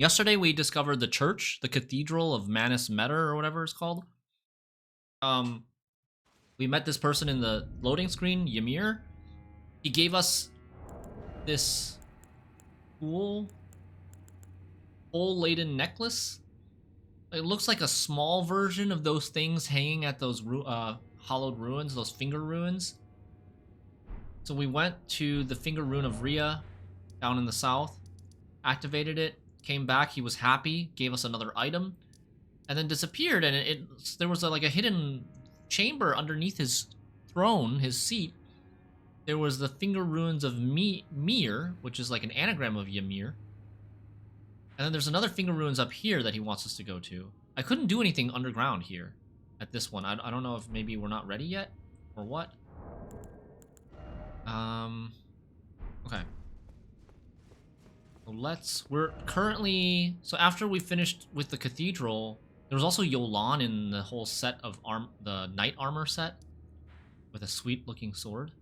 Yesterday we discovered the church, the Cathedral of Manus Meta or whatever it's called. Um, we met this person in the loading screen, Ymir. He gave us this cool hole-laden necklace. It looks like a small version of those things hanging at those hollowed ruins, those finger ruins. So we went to the finger rune of Rhea down in the south, activated it, came back. He was happy, gave us another item, and then disappeared. And there was like a hidden chamber underneath his throne, his seat. There was the finger runes of Mir, which is like an anagram of Ymir. And then there's another finger runes up here that he wants us to go to. I couldn't do anything underground here at this one. I don't know if maybe we're not ready yet or what. Okay. We're currently, so after we finished with the cathedral, there was also Yolan in the whole set of the knight armor set with a sweet looking sword.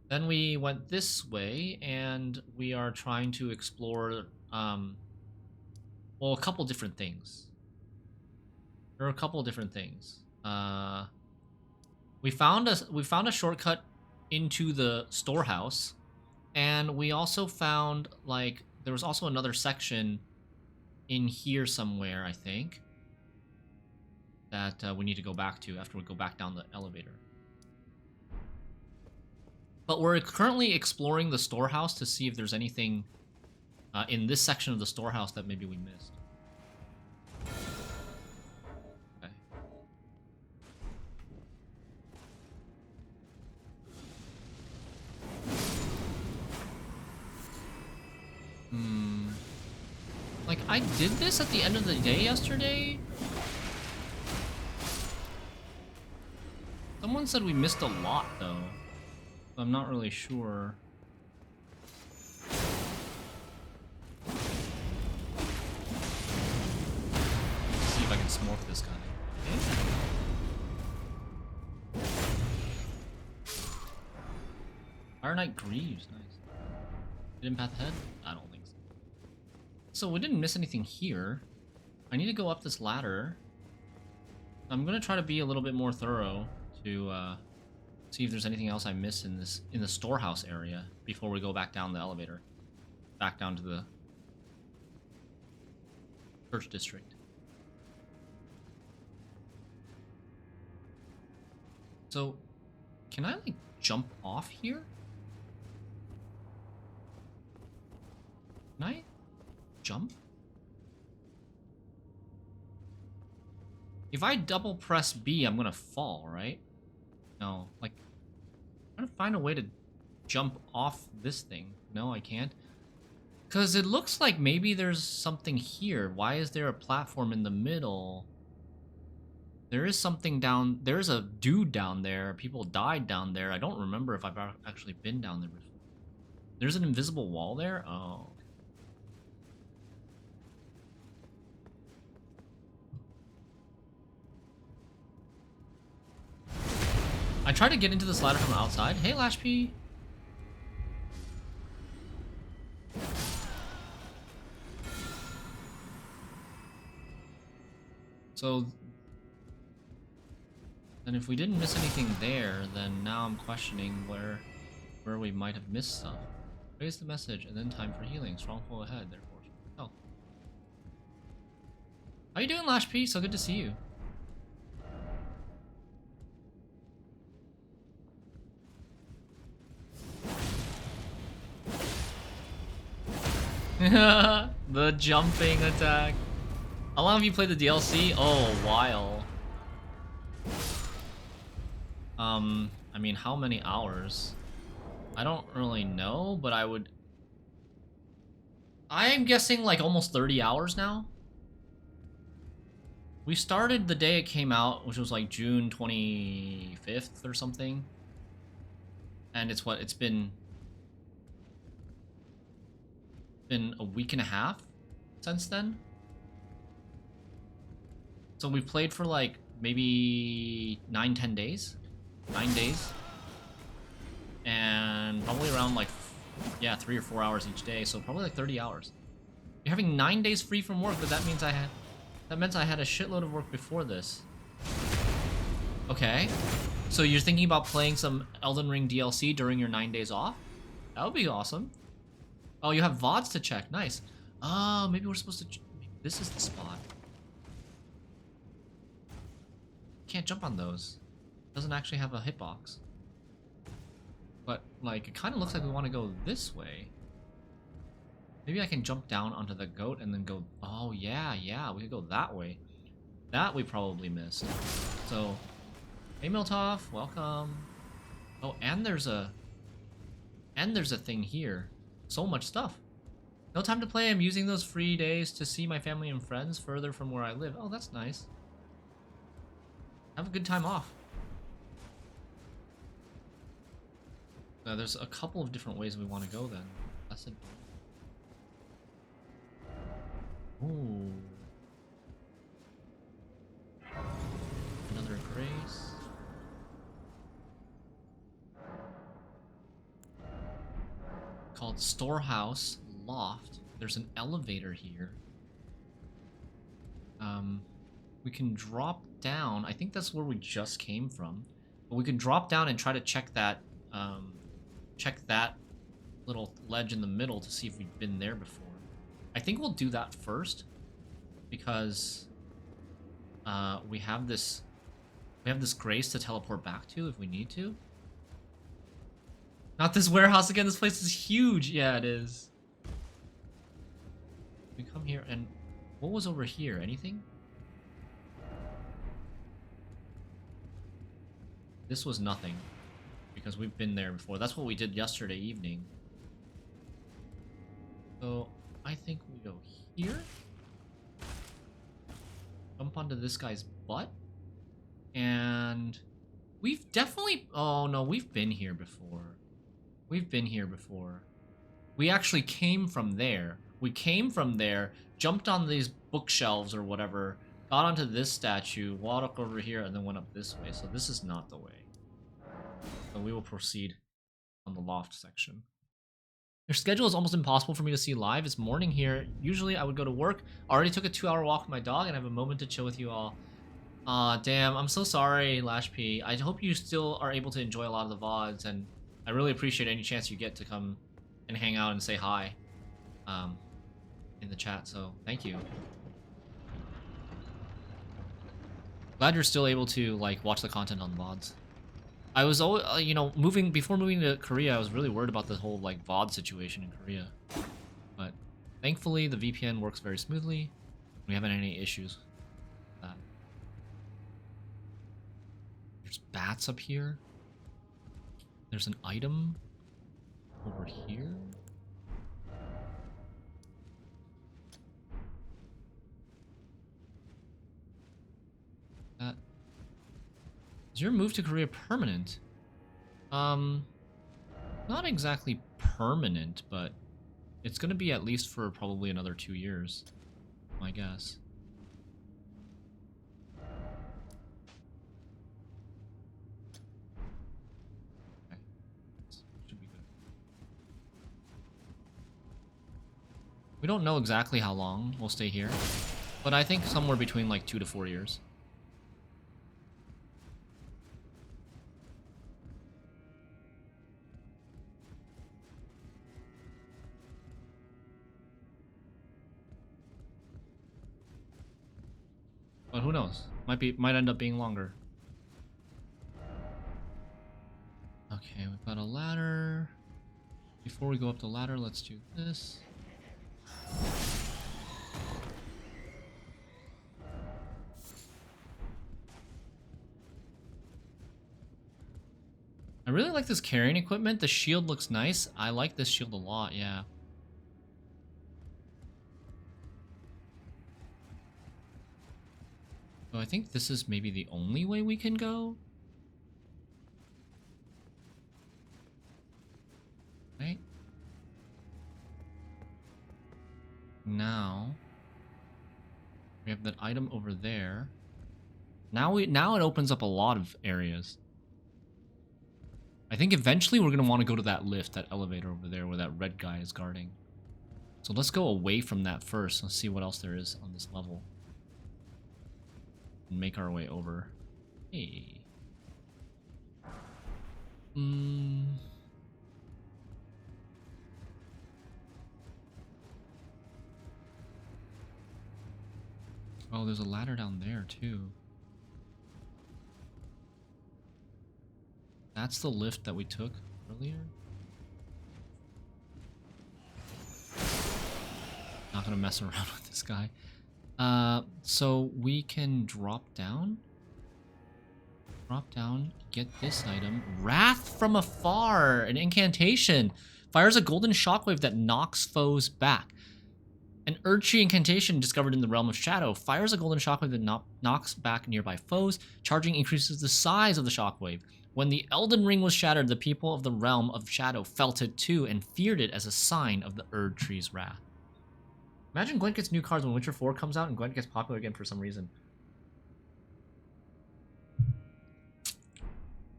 Then we went this way and we are trying to explore, well, a couple different things. There are a couple different things. We found a shortcut into the storehouse, and we also found like there was also another section in here somewhere, I think, that we need to go back to after we go back down the elevator. But we're currently exploring the storehouse to see if there's anything in this section of the storehouse that maybe we missed. Okay. Like, I did this at the end of the day yesterday? Someone said we missed a lot, though. I'm not really sure. Let's see if I can smorf this guy. Okay. Fire Knight Greaves, nice. Hit Empath Head? I don't think so. So we didn't miss anything here. I need to go up this ladder. I'm gonna try to be a little bit more thorough to see if there's anything else I miss in the storehouse area before we go back down the elevator, back down to the church district. So, can I like jump off here? Can I jump? If I double press B, I'm gonna fall, right? No, like, I'm trying to find a way to jump off this thing. No, I can't. Because it looks like maybe there's something here. Why is there a platform in the middle? There is something down... There's a dude down there. People died down there. I don't remember if I've actually been down there before. There's an invisible wall there? Oh. I tried to get into this ladder from outside. Hey, Lashp. So, then if we didn't miss anything there, then now I'm questioning where we might have missed stuff. Raise the message, and then time for healing. Strongful ahead, therefore. Oh. How you doing, Lashp? So good to see you. The jumping attack. How long have you played the DLC? Oh, a while. I mean, how many hours? I don't really know, but I'm guessing like almost 30 hours now. We started the day it came out, which was like June 25th or something. And it's been a week and a half since then. So we've played for like maybe 9-10 days. 9 days. And probably around like, yeah, 3 or 4 hours each day. So probably like 30 hours. You're having 9 days free from work, but that means that meant I had a shitload of work before this. Okay. So you're thinking about playing some Elden Ring DLC during your 9 days off? That would be awesome. Oh, you have VODs to check. Nice. Oh, maybe we're supposed to... Maybe this is the spot. Can't jump on those. Doesn't actually have a hitbox. But, like, it kind of looks like we want to go this way. Maybe I can jump down onto the goat and then go... Oh, yeah, we could go that way. That we probably missed. So, hey, Miltoff, welcome. Oh, and there's a... And there's a thing here. So much stuff. No time to play. I'm using those free days to see my family and friends further from where I live. Oh, that's nice. Have a good time off. There's a couple of different ways we want to go then. That's it. Ooh. Another grace. Called Storehouse Loft. There's an elevator here. We can drop down. I think that's where we just came from. But we can drop down and try to check that little ledge in the middle to see if we've been there before. I think we'll do that first because we have this grace to teleport back to if we need to. Not this warehouse again. This place is huge. Yeah, it is. We come here and what was over here? Anything? This was nothing because we've been there before. That's what we did yesterday evening. So I think we go here. Jump onto this guy's butt. And we've definitely... Oh, no, we've been here before. We've been here before. We actually came from there. We came from there, jumped on these bookshelves or whatever, got onto this statue, walked over here, and then went up this way. So this is not the way. So we will proceed on the loft section. Your schedule is almost impossible for me to see live. It's morning here. Usually I would go to work. I already took a 2-hour walk with my dog and have a moment to chill with you all. Aw, damn. I'm so sorry, Lash P. I hope you still are able to enjoy a lot of the VODs, and I really appreciate any chance you get to come and hang out and say hi in the chat, so thank you. Glad you're still able to, like, watch the content on the VODs. I was always, you know, before moving to Korea, I was really worried about the whole, like, VOD situation in Korea. But thankfully, the VPN works very smoothly. We haven't had any issues with that. There's bats up here. There's an item over here. Is your move to Korea permanent? Not exactly permanent, but it's gonna be at least for probably another 2 years, I guess. Okay. Should be good. We don't know exactly how long we'll stay here, but I think somewhere between like 2 to 4 years. But who knows? Might end up being longer. Okay, we've got a ladder. Before we go up the ladder, let's do this. I really like this carrying equipment. The shield looks nice. I like this shield a lot, yeah. So I think this is maybe the only way we can go. Right? Now we have that item over there. Now it opens up a lot of areas. I think eventually we're gonna want to go to that lift, that elevator over there where that red guy is guarding. So let's go away from that first. Let's see what else there is on this level. And make our way over. Hey. Oh, there's a ladder down there too. That's the lift that we took earlier. Not gonna mess around with this guy. So we can drop down. Drop down, get this item. Wrath from Afar, an incantation. Fires a golden shockwave that knocks foes back. An Erdtree incantation discovered in the realm of shadow fires a golden shockwave that knocks back nearby foes. Charging increases the size of the shockwave. When the Elden Ring was shattered, the people of the realm of shadow felt it too and feared it as a sign of the Erdtree's wrath. Imagine Gwent gets new cards when Witcher 4 comes out and Gwent gets popular again for some reason.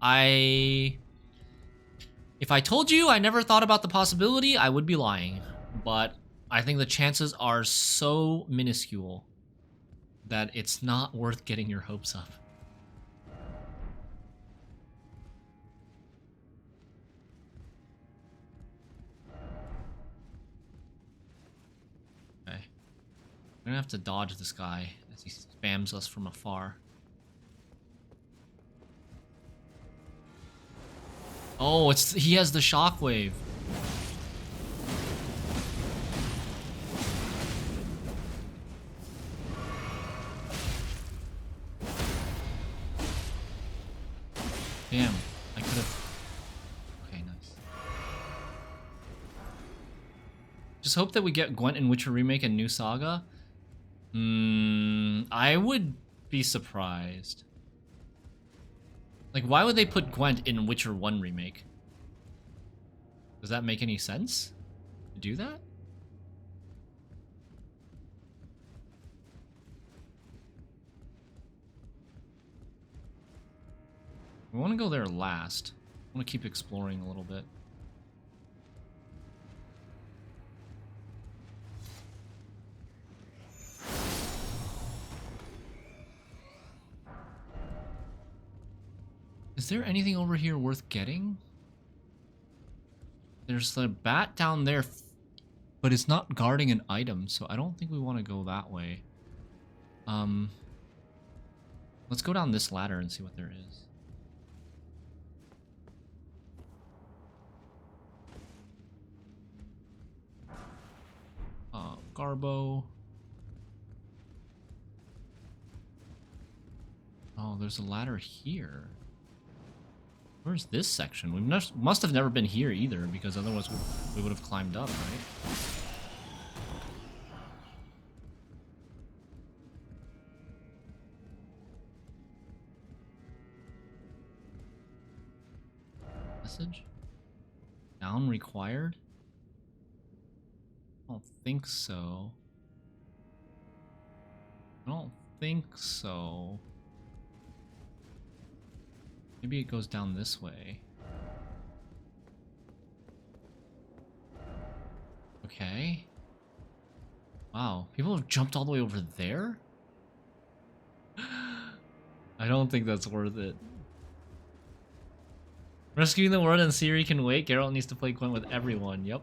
If I told you I never thought about the possibility, I would be lying. But I think the chances are so minuscule that it's not worth getting your hopes up. Okay. I'm gonna have to dodge this guy as he spams us from afar. Oh, he has the shockwave. Damn, I could have. Okay, nice. Just hope that we get Gwent in Witcher Remake and New Saga. I would be surprised. Like, why would they put Gwent in Witcher 1 Remake? Does that make any sense to do that? We want to go there last. I want to keep exploring a little bit. Is there anything over here worth getting? There's the bat down there, but it's not guarding an item, so I don't think we want to go that way. Let's go down this ladder and see what there is. Garbo. Oh, there's a ladder here. Where's this section? We must have never been here either, because otherwise we would have climbed up, right? Message? Down required? I don't think so. I don't think so. Maybe it goes down this way. Okay. Wow, people have jumped all the way over there? I don't think that's worth it. Rescuing the world and Ciri can wait. Geralt needs to play Gwent with everyone. Yep.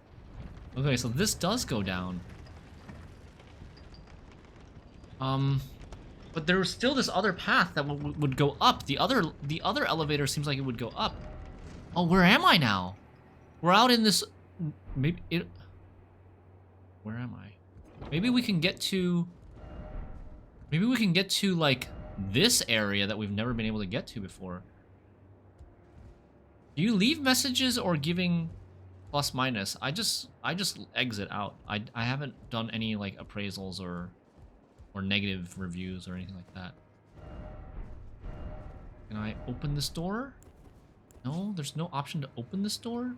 Okay, so this does go down. But there was still this other path that would go up. The other elevator seems like it would go up. Oh, where am I now? We're out in this. Maybe it. Where am I? Maybe we can get to. Maybe we can get to like this area that we've never been able to get to before. Do you leave messages or giving plus minus? I just exit out. I haven't done any like appraisals or negative reviews or anything like that. Can I open this door? No, there's no option to open this door.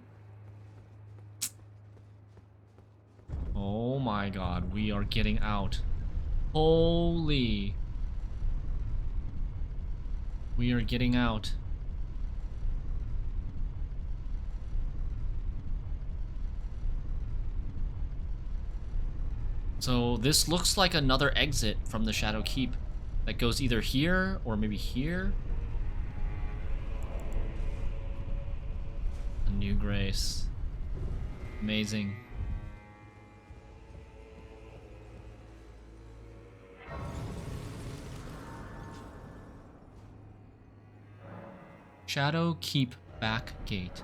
Oh my god, we are getting out. Holy. We are getting out. So this looks like another exit from the Shadow Keep that goes either here or maybe here. A new grace. Amazing. Shadow Keep back gate.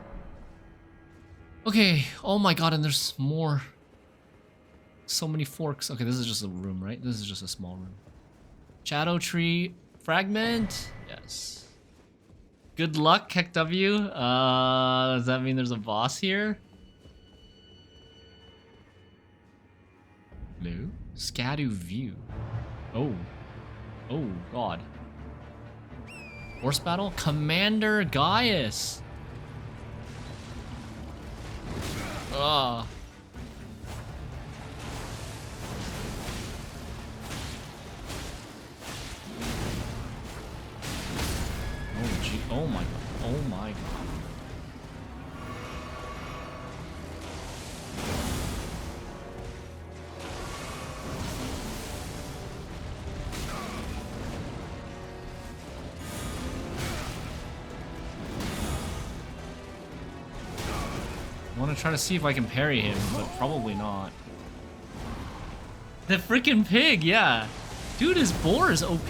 Okay, oh my god, and there's more. So many forks. Okay, this is just a room, right? This is just a small room. Shadow Tree fragment. Yes. Good luck, Heck W. Does that mean there's a boss here? No. Scadu view. Oh. Oh, god. Horse battle? Commander Gaius. Ugh. Oh, gee. Oh my god. Oh my god. I want to try to see if I can parry him, but probably not. The freaking pig, yeah. Dude, his boar is OP.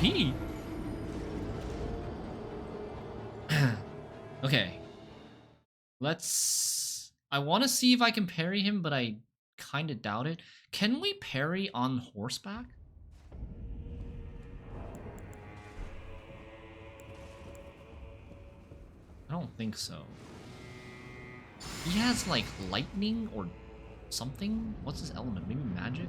Okay. Let's... I want to see if I can parry him, but I kind of doubt it. Can we parry on horseback? I don't think so. He has, like, lightning or something? What's his element? Maybe magic?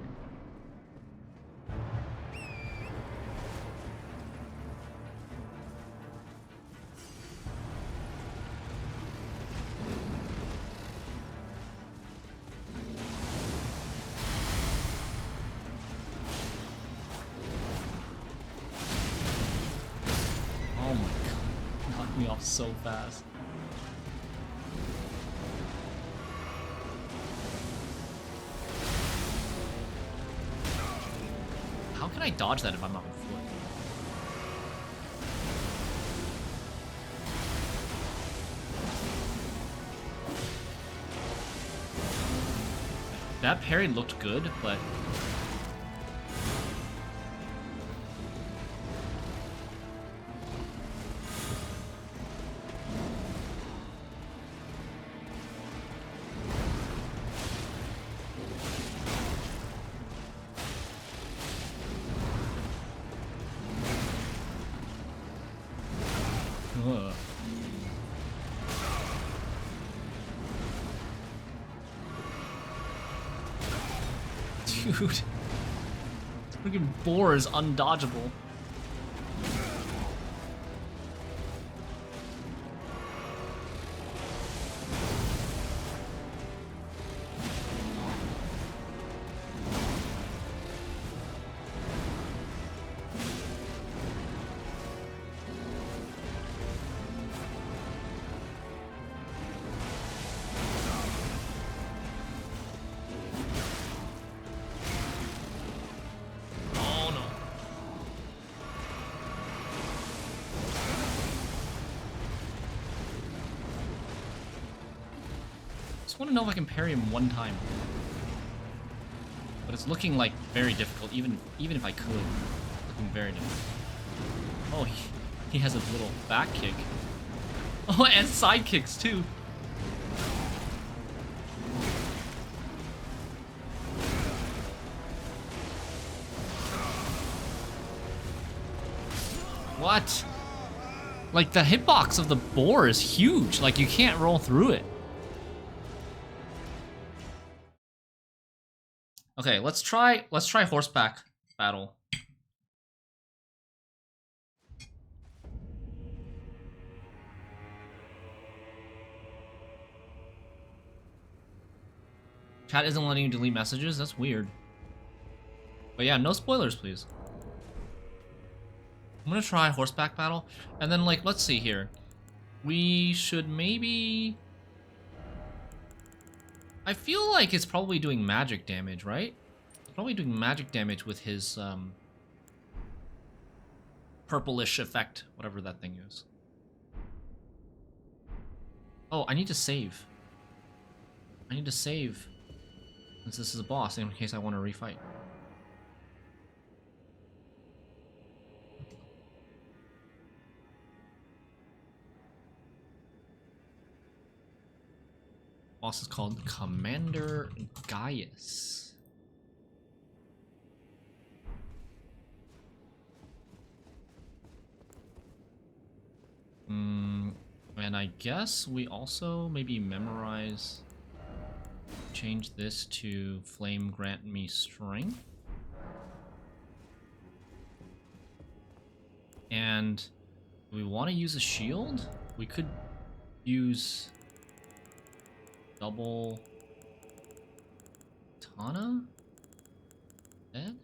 Oh my god. Knocked me off so fast. How can I dodge that if I'm not on foot? That parry looked good, but... Ugh. Dude. Freaking boar is undodgeable. I want to know if I can parry him one time. But it's looking like very difficult, even if I could. It's looking very difficult. Oh, he has a little back kick. Oh, and side kicks too. What? Like, the hitbox of the boar is huge. Like, you can't roll through it. Okay, let's try horseback battle. Chat isn't letting you delete messages? That's weird. But yeah, no spoilers, please. I'm gonna try horseback battle, and then, like, let's see here. We should maybe... I feel like it's probably doing magic damage, right? Probably doing magic damage with his purplish effect, whatever that thing is. Oh, I need to save. I need to save. Since this is a boss, in case I want to refight. Boss is called Commander Gaius. And I guess we also maybe memorize... Change this to Flame Grant Me Strength. And we want to use a shield? We could use double Tana? Dead?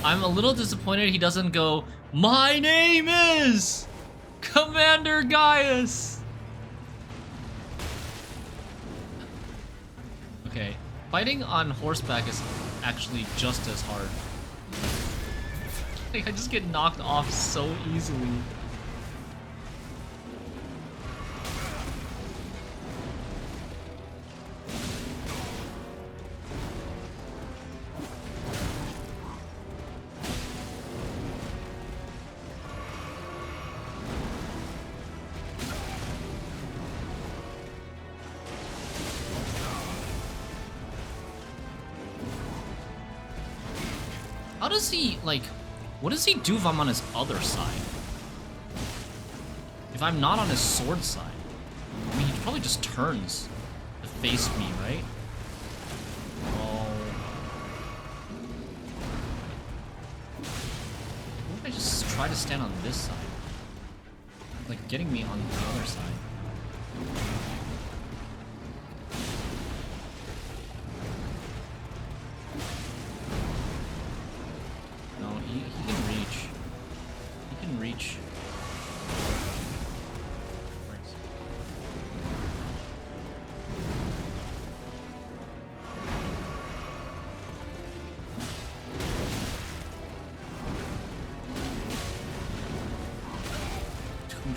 I'm a little disappointed he doesn't go, "My name is Commander Gaius!" Okay, fighting on horseback is actually just as hard. Like, I just get knocked off so easily. How does he, like, what does he do if I'm on his other side? If I'm not on his sword side? I mean, he probably just turns to face me, right? Oh. What if I just try to stand on this side? Like, getting me on the other side.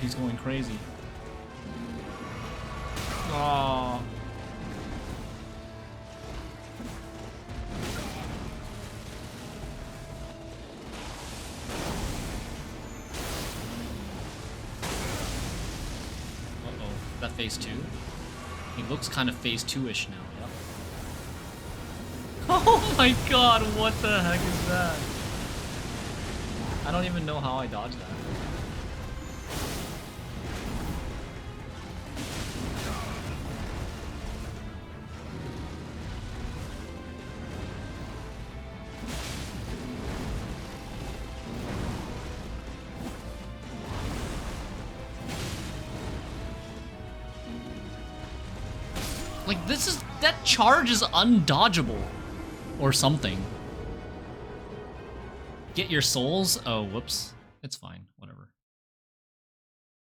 He's going crazy. Oh. Uh-oh. Is that phase 2? He looks kind of phase 2-ish now, yep. Oh my god, what the heck is that? I don't even know how I dodged that. Like, this is... that charge is undodgeable. Or something. Get your souls? Oh, whoops. It's fine. Whatever.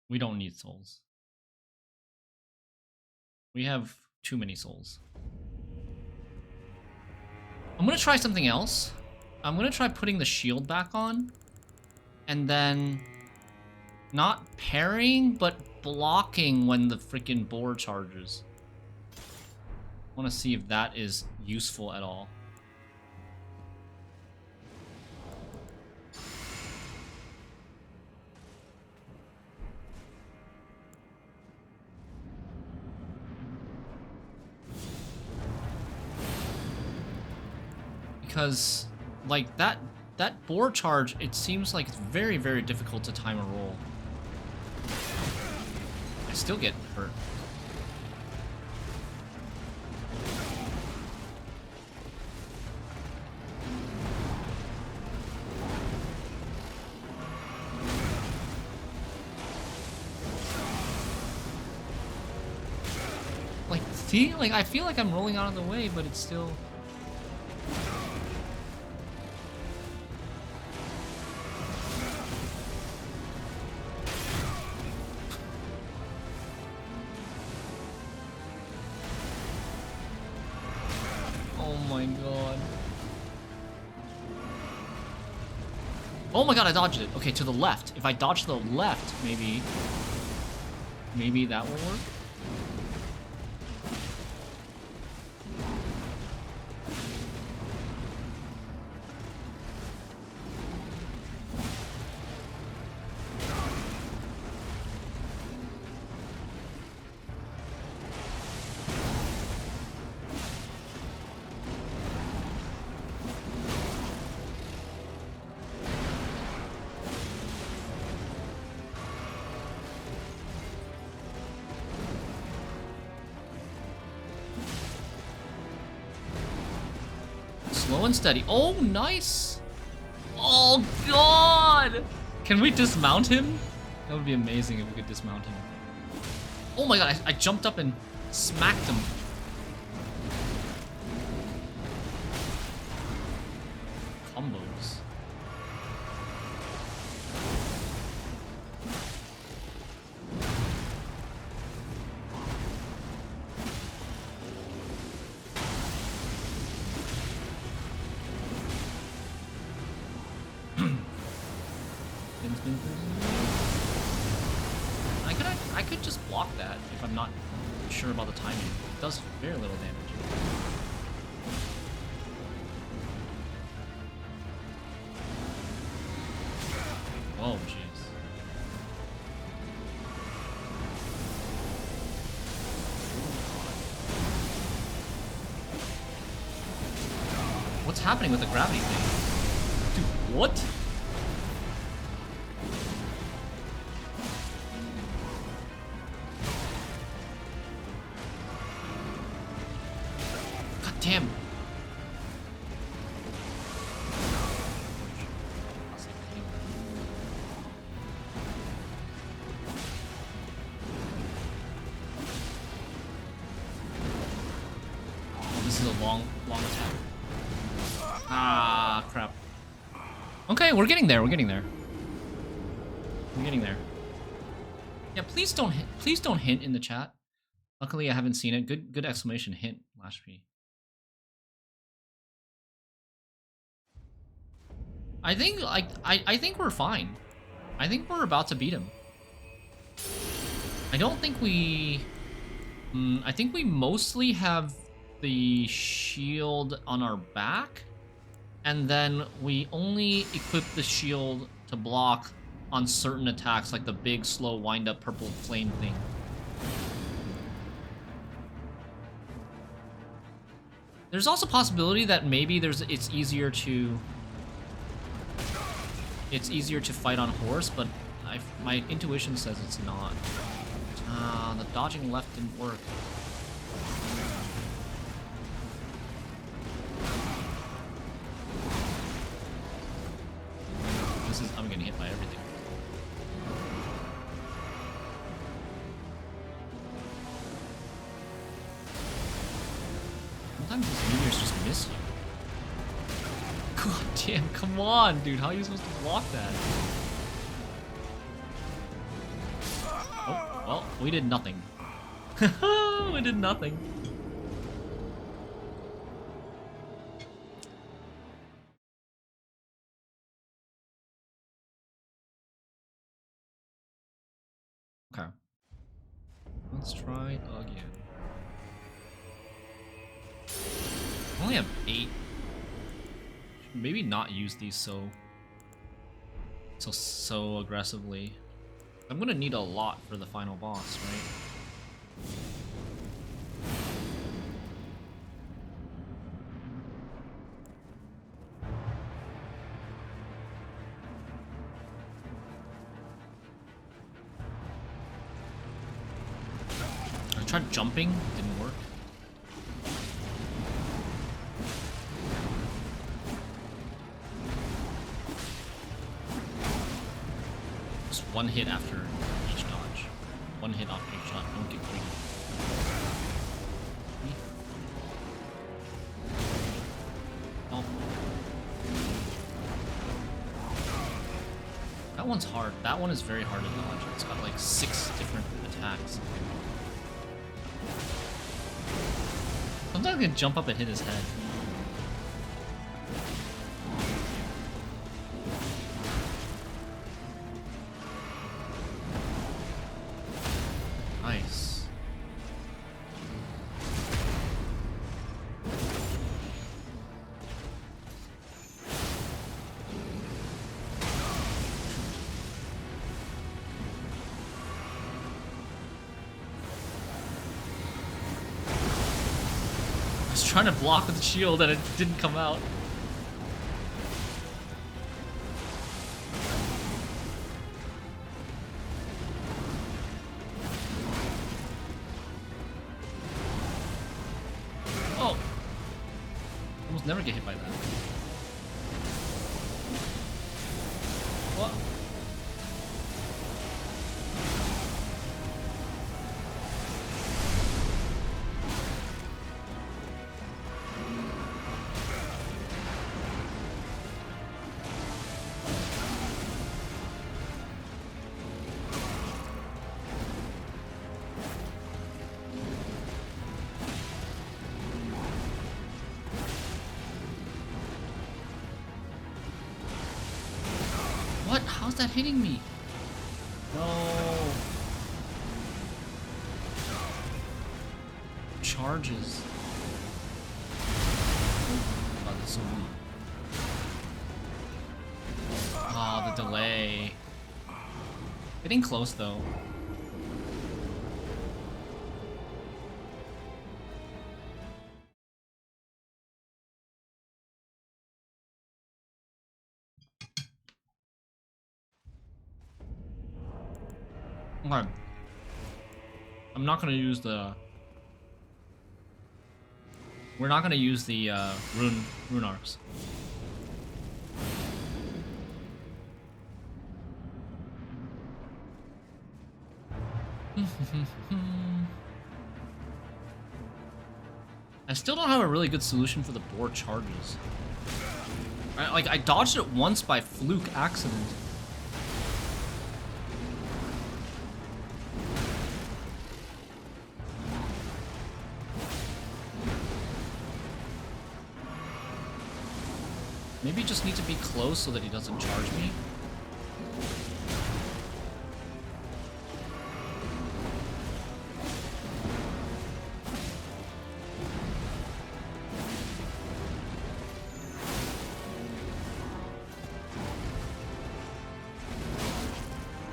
We don't need souls. We have too many souls. I'm gonna try something else. I'm gonna try putting the shield back on. And then... not parrying, but blocking when the freaking boar charges. I want to see if that is useful at all. Because, like, that boar charge, it seems like it's very, very difficult to time a roll. I still get hurt. Like, see? Like, I feel like I'm rolling out of the way, but it's still... Oh my god, I dodged it. Okay, to the left. If I dodge to the left, maybe that will work. Slow and steady. Oh, nice. Oh, God. Can we dismount him? That would be amazing if we could dismount him. Oh my god, I jumped up and smacked him. Combos. I could just block that if I'm not sure about the timing. It does very little damage. Whoa, jeez. What's happening with the gravity thing? Dude, what? Damn. Oh, this is a long attack. Ah, crap. Okay, we're getting there. We're getting there. We're getting there. Yeah, please don't hint in the chat. Luckily, I haven't seen it. Good exclamation hint, Lash P. I think I think we're fine. I think we're about to beat him. I don't think we... I think we mostly have the shield on our back, and then we only equip the shield to block on certain attacks, like the big, slow, wind-up purple flame thing. There's also a possibility that maybe it's easier to fight on horse, but my intuition says it's not. The dodging left didn't work. I'm getting hit by everything. Sometimes these meteors just miss you. God damn, come on, dude. How are you supposed to block that? Oh, well, we did nothing. We did nothing. Okay. Let's try again. I only have 8. Maybe not use these so aggressively. I'm gonna need a lot for the final boss, right? I tried jumping, didn't work. Just one hit after each dodge. One hit off each shot. Don't get greedy. Oh. That one's hard. That one is very hard to dodge. It's got like 6 different attacks. Sometimes I can jump up and hit his head. trying to block with the shield and it didn't come out. Oh! Almost never get hit by that. What? What? How's that hitting me? No. Charges. Oh, that's so weak. Oh, the delay. Getting close though. Okay. I'm not gonna use the. We're not gonna use the rune arcs. I still don't have a really good solution for the boar charges. I dodged it once by fluke accident. Maybe just need to be close so that he doesn't charge me.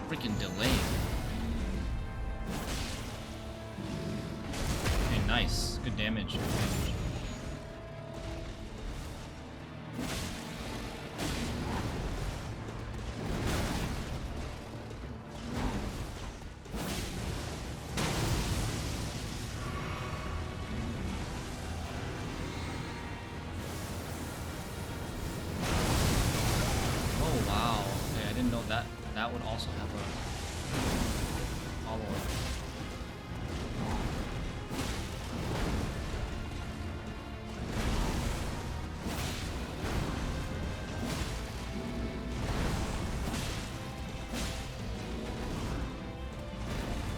Freaking delay. Okay, nice. Good damage. Good damage. That would also have a follow-up.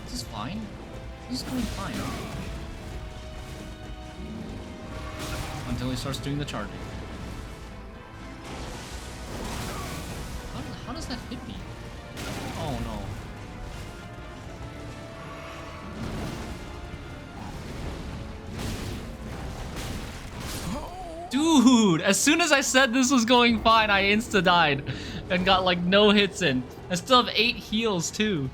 This is fine. This is going fine. Until he starts doing the charging. How does that hit me? Oh no. Dude, as soon as I said this was going fine, I insta-died and got like no hits in. I still have 8 heals too.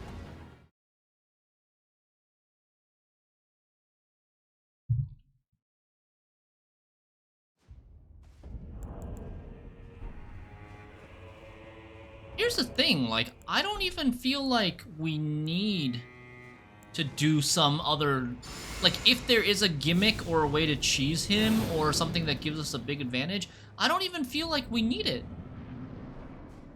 Here's the thing, like, I don't even feel like we need to do some other... Like, if there is a gimmick or a way to cheese him or something that gives us a big advantage, I don't even feel like we need it.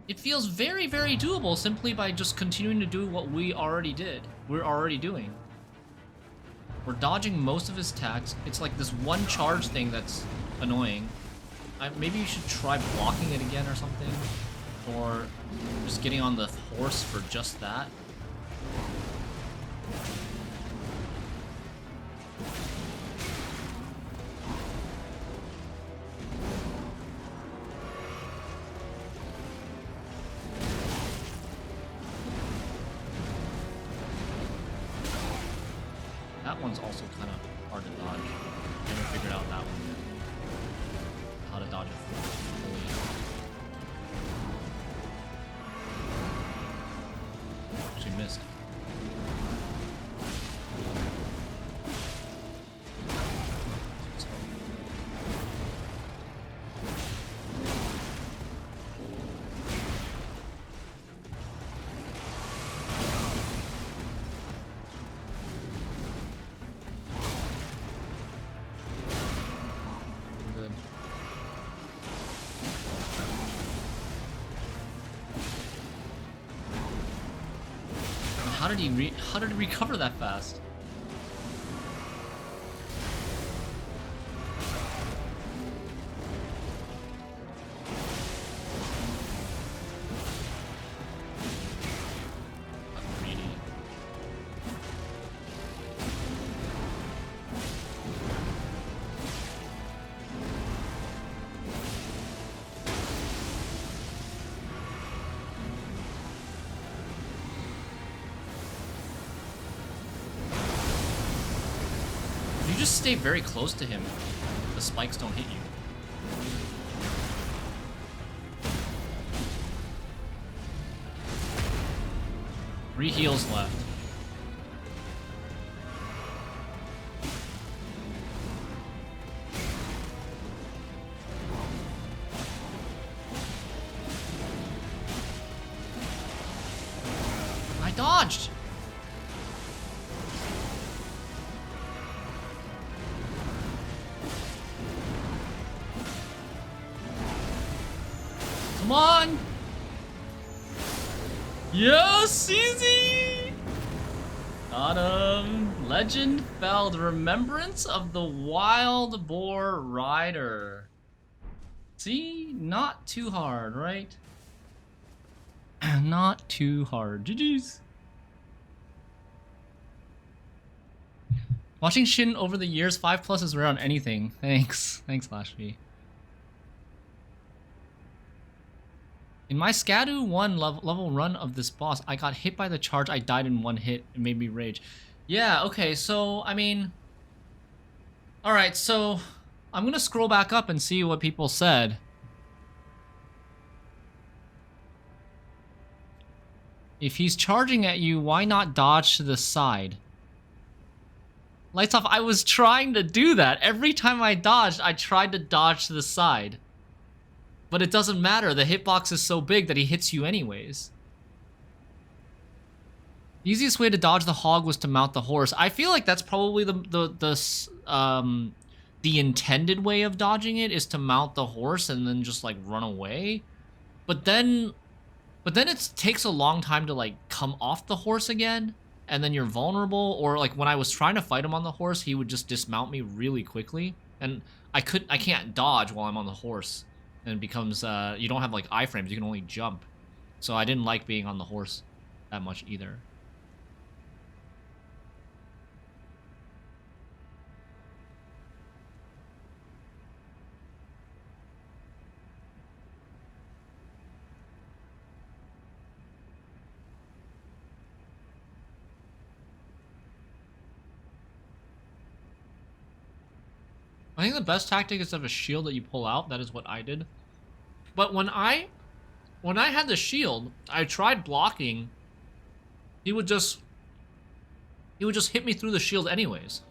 It feels very, very doable simply by just continuing to do what we already did. We're already doing. We're dodging most of his attacks. It's like this one charge thing that's annoying. Maybe you should try blocking it again or something. Or just getting on the horse for just that. That one's also kind of hard to dodge. I haven't figured out that one yet. How to dodge it fully. Actually missed. how did he recover that fast? You just stay very close to him. The spikes don't hit you. 3 heals left. I dodged. Come on! Yes, easy! Got him. Legend felled. Remembrance of the Wild Boar Rider. See? Not too hard, right? Not too hard. GG's. Watching Shin over the years, 5+ is rare on anything. Thanks. Thanks, Lashby. In my Scadu 1 level run of this boss, I got hit by the charge. I died in 1 hit. It made me rage. Yeah, okay, so, I mean... Alright, so... I'm gonna scroll back up and see what people said. If he's charging at you, why not dodge to the side? Lights off, I was trying to do that. Every time I dodged, I tried to dodge to the side. But it doesn't matter, the hitbox is so big that he hits you anyways. The easiest way to dodge the hog was to mount the horse. I feel like that's probably the intended way of dodging it, is to mount the horse and then just like run away. But then it takes a long time to like come off the horse again, and then you're vulnerable. Or like when I was trying to fight him on the horse, he would just dismount me really quickly, and I can't dodge while I'm on the horse. And it becomes, you don't have like iframes, you can only jump. So I didn't like being on the horse that much either. I think the best tactic is to have a shield that you pull out. That is what I did. But when I had the shield, I tried blocking. He would just hit me through the shield anyways.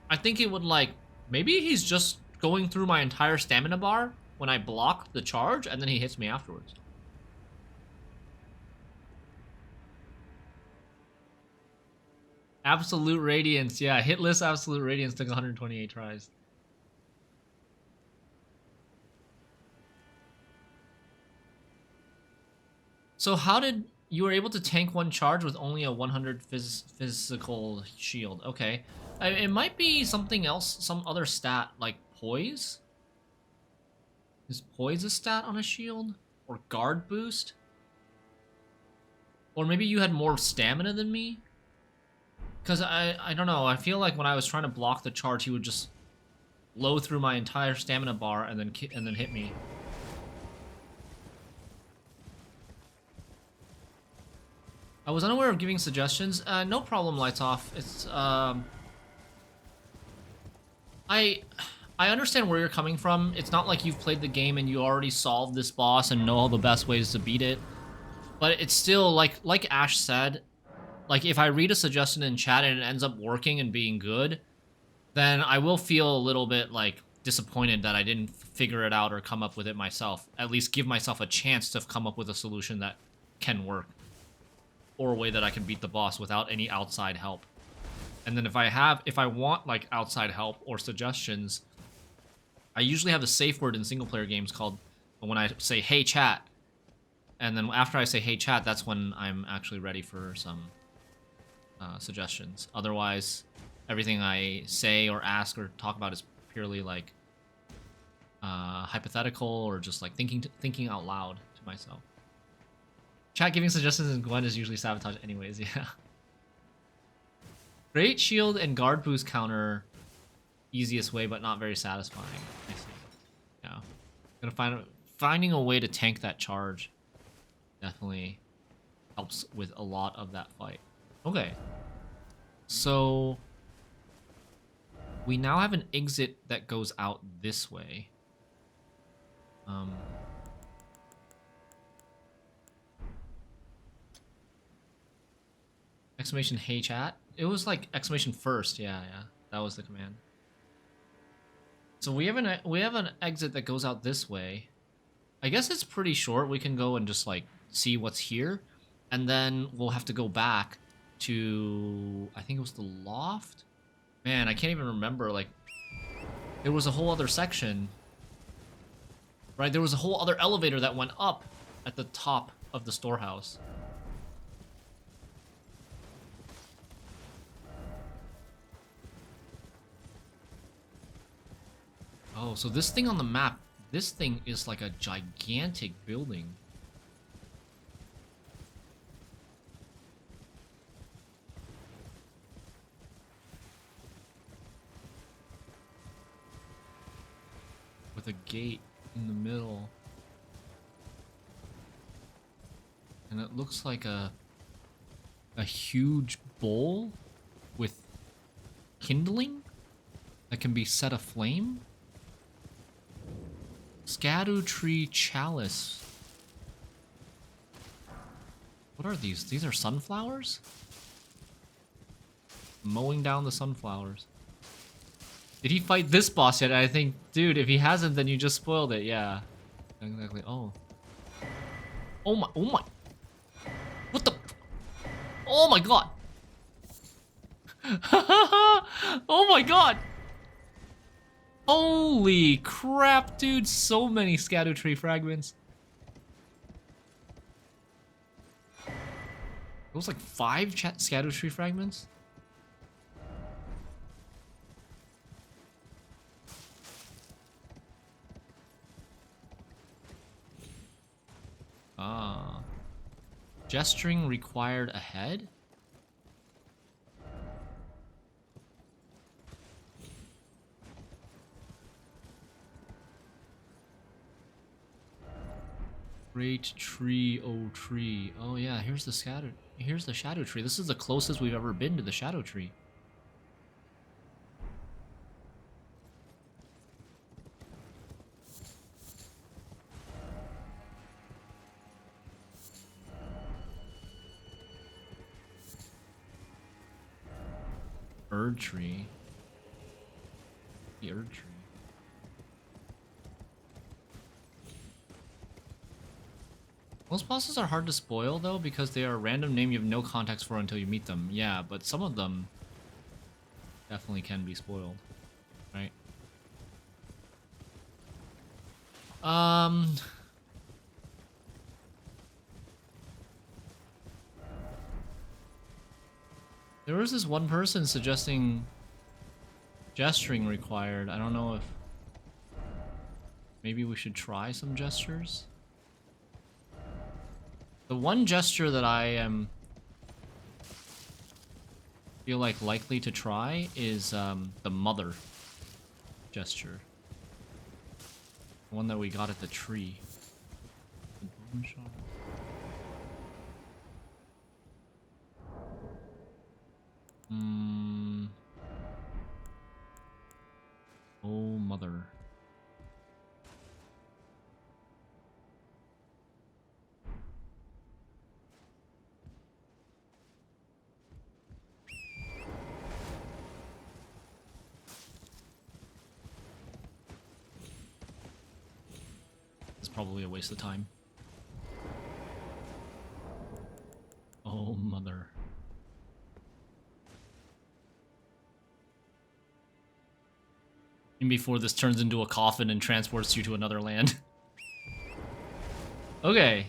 I think it would like, maybe he's just going through my entire stamina bar when I block the charge, and then he hits me afterwards. Absolute Radiance, yeah, hitless Absolute Radiance took 128 tries. So how did you were able to tank 1 charge with only a 100 physical shield? Okay, it might be something else, some other stat like poise. Is poise a stat on a shield, or guard boost? Or maybe you had more stamina than me? Because I don't know, I feel like when I was trying to block the charge, he would just blow through my entire stamina bar and then hit me. I was unaware of giving suggestions. No problem, Lights Off. It's I understand where you're coming from. It's not like you've played the game and you already solved this boss and know all the best ways to beat it. But it's still like Ash said, like, if I read a suggestion in chat and it ends up working and being good, then I will feel a little bit, like, disappointed that I didn't figure it out or come up with it myself. At least give myself a chance to come up with a solution that can work. Or a way that I can beat the boss without any outside help. And then if I want, like, outside help or suggestions, I usually have a safe word in single-player games called, when I say, hey, chat, And then after I say, hey, chat, that's when I'm actually ready for some suggestions. Otherwise, everything I say or ask or talk about is purely like hypothetical or just like thinking out loud to myself. Chat giving suggestions in Gwen is usually sabotage anyways, yeah. Great shield and guard boost counter, easiest way, but not very satisfying. I see. Yeah. Finding a way to tank that charge definitely helps with a lot of that fight. Okay. So we now have an exit that goes out this way. Exclamation hey chat. It was like exclamation first. Yeah. That was the command. So we have an exit that goes out this way. I guess it's pretty short. We can go and just like see what's here, and then we'll have to go back to, I think it was the loft. Man, I can't even remember. Like, there was a whole other section, right? There was a whole other elevator that went up at the top of the storehouse. Oh, so this thing on the map, this thing is like a gigantic building. With a gate in the middle. And it looks like a huge bowl with kindling that can be set aflame. Erdtree chalice. What are these? These are sunflowers? Mowing down the sunflowers. Did he fight this boss yet? I think, dude, if he hasn't, then you just spoiled it. Yeah. Exactly. Oh. Oh my. Oh my. What the? Oh my god. Oh my god. Holy crap, dude. So many Erdtree fragments. It was like 5 Erdtree fragments? Ah. Gesturing required ahead? Great tree, oh tree. Oh yeah, here's the shadow tree. This is the closest we've ever been to the shadow tree. Erdtree. The Erdtree. Most bosses are hard to spoil, though, because they are a random name you have no context for until you meet them. Yeah, but some of them definitely can be spoiled, right? There was this one person suggesting gesturing required. I don't know if maybe we should try some gestures. The one gesture that I feel like likely to try is the mother gesture. The one that we got at the tree. The boom shot. Oh, mother. It's probably a waste of time. Oh, mother. And before this turns into a coffin and transports you to another land. Okay.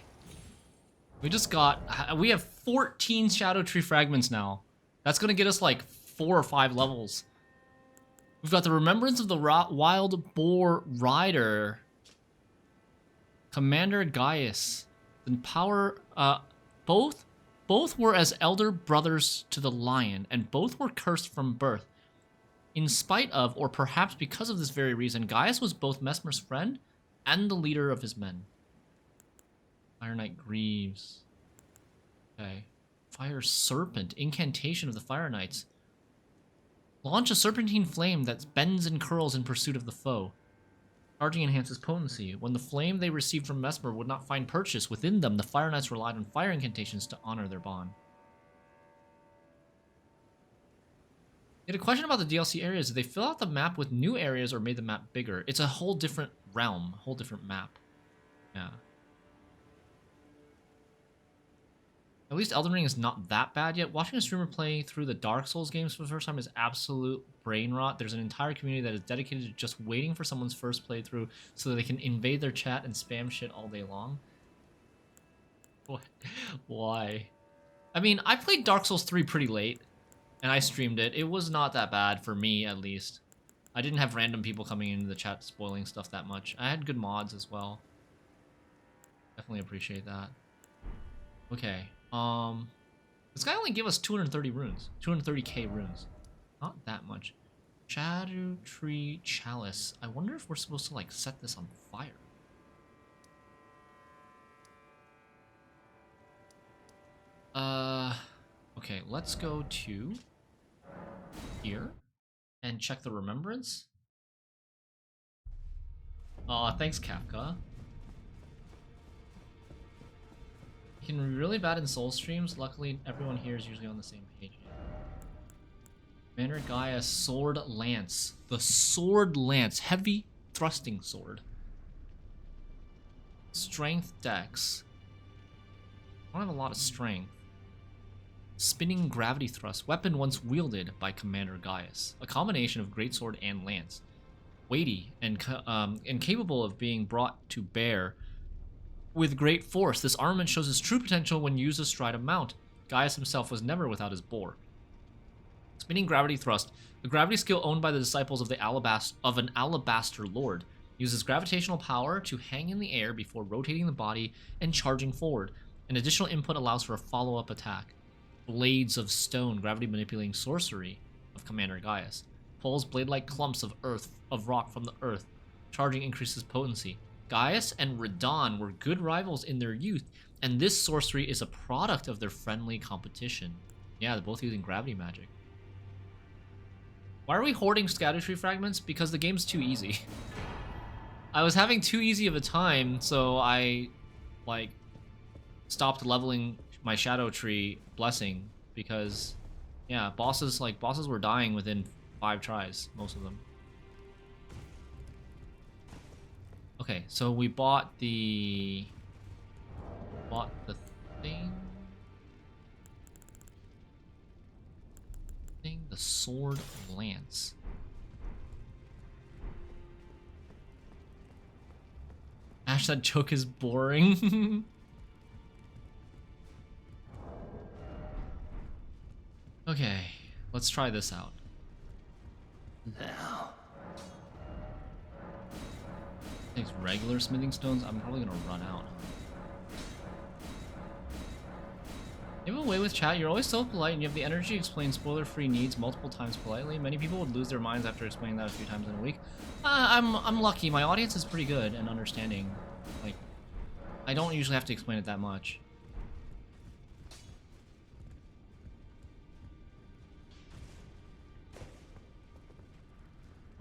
We just got... We have 14 Shadow Tree fragments now. That's going to get us like 4 or 5 levels. We've got the Remembrance of the Wild Boar Rider. Commander Gaius. And power... Both were as elder brothers to the lion, and both were cursed from birth. In spite of, or perhaps because of this very reason, Gaius was both Mesmer's friend and the leader of his men. Fire Knight Greaves. Okay. Fire Serpent. Incantation of the Fire Knights. Launch a serpentine flame that bends and curls in pursuit of the foe. Charging enhances potency. When the flame they received from Mesmer would not find purchase within them, the Fire Knights relied on fire incantations to honor their bond. You had a question about the DLC areas. Did they fill out the map with new areas or made the map bigger? It's a whole different realm, a whole different map. Yeah. At least Elden Ring is not that bad yet. Watching a streamer play through the Dark Souls games for the first time is absolute brain rot. There's an entire community that is dedicated to just waiting for someone's first playthrough so that they can invade their chat and spam shit all day long. Why? I mean, I played Dark Souls 3 pretty late, and I streamed it. It was not that bad, for me at least. I didn't have random people coming into the chat spoiling stuff that much. I had good mods as well. Definitely appreciate that. Okay. This guy only gave us 230 runes. 230k runes. Not that much. Shadow Tree Chalice. I wonder if we're supposed to, like, set this on fire. Okay, let's go to here and check the remembrance. Aw, thanks, Kafka. It can be really bad in Soul streams. Luckily, everyone here is usually on the same page. Commander Gaius Sword Lance. The Sword Lance. Heavy thrusting sword. Strength Dex. I don't have a lot of strength. Spinning Gravity Thrust. Weapon once wielded by Commander Gaius. A combination of greatsword and lance. Weighty and capable of being brought to bear with great force. This armament shows its true potential when used astride a mount. Gaius himself was never without his boar. Spinning Gravity Thrust. A gravity skill owned by the disciples of an Alabaster Lord. Uses gravitational power to hang in the air before rotating the body and charging forward. An additional input allows for a follow-up attack. Blades of Stone. Gravity manipulating sorcery of Commander Gaius. Pulls blade-like clumps of rock from the earth. Charging increases potency. Gaius and Radon were good rivals in their youth, and this sorcery is a product of their friendly competition. Yeah, they're both using gravity magic. Why are we hoarding Shadow Tree fragments? Because the game's too easy. I was having too easy of a time, so I, like, stopped leveling my Shadow Tree blessing because, yeah, bosses were dying within 5 tries, most of them. Okay, so we bought the thing. The Sword Lance. Ash, that joke is boring. Okay, let's try this out. Now. These regular smithing stones, I'm probably gonna run out. You have a way with chat, you're always so polite and you have the energy to explain spoiler-free needs multiple times politely. Many people would lose their minds after explaining that a few times in a week. I'm lucky, my audience is pretty good and understanding. Like, I don't usually have to explain it that much.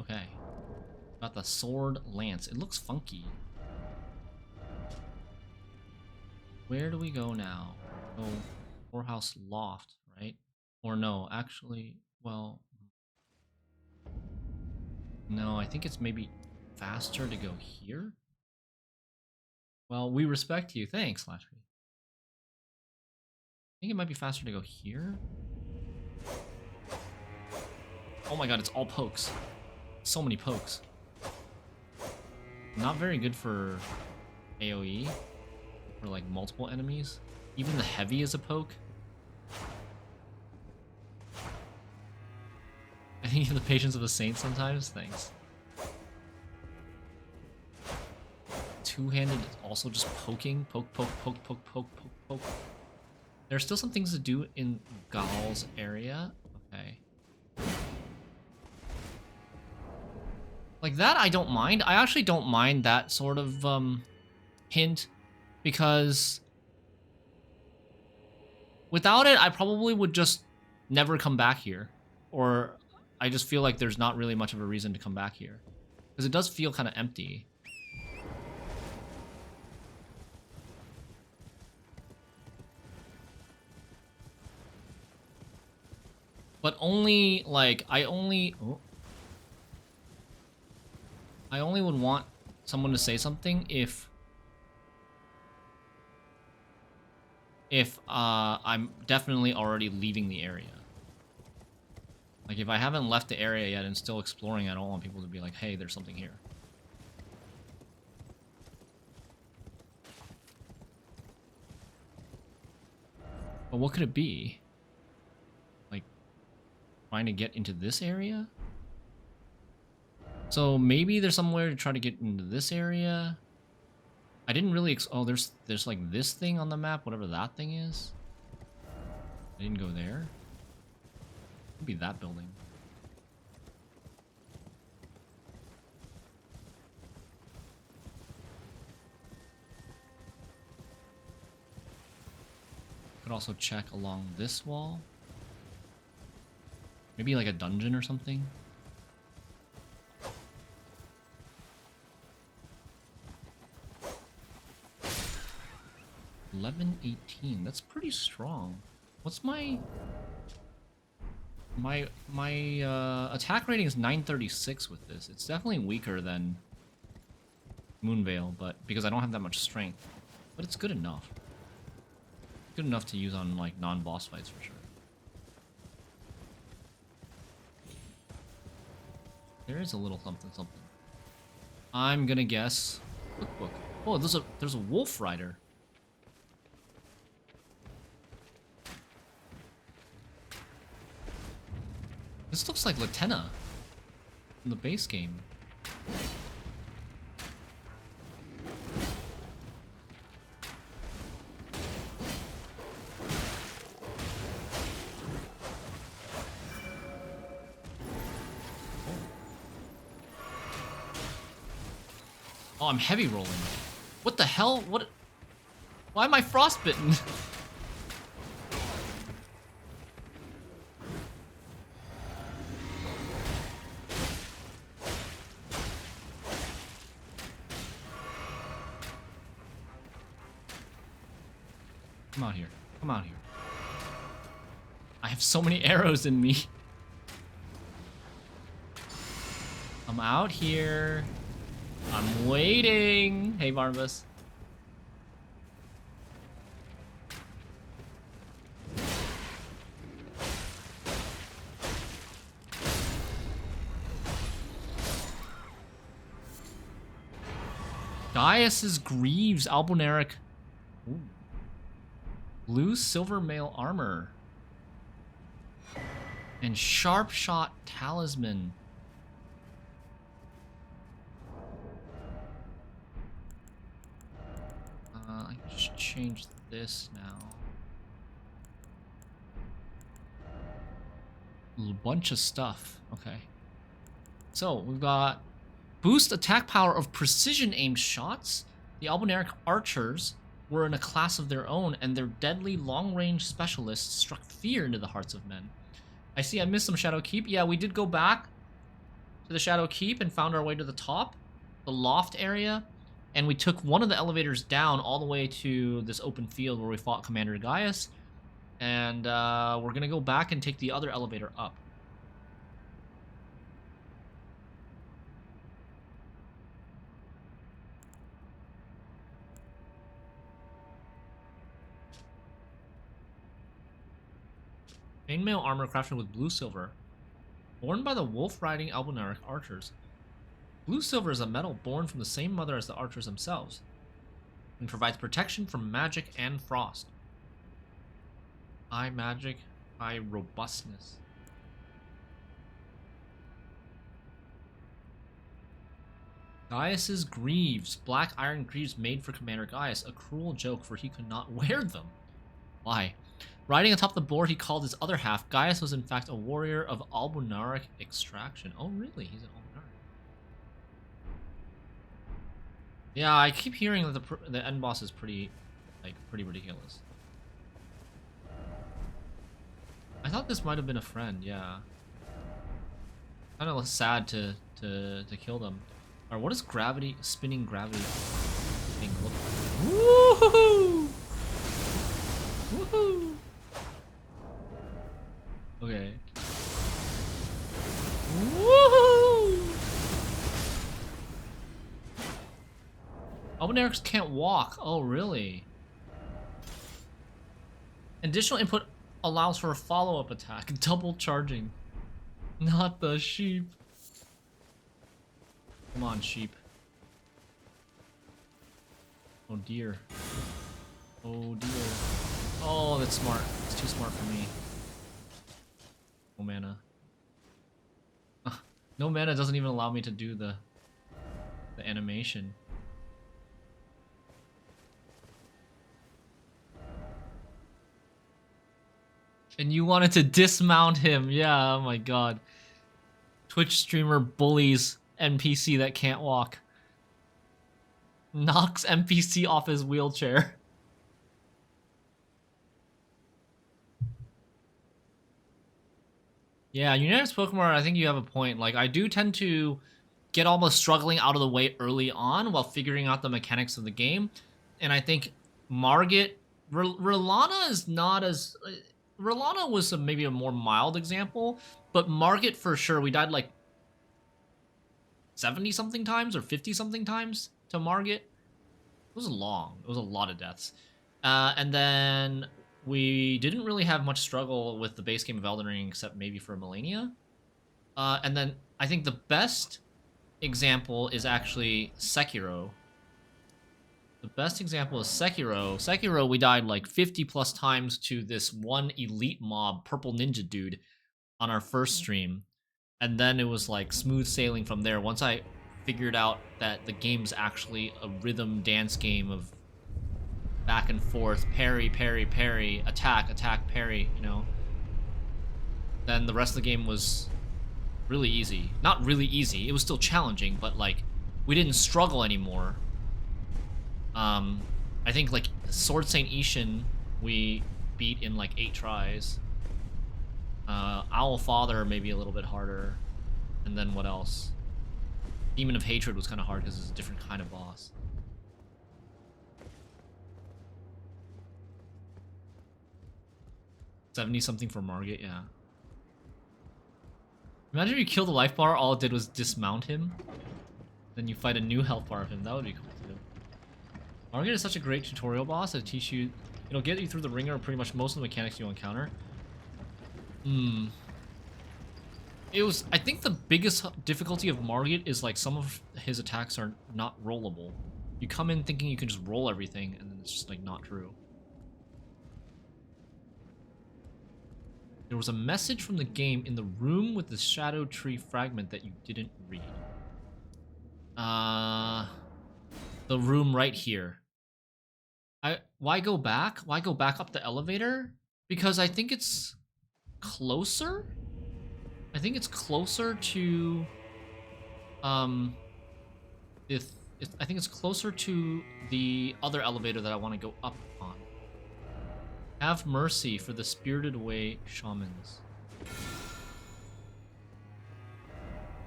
Okay. Got the Sword Lance. It looks funky. Where do we go now? Oh, Whorehouse Loft, right? Or no, actually, well... No, I think it's maybe faster to go here? Well, we respect you. Thanks, Lashby. I think it might be faster to go here. Oh my god, it's all pokes. So many pokes. Not very good for AoE. For like multiple enemies. Even the heavy is a poke. I think you have the patience of a saint sometimes. Thanks. Two-handed is also just poking. Poke, poke, poke, poke, poke, poke, poke. There are still some things to do in Gal's area. Okay. Like that, I don't mind. I actually don't mind that sort of hint, because without it, I probably would just never come back here. Or I just feel like there's not really much of a reason to come back here. Because it does feel kind of empty. But only, like, I only would want someone to say something if I'm definitely already leaving the area. Like, if I haven't left the area yet and still exploring, I don't want people to be like, hey, there's something here. But what could it be? Like, trying to get into this area? So maybe there's somewhere to try to get into this area. I didn't really oh, there's like this thing on the map, whatever that thing is. I didn't go there. Could be that building. Could also check along this wall. Maybe like a dungeon or something. 1118. That's pretty strong. What's my attack rating is 936 with this. It's definitely weaker than Moonveil, but because I don't have that much strength. But it's good enough. Good enough to use on like non-boss fights for sure. There is a little something something. I'm gonna guess cookbook. Oh, there's a wolf rider. This looks like Latenna in the base game. Oh, I'm heavy rolling. What the hell? What? Why am I frostbitten? Come out here. Come out here. I have so many arrows in me. I'm out here. I'm waiting. Hey, Barnabas. Gaius's Greaves, Alboneric. Ooh. Blue silver mail armor. And sharp shot talisman. I can just change this now. A bunch of stuff. Okay. So we've got boost attack power of precision aimed shots. The Alboneric archers were in a class of their own, and their deadly long-range specialists struck fear into the hearts of men. I see I missed some Shadow Keep. Yeah, we did go back to the Shadow Keep and found our way to the top, the loft area, and we took one of the elevators down all the way to this open field where we fought Commander Gaius, and we're going to go back and take the other elevator up. Chainmail armor crafted with blue silver. Born by the wolf-riding Alboneric archers. Blue silver is a metal born from the same mother as the archers themselves, and provides protection from magic and frost. High magic, high robustness. Gaius's greaves. Black iron greaves made for Commander Gaius. A cruel joke, for he could not wear them. Why? Riding atop the board he called his other half, Gaius was in fact a warrior of Albunaric extraction. Oh really? He's an Albunaric. Yeah, I keep hearing that the end boss is pretty ridiculous. I thought this might have been a friend, yeah. Kind of sad to kill them. Alright, what does gravity, spinning gravity thing look like? Woohoo! Woohoo! Okay. Woohoo! Albinarics can't walk. Oh, really? Additional input allows for a follow-up attack. Double charging. Not the sheep. Come on, sheep. Oh dear. Oh dear. Oh, that's smart. It's too smart for me. No mana. No mana doesn't even allow me to do the animation. And you wanted to dismount him. Yeah, oh my god. Twitch streamer bullies NPC that can't walk. Knocks NPC off his wheelchair. Yeah, United's Pokemon, I think you have a point. Like, I do tend to get almost struggling out of the way early on while figuring out the mechanics of the game. And I think Margit... Rilana is not as... Rilana was maybe a more mild example, but Margit for sure, we died like 70-something times or 50-something times to Margit. It was long. It was a lot of deaths. And then we didn't really have much struggle with the base game of Elden Ring except maybe for Melania. And then I think the best example is actually Sekiro. The best example is Sekiro. Sekiro, we died like 50+ times to this one elite mob, Purple Ninja dude, on our first stream. And then it was like smooth sailing from there. Once I figured out that the game's actually a rhythm dance game of back and forth, parry, parry, parry, attack, attack, parry, you know. Then the rest of the game was really easy. Not really easy, it was still challenging, but like, we didn't struggle anymore. I think like Sword Saint Ishin we beat in like 8 tries. Owl Father maybe a little bit harder. And then what else? Demon of Hatred was kind of hard because it's a different kind of boss. $70-something for Margit, yeah. Imagine if you kill the life bar, all it did was dismount him. Then you fight a new health bar of him. That would be cool too. Margit is such a great tutorial boss. It'll teach you, it'll get you through the ringer of pretty much most of the mechanics you'll encounter. It was, I think the biggest difficulty of Margit is like some of his attacks are not rollable. You come in thinking you can just roll everything, and then it's just like not true. There was a message from the game in the room with the Shadow Tree fragment that you didn't read. The room right here. Why go back? Why go back up the elevator? Because I think it's closer? I think it's closer to I think it's closer to the other elevator that I want to go up on. Have mercy for the spirited away shamans.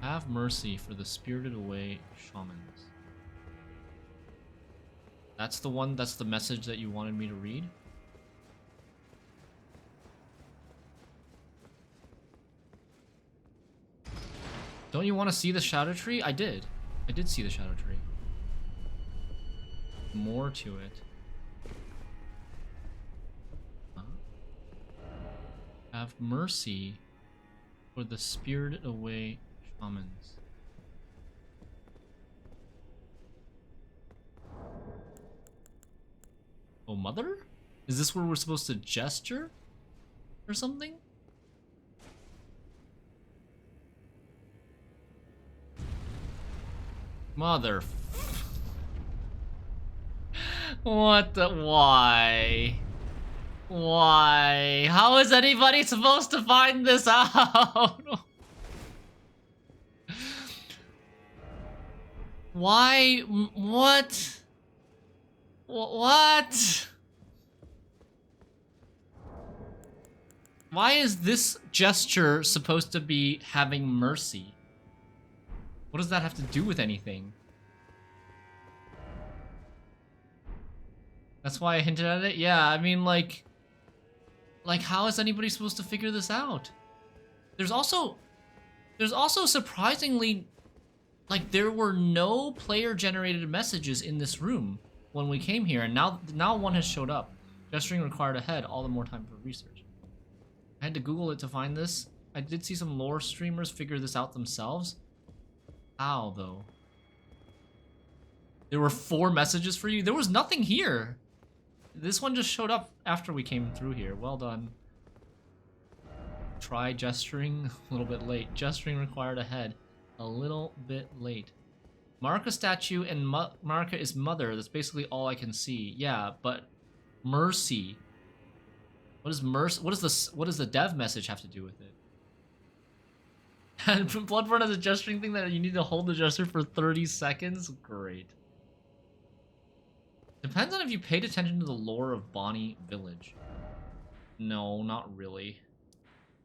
Have mercy for the spirited away shamans. That's the one, that's the message that you wanted me to read? Don't you want to see the Shadow Tree? I did. I did see the Shadow Tree. More to it. Have mercy for the spirited away shamans. Oh, mother? Is this where we're supposed to gesture? or something? Mother. What the? Why? Why? How is anybody supposed to find this out? Why? What? What? Why is this gesture supposed to be having mercy? What does that have to do with anything? That's why I hinted at it? Yeah, I mean, like, how is anybody supposed to figure this out? There's also surprisingly, like, there were no player-generated messages in this room when we came here, and now one has showed up. Gesturing required ahead, all the more time for research. I had to Google it to find this. I did see some lore streamers figure this out themselves. How, though? There were 4 messages for you? There was nothing here. This one just showed up after we came through here. Well done. Try gesturing. A little bit late. Gesturing required ahead. A little bit late. Marika statue and Marika is mother. That's basically all I can see. Yeah, but mercy. What is mercy? What does the dev message have to do with it? And Bloodborne has a gesturing thing that you need to hold the gesture for 30 seconds? Great. Depends on if you paid attention to the lore of Bonnie Village. No, not really.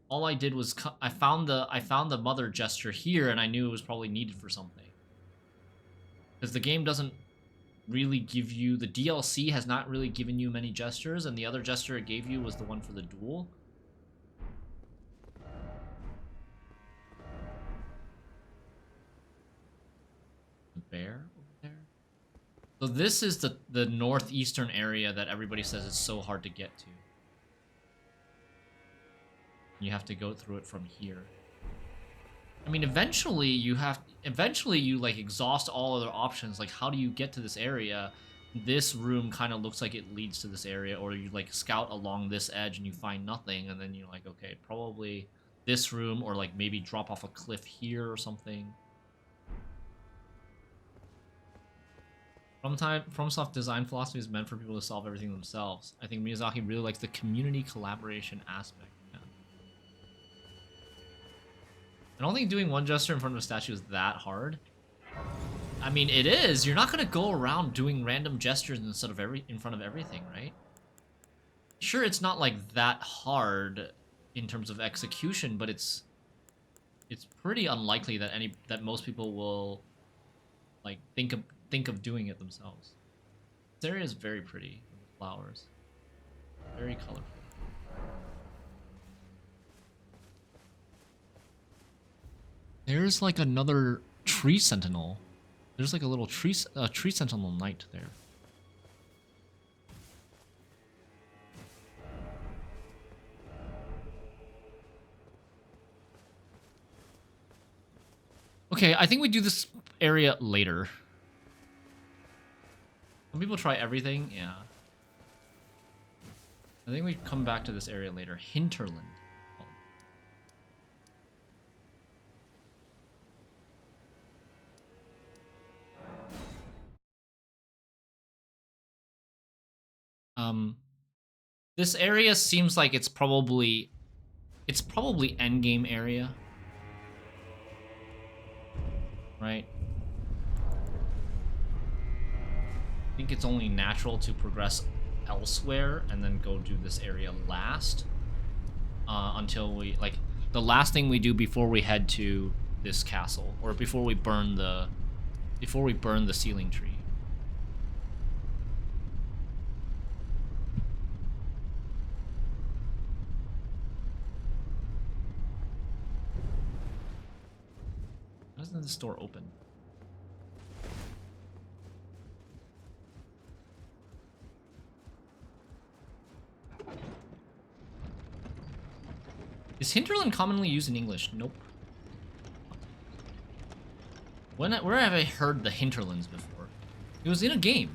All I did was I found the mother gesture here, and I knew it was probably needed for something. Because the game doesn't really give you, the DLC has not really given you many gestures, and the other gesture it gave you was the one for the duel. The bear over there. So this is the northeastern area that everybody says is so hard to get to. You have to go through it from here. I mean, eventually you like exhaust all other options. Like, how do you get to this area? This room kind of looks like it leads to this area, or you like scout along this edge and you find nothing, and then you're like, okay, probably this room, or like maybe drop off a cliff here or something. FromSoft design philosophy is meant for people to solve everything themselves. I think Miyazaki really likes the community collaboration aspect. I don't think doing one gesture in front of a statue is that hard. I mean, it is. You're not gonna go around doing random gestures instead of in front of everything, right? Sure, it's not like that hard in terms of execution, but it's pretty unlikely that most people will like think of doing it themselves. This area is very pretty with the flowers, very colorful. There's like another tree sentinel. There's like a little tree sentinel knight there. Okay, I think we do this area later. Some people try everything, yeah. I think we come back to this area later. Hinterland. This area seems like it's probably endgame area, right? I think it's only natural to progress elsewhere and then go do this area last, until we like the last thing we do before we head to this castle, or before we burn the ceiling tree. Why doesn't this door open? Is hinterland commonly used in English? Nope. Where have I heard the hinterlands before? It was in a game.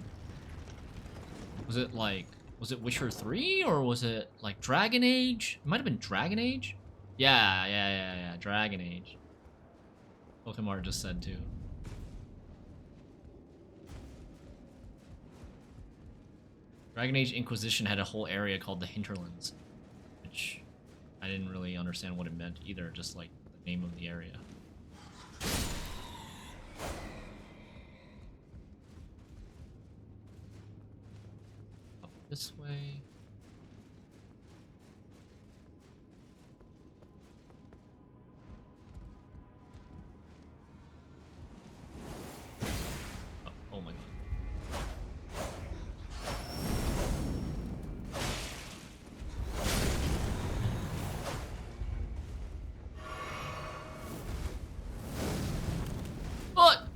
Was it like Was it Witcher 3 or was it like Dragon Age? It might have been Dragon Age. Yeah. Dragon Age. Pokemon just said too. Dragon Age Inquisition had a whole area called the Hinterlands, which I didn't really understand what it meant either, just like the name of the area. Up this way. Oh my god. What?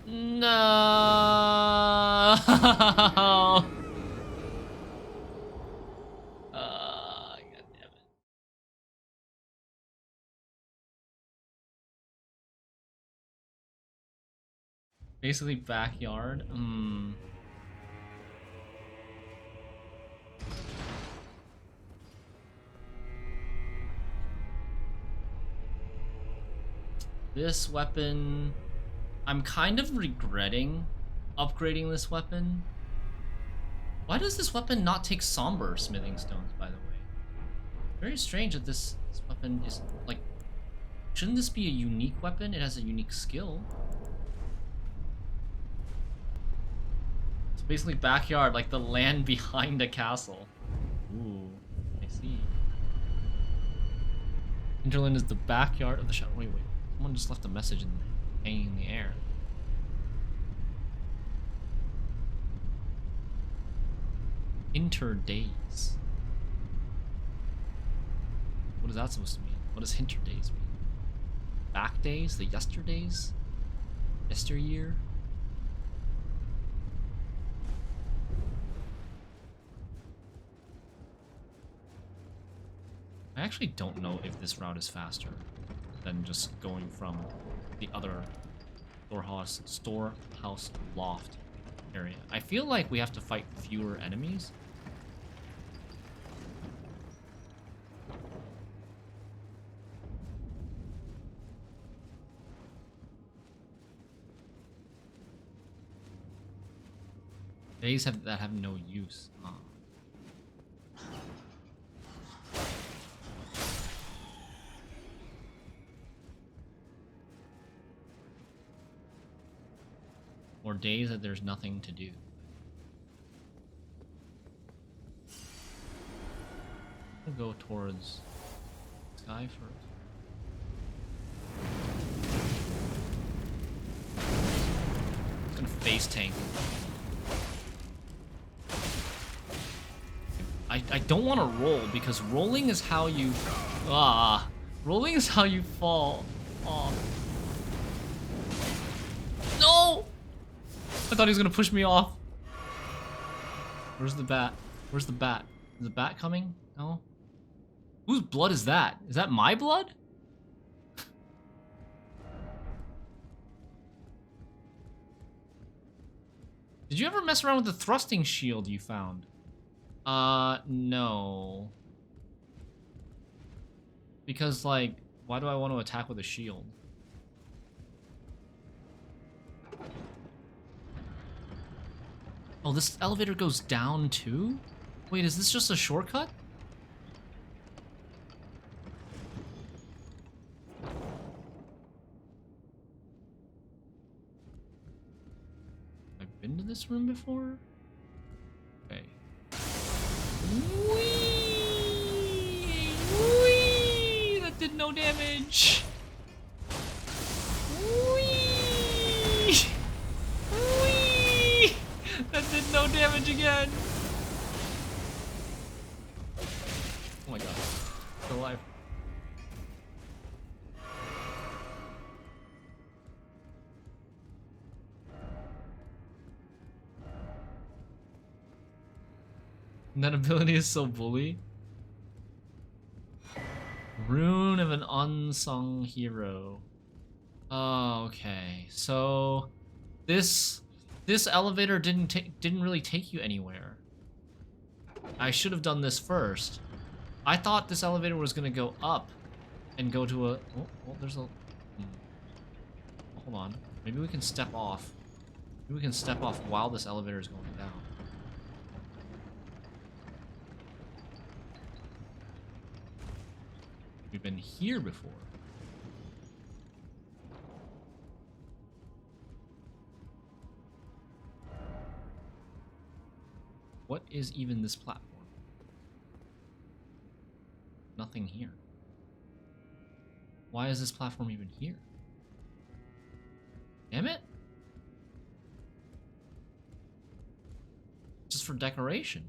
No. God damn it. Basically backyard. This weapon, I'm kind of regretting upgrading this weapon. Why does this weapon not take somber smithing stones, by the way? Very strange that this weapon is, like, shouldn't this be a unique weapon? It has a unique skill. It's basically backyard, like the land behind a castle. Ooh, I see. Hinterland is the backyard of the shadow. Wait. Someone just left a message hanging in the air. Hinter days. What is that supposed to mean? What does hinter days mean? Back days? The yesterdays? Yesteryear? I actually don't know if this route is faster than just going from the other storehouse loft area. I feel like we have to fight fewer enemies. Days that have no use. Or days that there's nothing to do. We'll go towards sky first. It's gonna face tank. I don't want to roll because rolling is how you rolling is how you fall off. No! I thought he was gonna push me off. Where's the bat? Where's the bat? Is the bat coming? No? Whose blood is that? Is that my blood? Did you ever mess around with the thrusting shield you found? No. Because, like, why do I want to attack with a shield? Oh, this elevator goes down too? Wait, is this just a shortcut? I've been to this room before? Okay. Whee! Whee! That did no damage! Whee! Whee! That did no damage again! Oh my god. Still alive. That ability is so bully. Rune of an unsung hero. Oh, okay. So this elevator didn't really take you anywhere. I should have done this first. I thought this elevator was gonna go up and go to a... Oh, well, there's a... Hold on. Maybe we can step off. Maybe we can step off while this elevator is going down. We've been here before. What is even this platform? Nothing here. Why is this platform even here? Damn it! Just for decoration.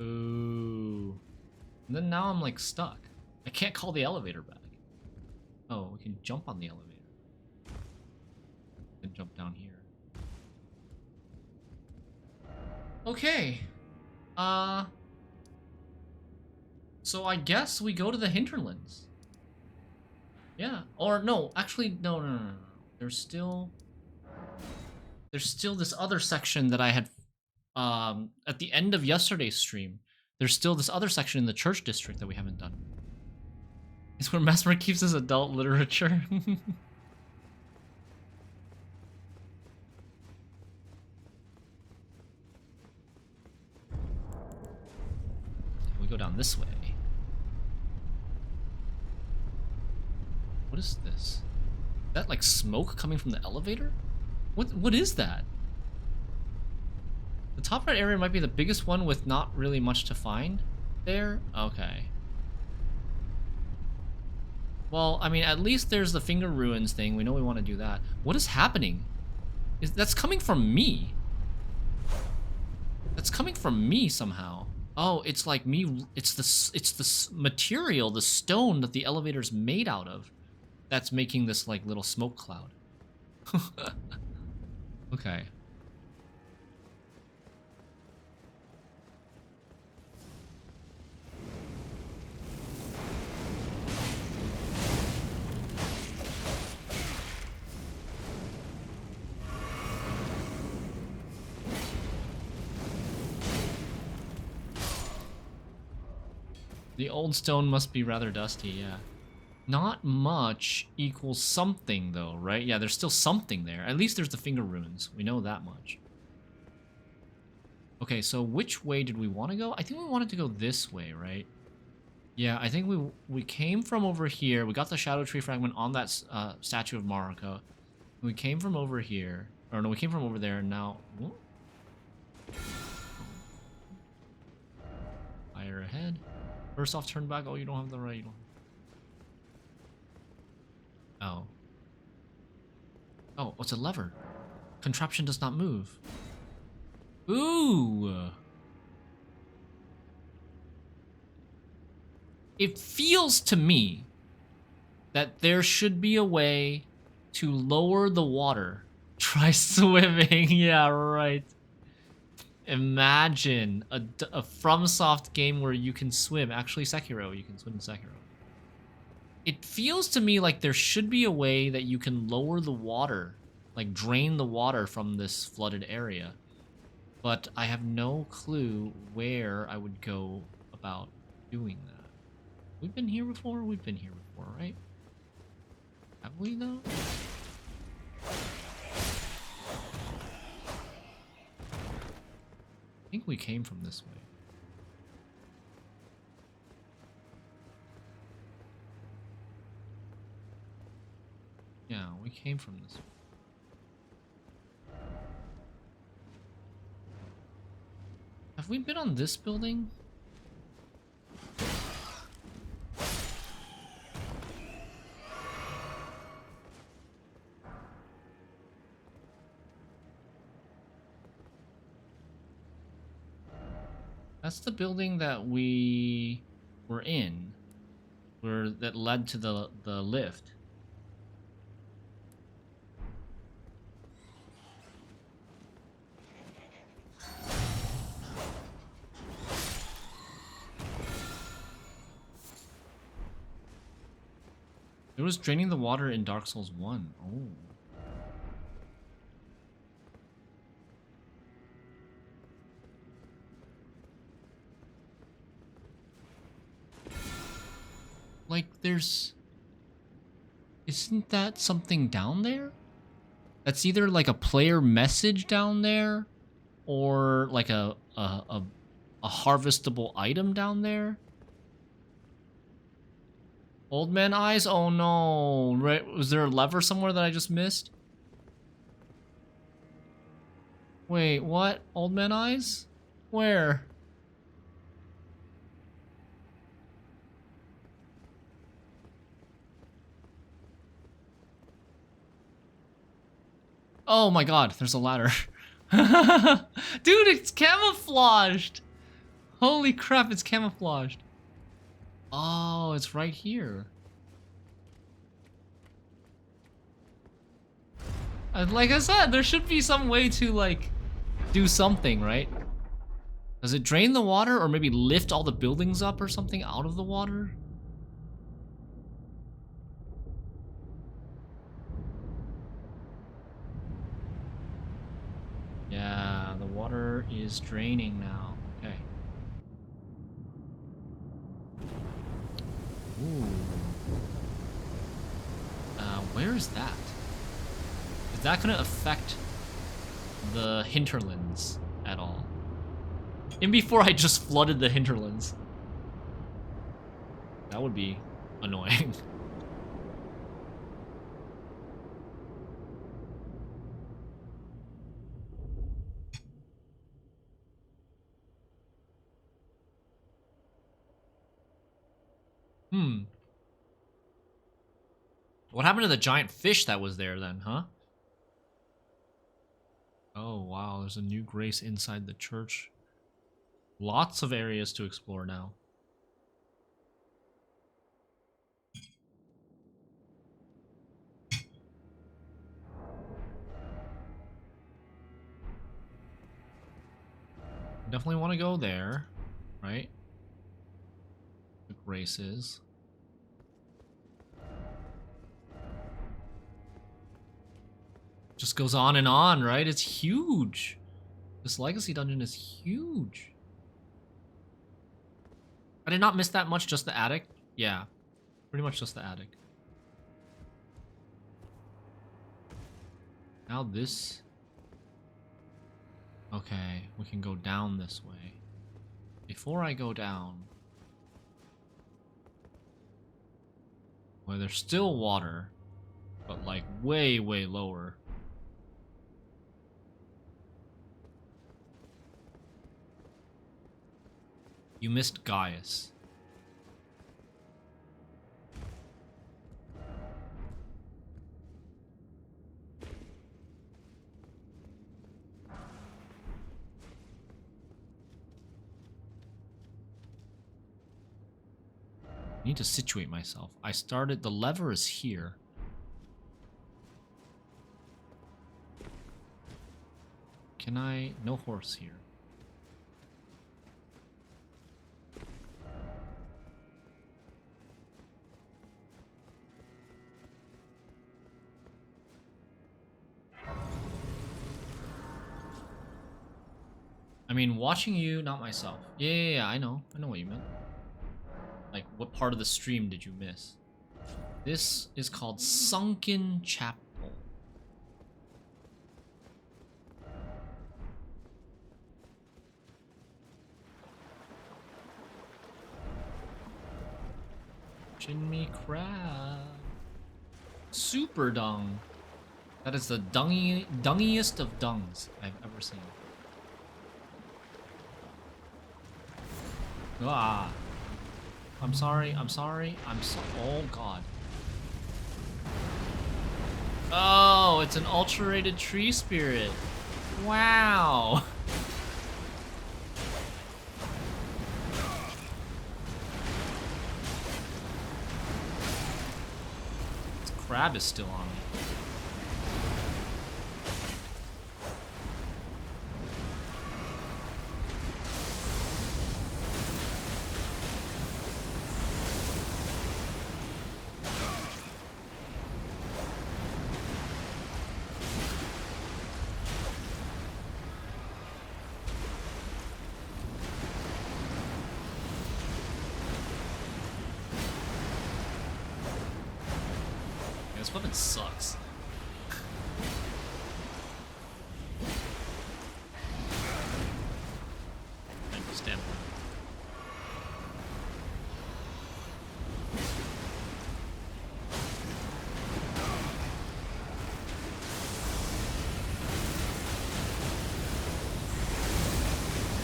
Ooh. And then now I'm like stuck. I can't call the elevator back. Oh, we can jump on the elevator. And jump down here. Okay. So I guess we go to the hinterlands. Yeah. Or no, actually, no. There's still this other section that I had at the end of yesterday's stream. There's still this other section in the church district that we haven't done. It's where Mesmer keeps his adult literature. We go down this way. What is this? Is that like smoke coming from the elevator? What is that? The top right area might be the biggest one with not really much to find there. Okay. Well, I mean, at least there's the finger ruins thing. We know we want to do that. What is happening? That's coming from me. That's coming from me somehow. Oh, it's like me. It's the material, the stone that the elevator's made out of, that's making this like little smoke cloud. Okay. The old stone must be rather dusty, yeah. Not much equals something, though, right? Yeah, there's still something there. At least there's the finger runes. We know that much. Okay, so which way did we want to go? I think we wanted to go this way, right? Yeah, I think we came from over here. We got the Shadow Tree fragment on that statue of Mariko. We came from over here. Or no, we came from over there, and now... Whoa. Fire ahead. First off, turn back. Oh, you don't have the right. You don't... Oh. Oh, it's a lever. Contraption does not move. Ooh. It feels to me that there should be a way to lower the water. Try swimming. Yeah, right. Imagine a FromSoft game where you can swim. Actually, Sekiro, you can swim in Sekiro. It feels to me like there should be a way that you can lower the water, like drain the water from this flooded area. But I have no clue where I would go about doing that. We've been here before? We've been here before, right? Have we, though? I think we came from this way. Yeah, we came from this way. Have we been on this building? That's the building that we were in, that led to the lift. It was draining the water in Dark Souls 1. Oh. Like, there's... Isn't that something down there? That's either like a player message down there, or like a harvestable item down there. Old man eyes? Oh no. Right, was there a lever somewhere that I just missed? Wait, what? Old man eyes? Where? Oh my god, there's a ladder. Dude, it's camouflaged! Holy crap, it's camouflaged. Oh, it's right here. Like I said, there should be some way to, like, do something, right? Does it drain the water or maybe lift all the buildings up or something out of the water? Yeah, the water is draining now. Okay. Ooh. Where is that? Is that gonna affect the hinterlands at all? And before I just flooded the hinterlands. That would be annoying. What happened to the giant fish that was there then, huh? Oh, wow, there's a new grace inside the church. Lots of areas to explore now. Definitely want to go there, right? The graces. Just goes on and on, right? It's huge. This legacy dungeon is huge. I did not miss that much, just the attic. Yeah, pretty much just the attic. Now this... Okay, we can go down this way. Before I go down... Well, there's still water, but like way, way lower. You missed Gaius. I need to situate myself. I started, the lever is here. Can I, no horse here. I mean, watching you, not myself. Yeah, I know what you meant. Like, what part of the stream did you miss? This is called Sunken Chapel. Jinmi crab. Super dung. That is the dungiest of dungs I've ever seen. Ah. I'm sorry. Oh god. Oh, it's an ultra-rated tree spirit. Wow. This crab is still on me. This weapon sucks. Stamina.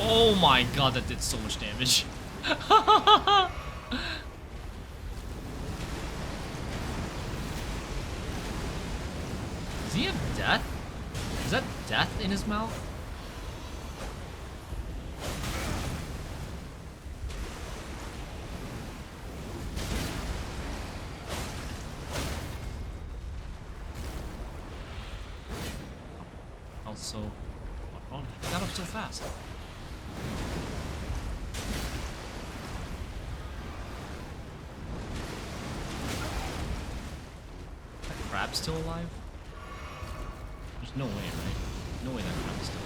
Oh my god, that did so much damage. Does he have death? Is that death in his mouth? Also, oh, he got up so fast. That crab's still alive? There's no way, right? No way that crab's still alive.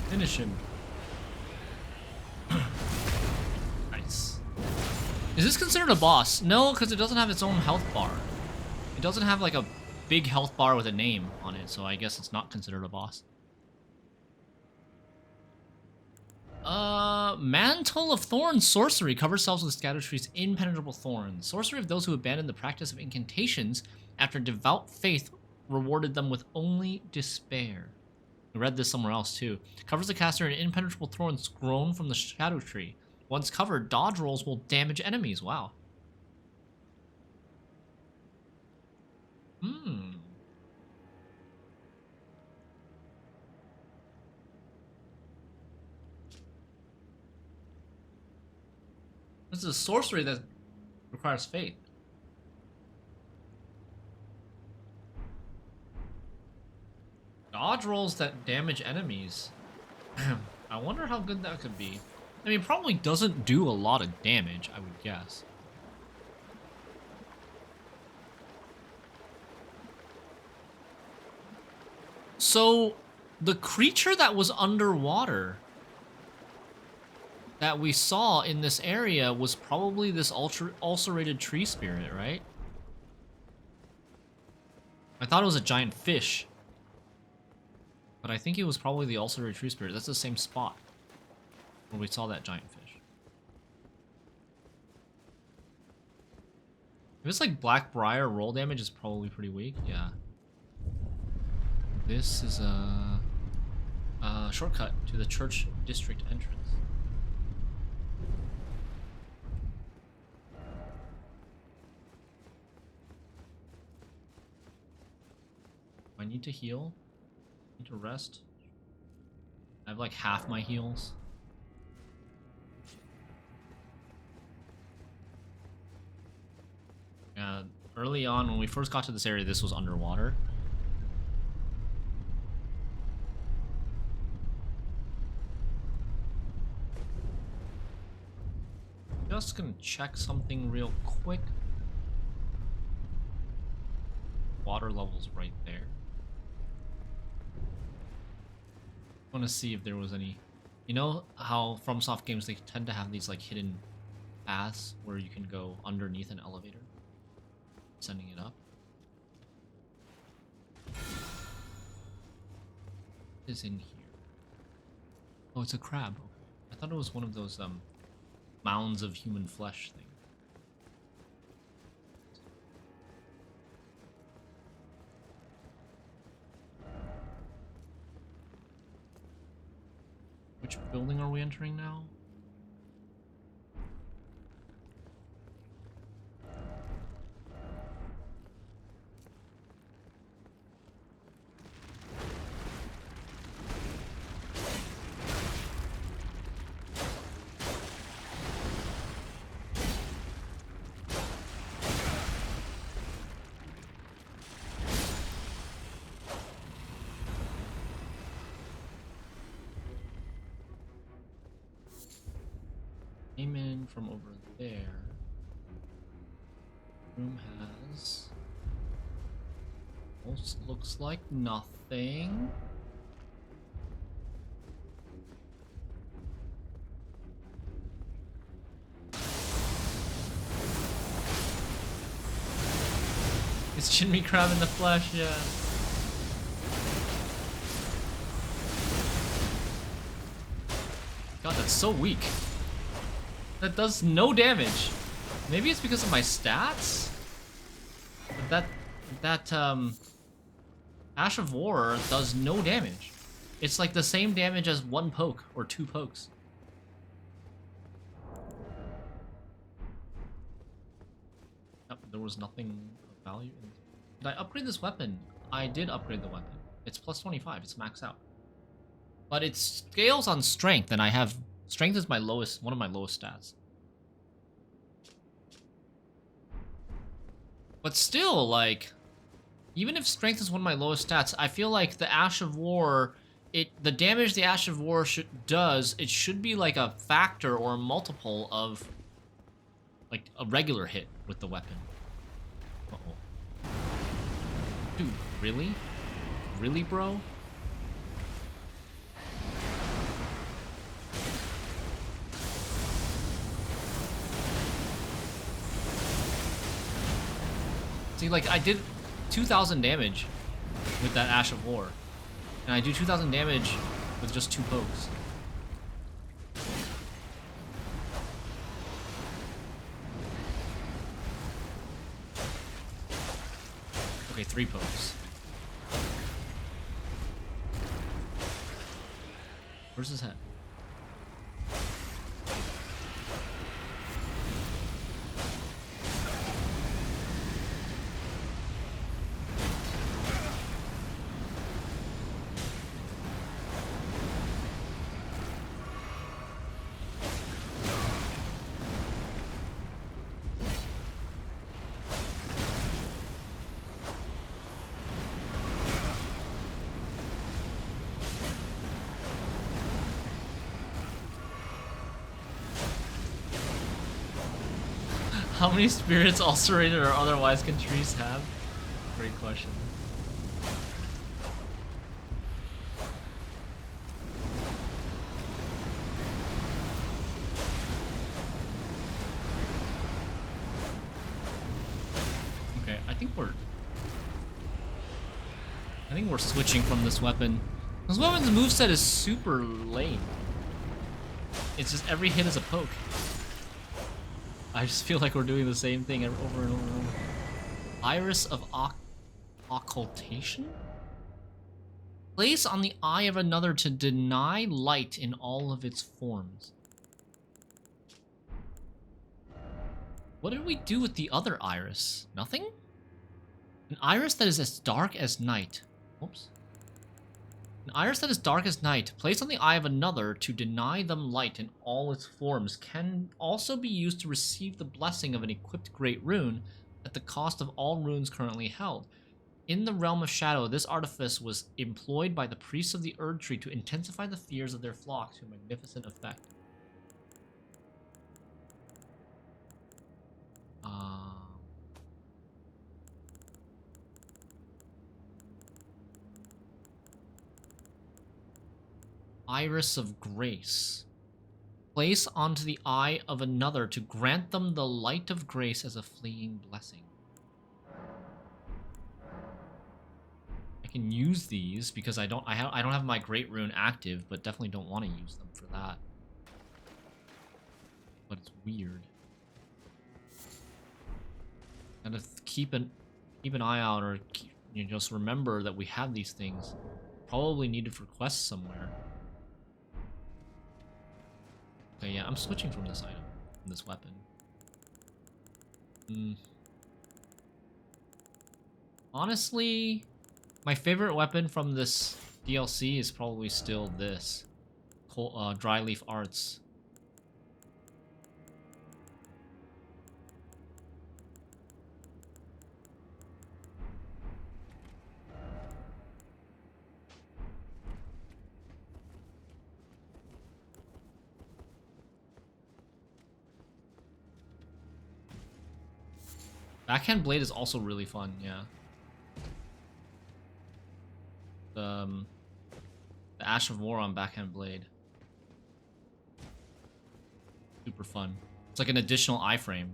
Finish him. Nice. Is this considered a boss? No, because it doesn't have its own health bar. It doesn't have like a big health bar with a name on it, so I guess it's not considered a boss. Mantle of Thorns sorcery covers selves with Scattertree's impenetrable thorns. Sorcery of those who abandoned the practice of incantations after devout faith rewarded them with only despair. I read this somewhere else too. Covers the caster in impenetrable thorns grown from the shadow tree. Once covered, dodge rolls will damage enemies. Wow. This is a sorcery that requires faith. Dodge rolls that damage enemies. I wonder how good that could be. I mean, probably doesn't do a lot of damage, I would guess. So, the creature that was underwater that we saw in this area was probably this ulcerated tree spirit, right? I thought it was a giant fish. But I think it was probably the ulcerated tree spirit. That's the same spot where we saw that giant fish. If it's like Black Briar, roll damage is probably pretty weak. Yeah. This is a shortcut to the church district entrance. I need to heal. Need to rest. I have like half my heals. Early on, when we first got to this area, this was underwater. Just gonna check something real quick. Water level's right there. I want to see if there was any, you know how FromSoft games, they tend to have these like hidden paths where you can go underneath an elevator, sending it up. What is in here? Oh, it's a crab. Okay. I thought it was one of those mounds of human flesh thing. Which building are we entering now? came in from over there. Room has... Almost looks like nothing. It's Shinmi Crab in the flesh, yeah. God, that's so weak. That does no damage. Maybe it's because of my stats? But that Ash of War does no damage. It's like the same damage as one poke or two pokes. Yep, there was nothing of value in this. Did I upgrade this weapon? I did upgrade the weapon. It's plus 25, it's maxed out. But it scales on strength, and I have... Strength is my lowest, one of my lowest stats. But still, like... Even if strength is one of my lowest stats, I feel like the Ash of War... The damage the Ash of War does, it should be like a factor or a multiple of... Like, a regular hit with the weapon. Uh-oh. Dude, really? Really, bro? See, like, I did 2,000 damage with that Ash of War. And I do 2,000 damage with just two pokes. Okay, 3 pokes. Where's his head? How many spirits ulcerated or otherwise can trees have? Great question. Okay, I think we're switching from this weapon. This weapon's moveset is super lame. It's just every hit is a poke. I just feel like we're doing the same thing over and over and over. Iris of Occultation? Place on the eye of another to deny light in all of its forms. What did we do with the other iris? Nothing? An iris that is as dark as night. Oops. An iris that is dark as night, placed on the eye of another to deny them light in all its forms, can also be used to receive the blessing of an equipped great rune at the cost of all runes currently held. In the realm of shadow, this artifice was employed by the priests of the Erdtree to intensify the fears of their flock to a magnificent effect. Iris of Grace. Place onto the eye of another to grant them the light of grace as a fleeting blessing. I can use these because I don't have my great rune active, but definitely don't want to use them for that. But it's weird. Gotta keep an eye out, or just remember that we have these things. Probably needed for quests somewhere. Okay, yeah, I'm switching from this item, from this weapon. Honestly, my favorite weapon from this DLC is probably still this. Dry Leaf Arts. Backhand Blade is also really fun, yeah. The Ash of War on Backhand Blade. Super fun. It's like an additional iframe.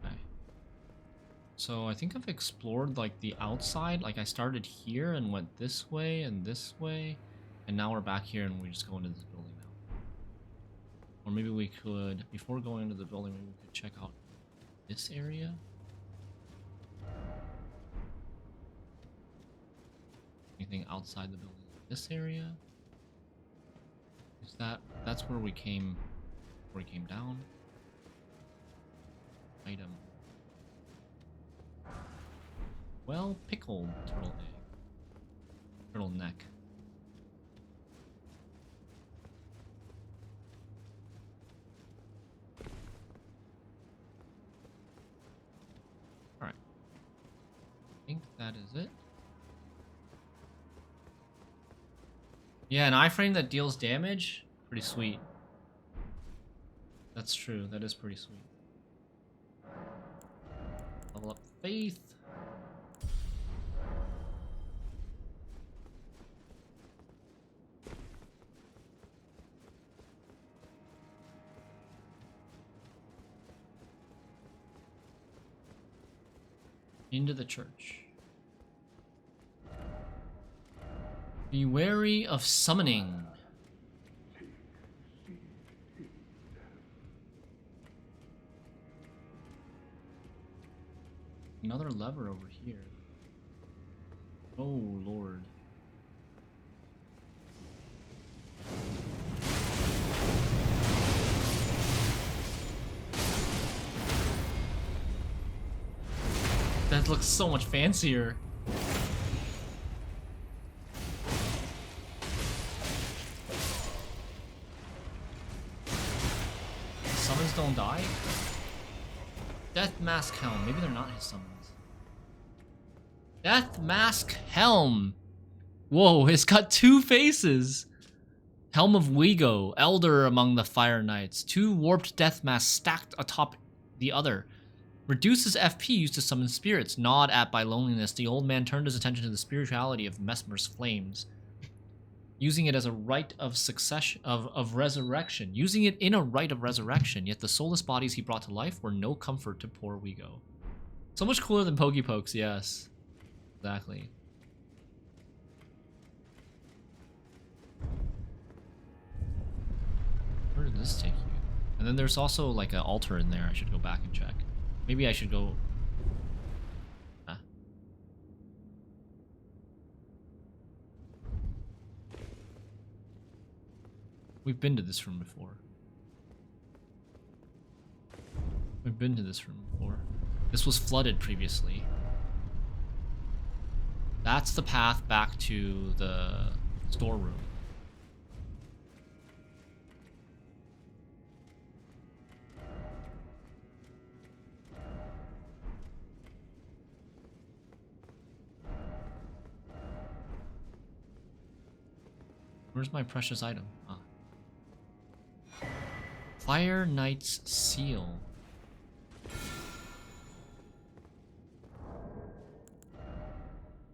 Okay. So I think I've explored like the outside. Like I started here and went this way and this way. And now we're back here and we just go into this building now. Or maybe we could, before going into the building, maybe we could check out this area. Anything outside the building? This area? Is that's where we came down? Item. Well pickled turtle egg. Turtle neck. Alright. I think that is it. Yeah, an iframe that deals damage? Pretty sweet. That's true, that is pretty sweet. Level up faith. Into the church. Be wary of summoning. Another lever over here. Oh, Lord. That looks so much fancier. Summons don't die? Death Mask Helm. Maybe they're not his summons. Death Mask Helm. Whoa, it's got two faces. Helm of Wego, elder among the Fire Knights. Two warped death masks stacked atop the other. Reduces FP used to summon spirits. Gnawed at by loneliness, the old man turned his attention to the spirituality of Mesmer's flames, using it as a rite of succession of resurrection. Using it in a rite of resurrection, yet the soulless bodies he brought to life were no comfort to poor Wego. So much cooler than Pokepokes, yes. Exactly. Where did this take you? And then there's also like an altar in there. I should go back and check. Maybe I should go... Huh? We've been to this room before. We've been to this room before. This was flooded previously. That's the path back to the storeroom. Where's my precious item? Ah. Fire Knight's Seal.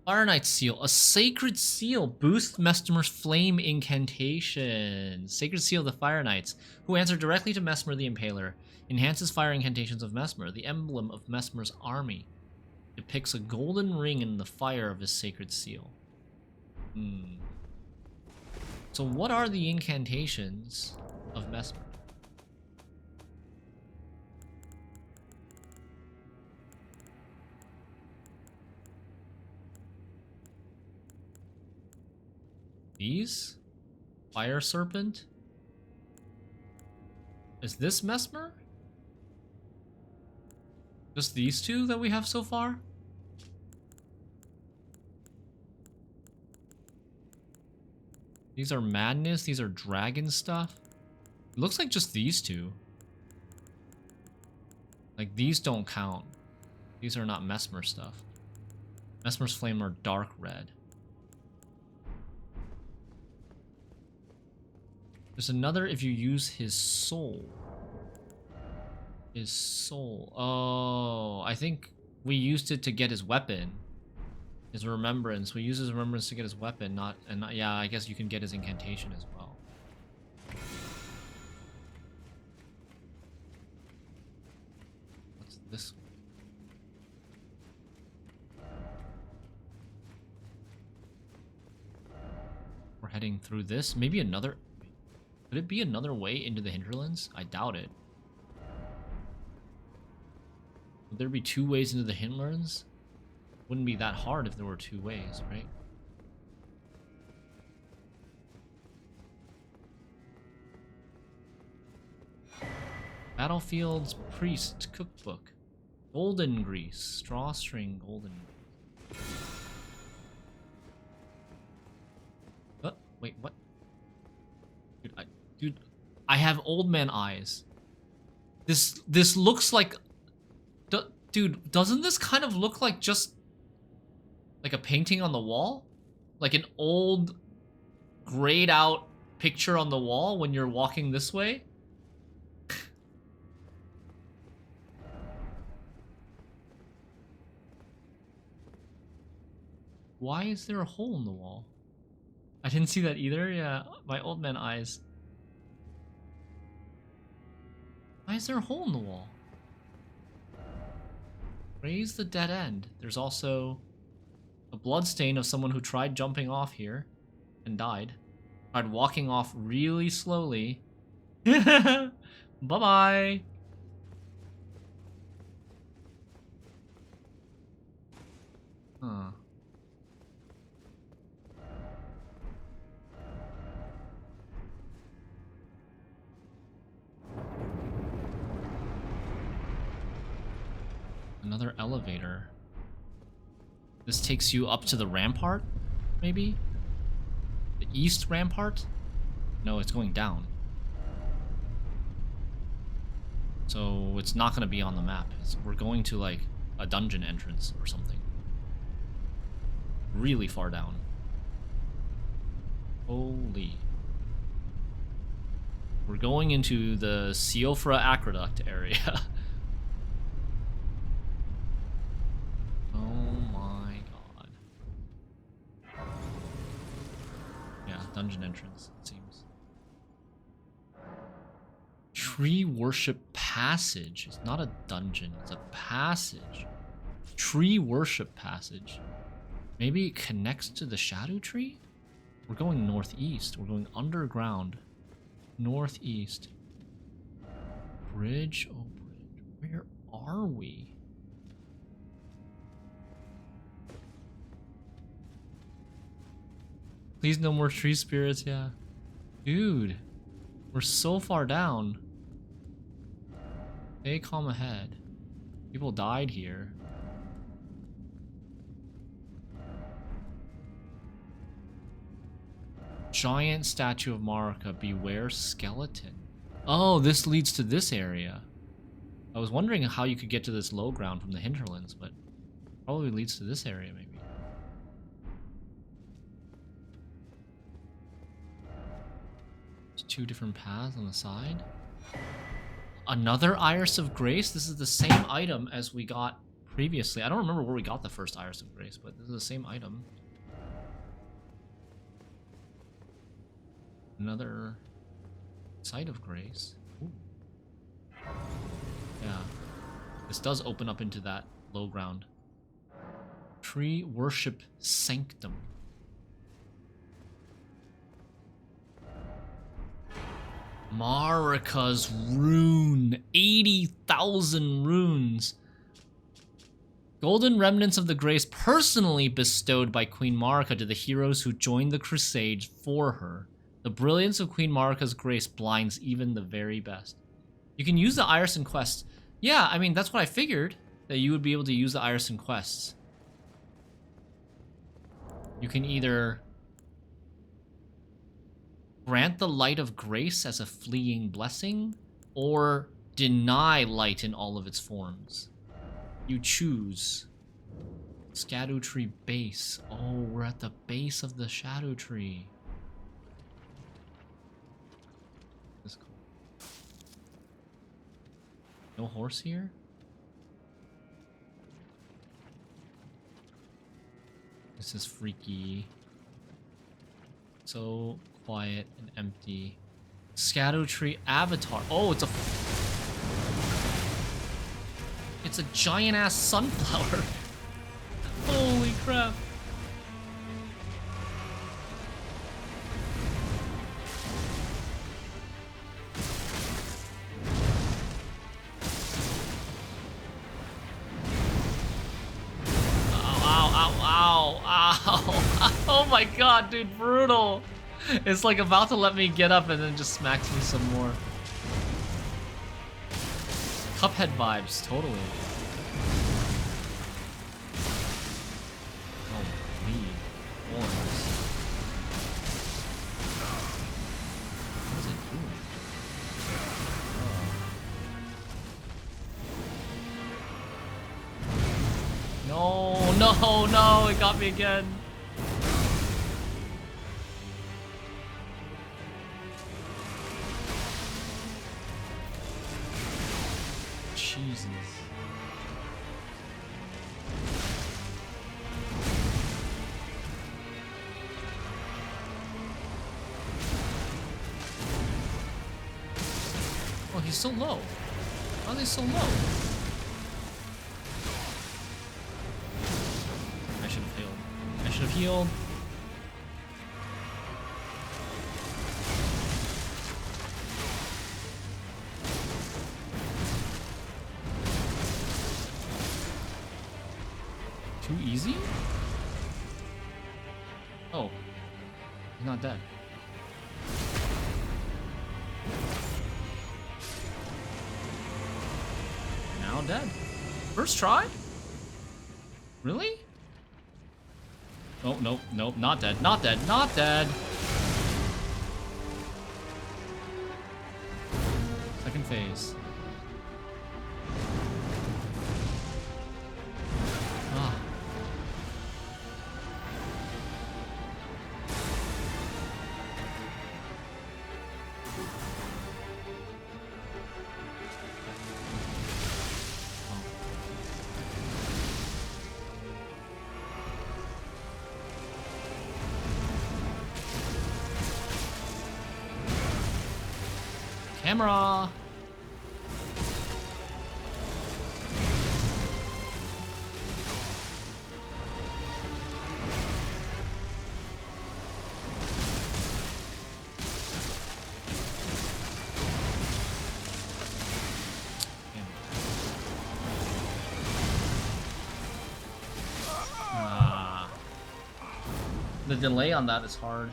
Fire Knight's Seal. A sacred seal. Boosts Mesmer's flame incantation. Sacred Seal of the Fire Knights, who answer directly to Mesmer the Impaler. Enhances fire incantations of Mesmer. The emblem of Mesmer's army. Depicts a golden ring in the fire of his sacred seal. So what are the incantations of Mesmer? These? Fire Serpent? Is this Mesmer? Just these two that we have so far? These are madness, these are dragon stuff. It looks like just these two. Like these don't count. These are not Mesmer stuff. Mesmer's flame are dark red. There's another if you use his soul. His soul. Oh, I think we used it to get his weapon. His remembrance. We use his remembrance to get his weapon, not yeah, I guess you can get his incantation as well. What's this? We're heading through this. Maybe another... Could it be another way into the hinterlands? I doubt it. Would there be 2 ways into the hinterlands? Wouldn't be that hard if there were 2 ways, right? Battlefield's Priest Cookbook. Golden Grease. Strawstring Golden Grease. What? Wait, what? Dude, I have old man eyes. This looks like... Dude, doesn't this kind of look like just... like a painting on the wall? Like an old, grayed out picture on the wall when you're walking this way? Why is there a hole in the wall? I didn't see that either. Yeah, my old man eyes. Why is there a hole in the wall? Raise the dead end. There's also a bloodstain of someone who tried jumping off here and died. Tried walking off really slowly. Bye-bye. Huh. Another elevator. This takes you up to the rampart, maybe? The east rampart? No, it's going down. So it's not going to be on the map. We're going to like a dungeon entrance or something. Really far down. Holy. We're going into the Siofra Aqueduct area. Dungeon entrance, it seems. Tree Worship Passage. It's not a dungeon, it's a passage. Tree Worship Passage. Maybe it connects to the Shadow Tree? We're going northeast. We're going underground. Northeast. Bridge? Oh, bridge. Where are we? Please no more tree spirits, yeah. Dude, we're so far down. Stay calm ahead. People died here. Giant statue of Marika, beware skeleton. Oh, this leads to this area. I was wondering how you could get to this low ground from the hinterlands, but probably leads to this area maybe. There's 2 different paths on the side. Another Iris of Grace? This is the same item as we got previously. I don't remember where we got the first Iris of Grace, but this is the same item. Another Site of Grace. Ooh. Yeah. This does open up into that low ground. Tree Worship Sanctum. Marika's Rune. 80,000 runes. Golden remnants of the grace personally bestowed by Queen Marika to the heroes who joined the crusade for her. The brilliance of Queen Marika's grace blinds even the very best. You can use the Iris in quests. Yeah, I mean, that's what I figured, that you would be able to use the Iris in quests. You can either grant the light of grace as a fleeting blessing, or deny light in all of its forms. You choose. Shadow Tree base. Oh, we're at the base of the Shadow Tree. No horse here? This is freaky. So quiet and empty. Erdtree avatar. Oh, it's a giant ass sunflower. Holy crap. Ow. Oh my god, dude, brutal. It's like about to let me get up and then just smacks me some more. Cuphead vibes, totally. Oh, me. Horns. What is it doing? Oh. No, it got me again. Jesus. Oh, he's so low. Why are they so low? I should have healed. I should have healed. Too easy? Oh. He's not dead. Now dead. First try? Really? Oh, nope, not dead, not dead. Second phase. Ah. Camera. The delay on that is hard.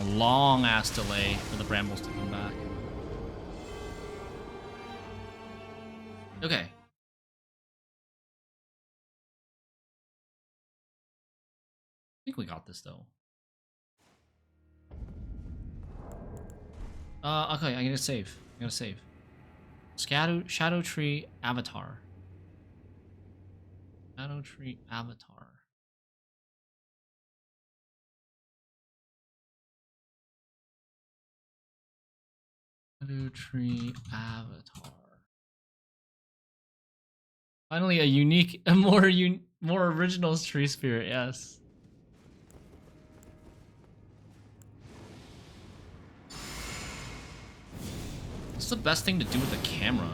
A long ass delay for the brambles to come back. Okay. I think we got this though. Okay, I'm gonna save. Erdtree avatar. Erdtree avatar. Erdtree avatar. Finally, a unique, more original tree spirit. Yes. What's the best thing to do with the camera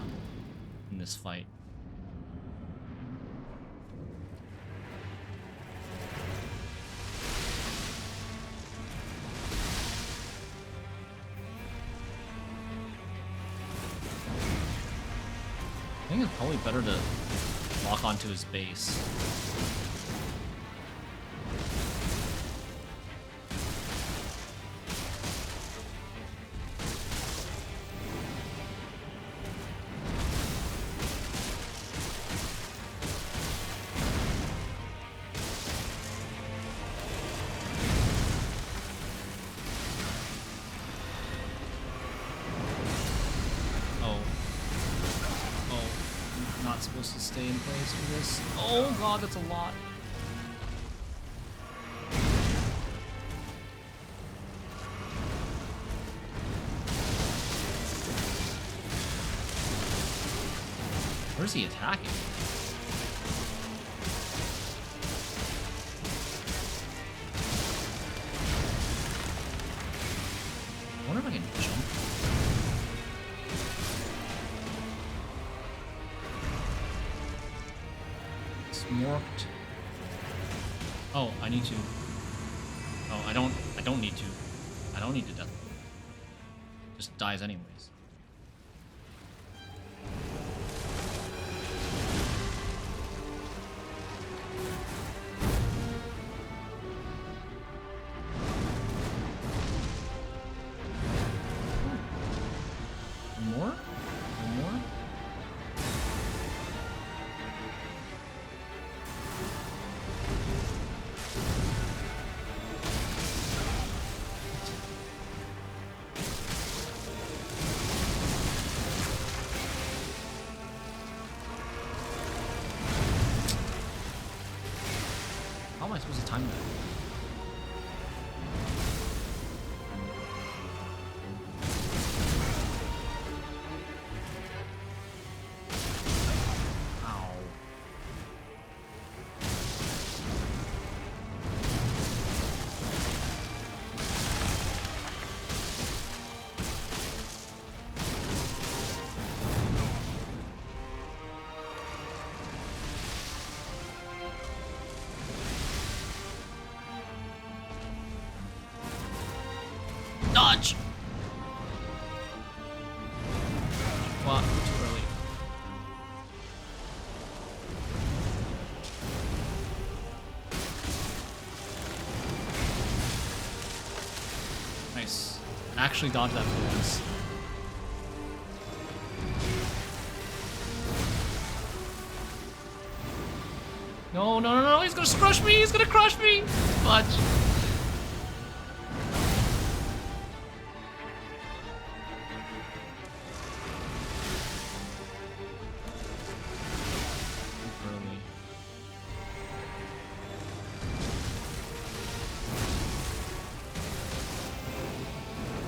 in this fight? I think it's probably better to lock onto his base. Supposed to stay in place for this. Oh god, that's a lot. Where's he attacking? I wonder if I can jump. Smorked. Oh, I need to. Oh, I don't need to. I don't need to death. Just dies anyways. More? One more? How am I supposed to time that? Dodge! Well, too early. Nice. Actually dodged that for once. No, no, no, no, he's gonna crush me! He's gonna crush me! Fudge.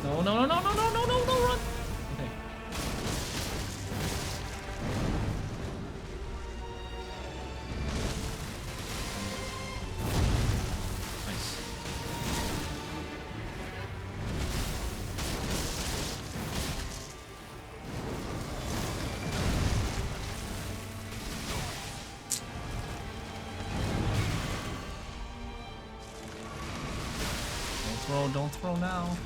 No, no, no, no, no, no, no, no, no, run! Okay. Nice. Don't throw now.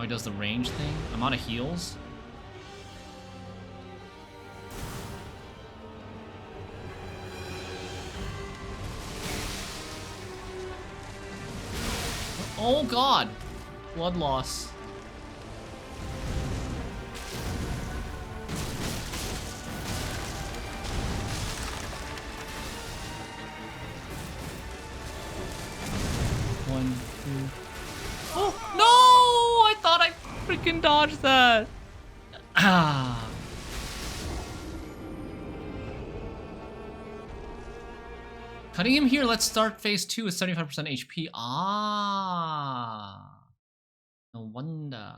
He does the range thing. I'm out of heals. Oh god! Blood loss. One, two. Oh no! I thought I freaking dodged that. Ah. Cutting him here, let's start phase 2 with 75% HP. Ah. No wonder.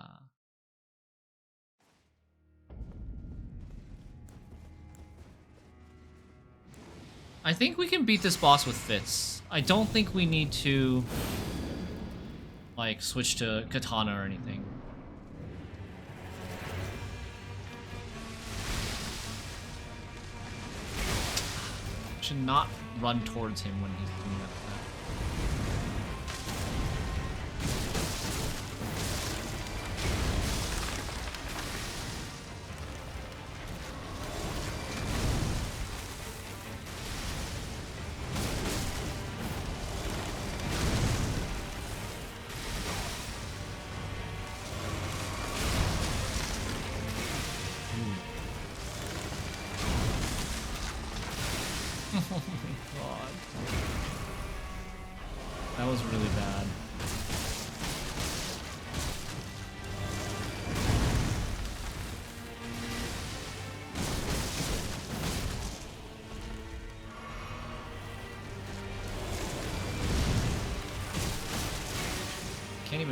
I think we can beat this boss with Fits. I don't think we need to like switch to Katana or anything. Should not run towards him when he's doing that. Oh my god. That was really bad.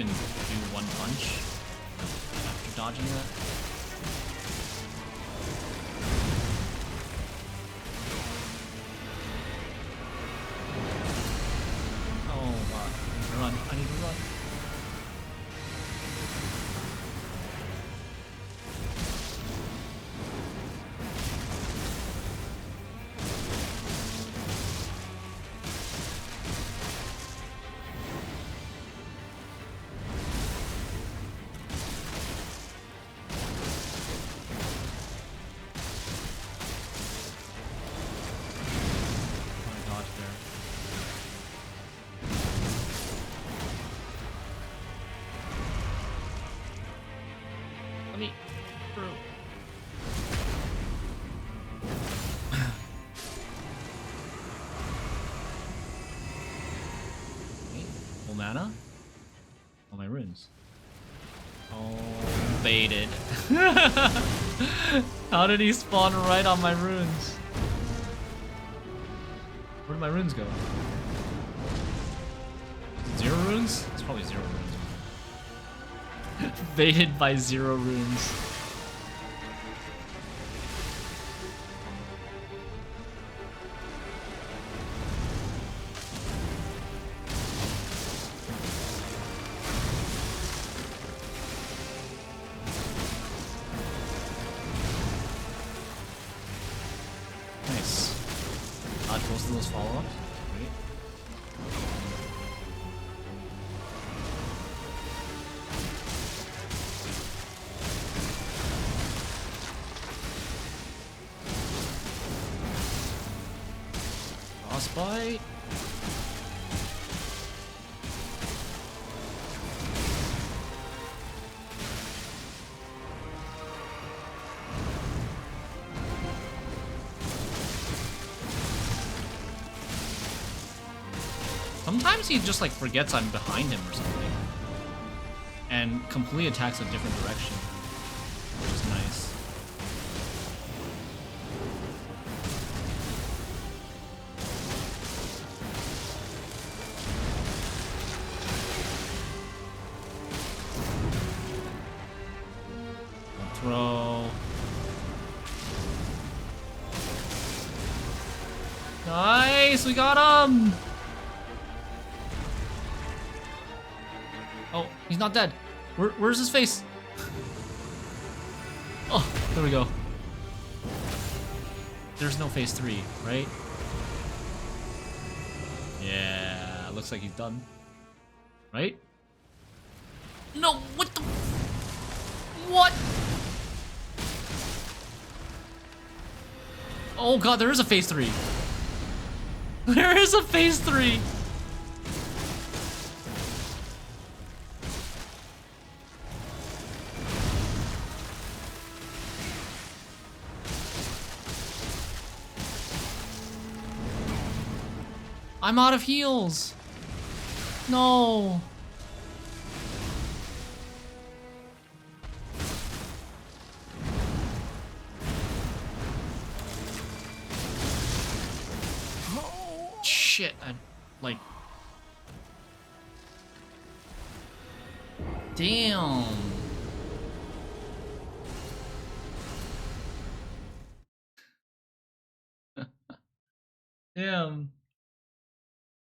even do one punch after dodging that. Oh god, I need to run. I need to run. Let me through. Okay, full mana. All my runes. Oh, baited. How did he spawn right on my runes? Where did my runes go? Zero runes? It's probably 0 runes. Baited by 0 runes. Nice. Dodge most of those follow-ups. Great. Frostbite. Sometimes he just like forgets I'm behind him or something, and completely attacks a different direction, which is nice. Throw. Nice, we got him! Oh, he's not dead. Where's his face? Oh, there we go. There's no phase 3, right? Yeah, looks like he's done. Right? No, what the? What? Oh god, there is a phase 3. There is a phase 3. I'm out of heals. No. Shit, I like. Damn. Damn.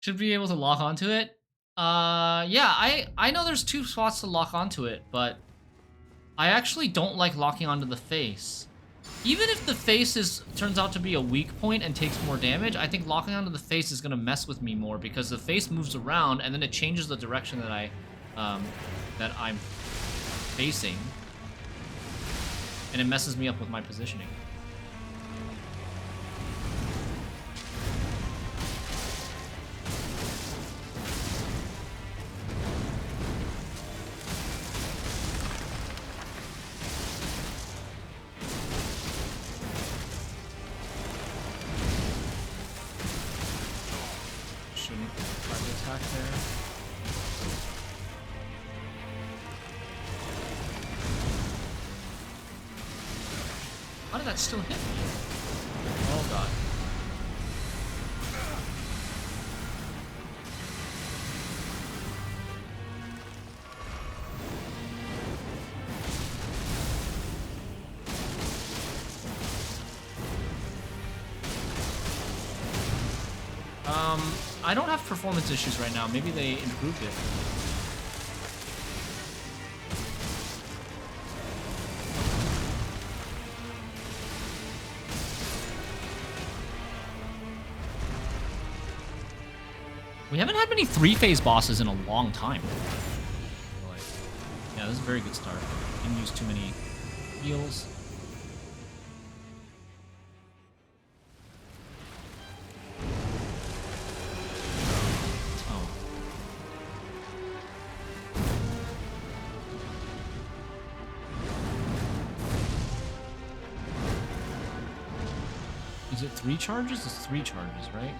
Should be able to lock onto it. Yeah, I know there's 2 spots to lock onto it, but I actually don't like locking onto the face. Even if the face turns out to be a weak point and takes more damage, I think locking onto the face is gonna mess with me more because the face moves around and then it changes the direction that I'm facing, and it messes me up with my positioning. Attack there. How did that still hit me? Oh god. I don't have performance issues right now. Maybe they improved it. We haven't had many 3-phase bosses in a long time. Like, yeah, this is a very good start. Didn't use too many heals. Oh. Is it 3 charges? It's 3 charges, right?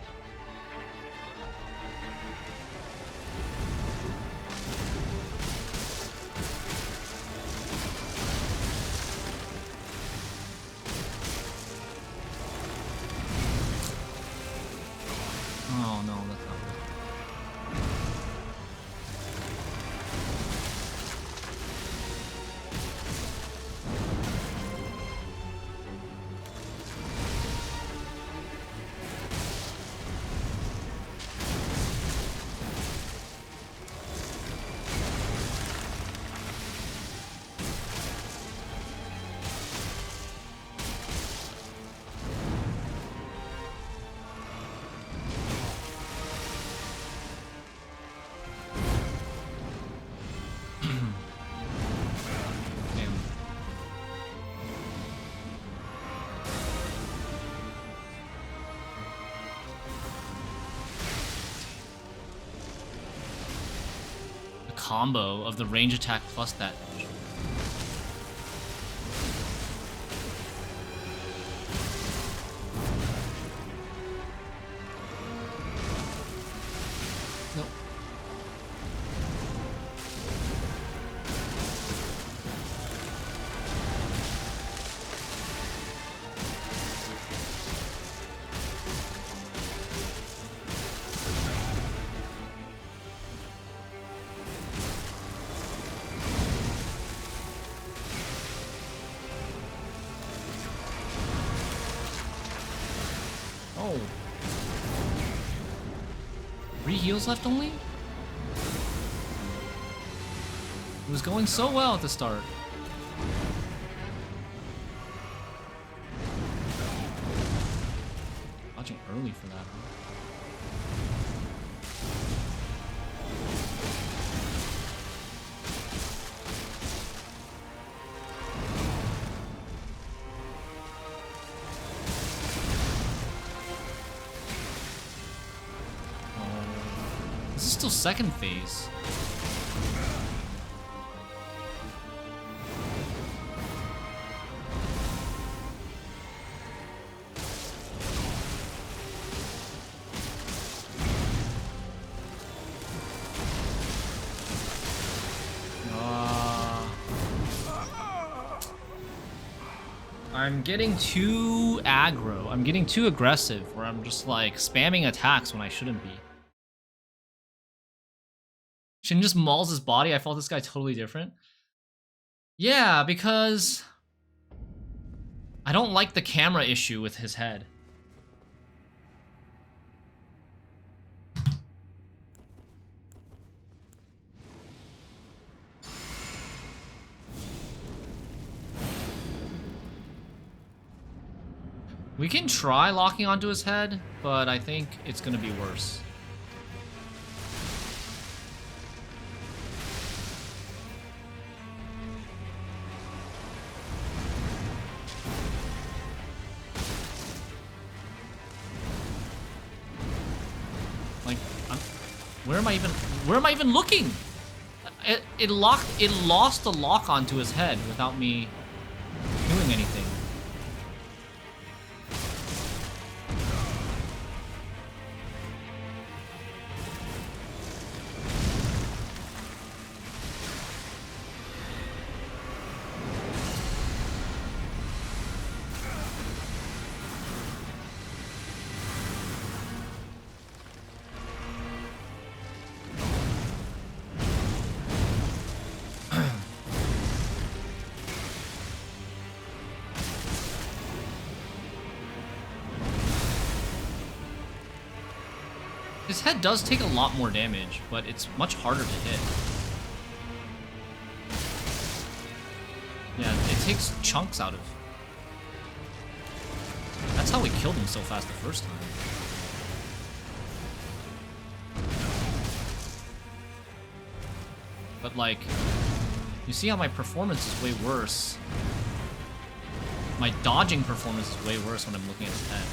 Oh no, that's not good. Damn. The combo of the range attack plus that. Nope. Oh. 3 heals left only? It was going so well at the start. Watching early for that, huh? This is still second phase. I'm getting too aggro. I'm getting too aggressive where I'm just like spamming attacks when I shouldn't be. Shin just mauls his body. I felt this guy totally different. Yeah, because I don't like the camera issue with his head. We can try locking onto his head, but I think it's gonna be worse. Like, where am I even looking? It lost the lock onto his head without me doing anything. His head does take a lot more damage, but it's much harder to hit. Yeah, it takes chunks out of. That's how we killed him so fast the first time. But like, you see how my performance is way worse. My dodging performance is way worse when I'm looking at his head.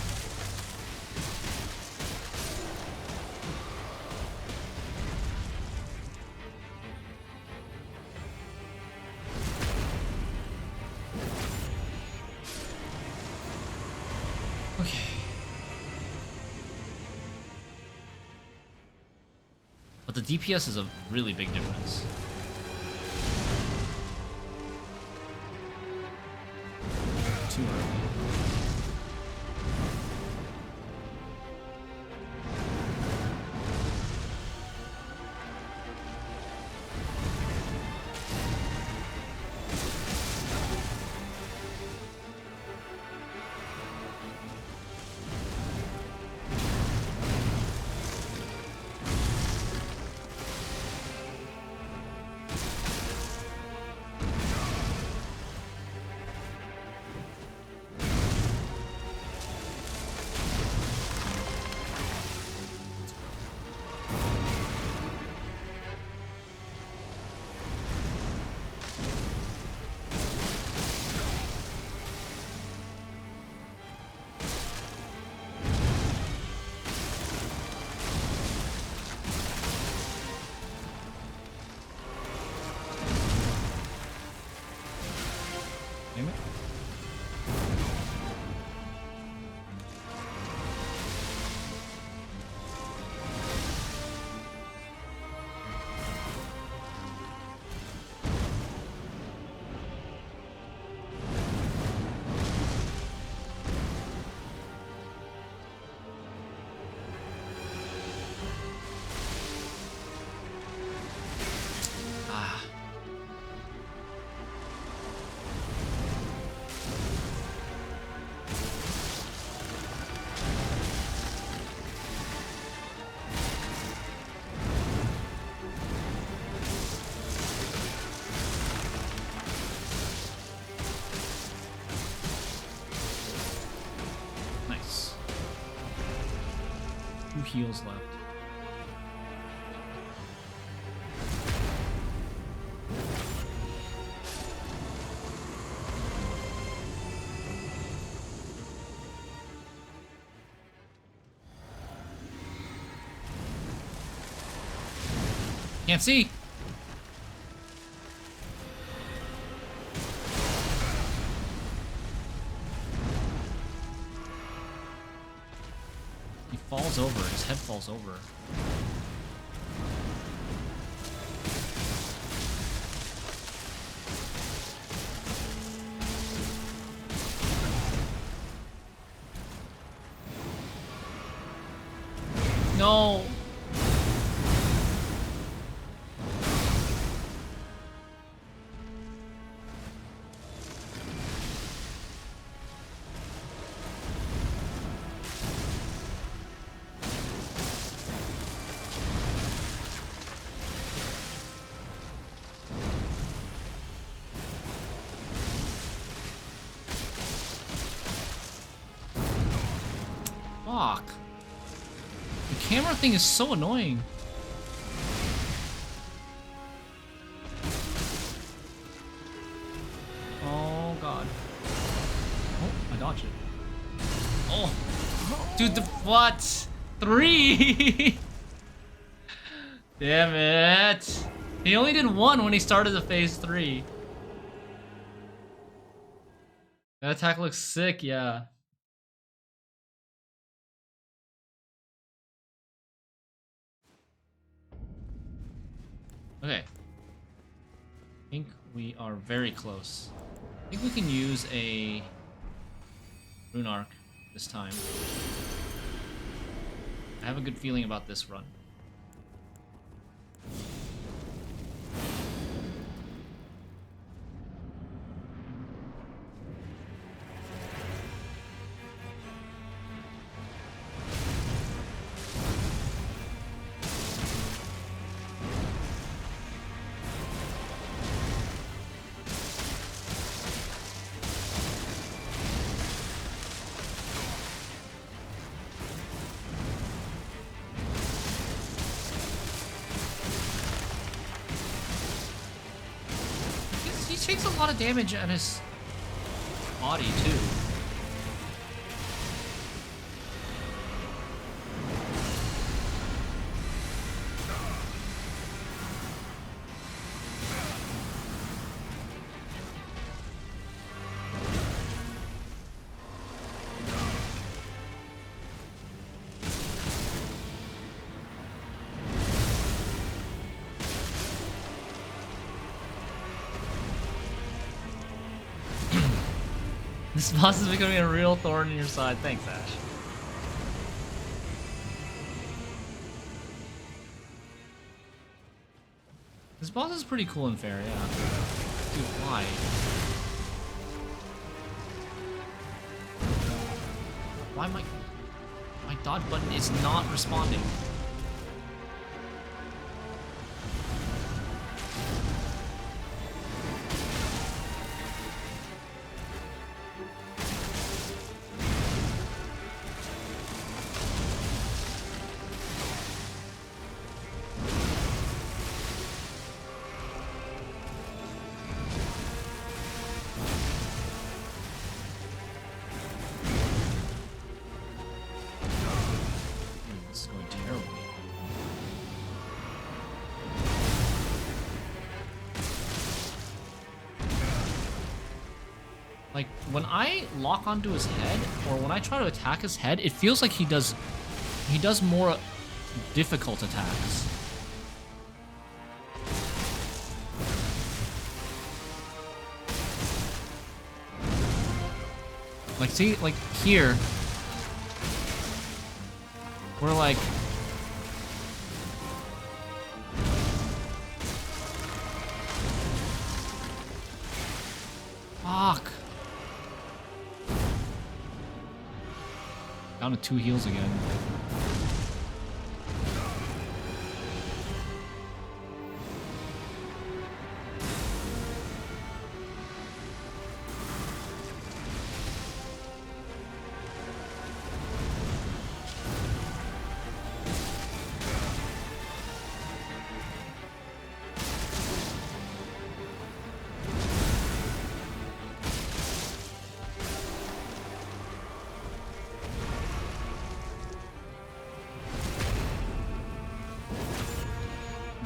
Okay. But the DPS is a really big difference. Too early. Damn it. Ah. Nice. 2 heals left. Can't see. He falls over. His head falls over. No. Fuck. The camera thing is so annoying. Oh god. Oh, I dodged it. Oh. Dude, the what? 3? Damn it. He only did 1 when he started the phase 3. That attack looks sick, yeah. Okay. I think we are very close. I think we can use a rune arc this time. I have a good feeling about this run. takes a lot of damage at his body, too. This boss is becoming a real thorn in your side. Thanks, Ash. This boss is pretty cool and fair, yeah. Dude, why? Why my dodge button is not responding? Like, when I lock onto his head, or when I try to attack his head, it feels like he does more difficult attacks. Like, see, like, here, we're like... Fuck. Down to 2 heals again.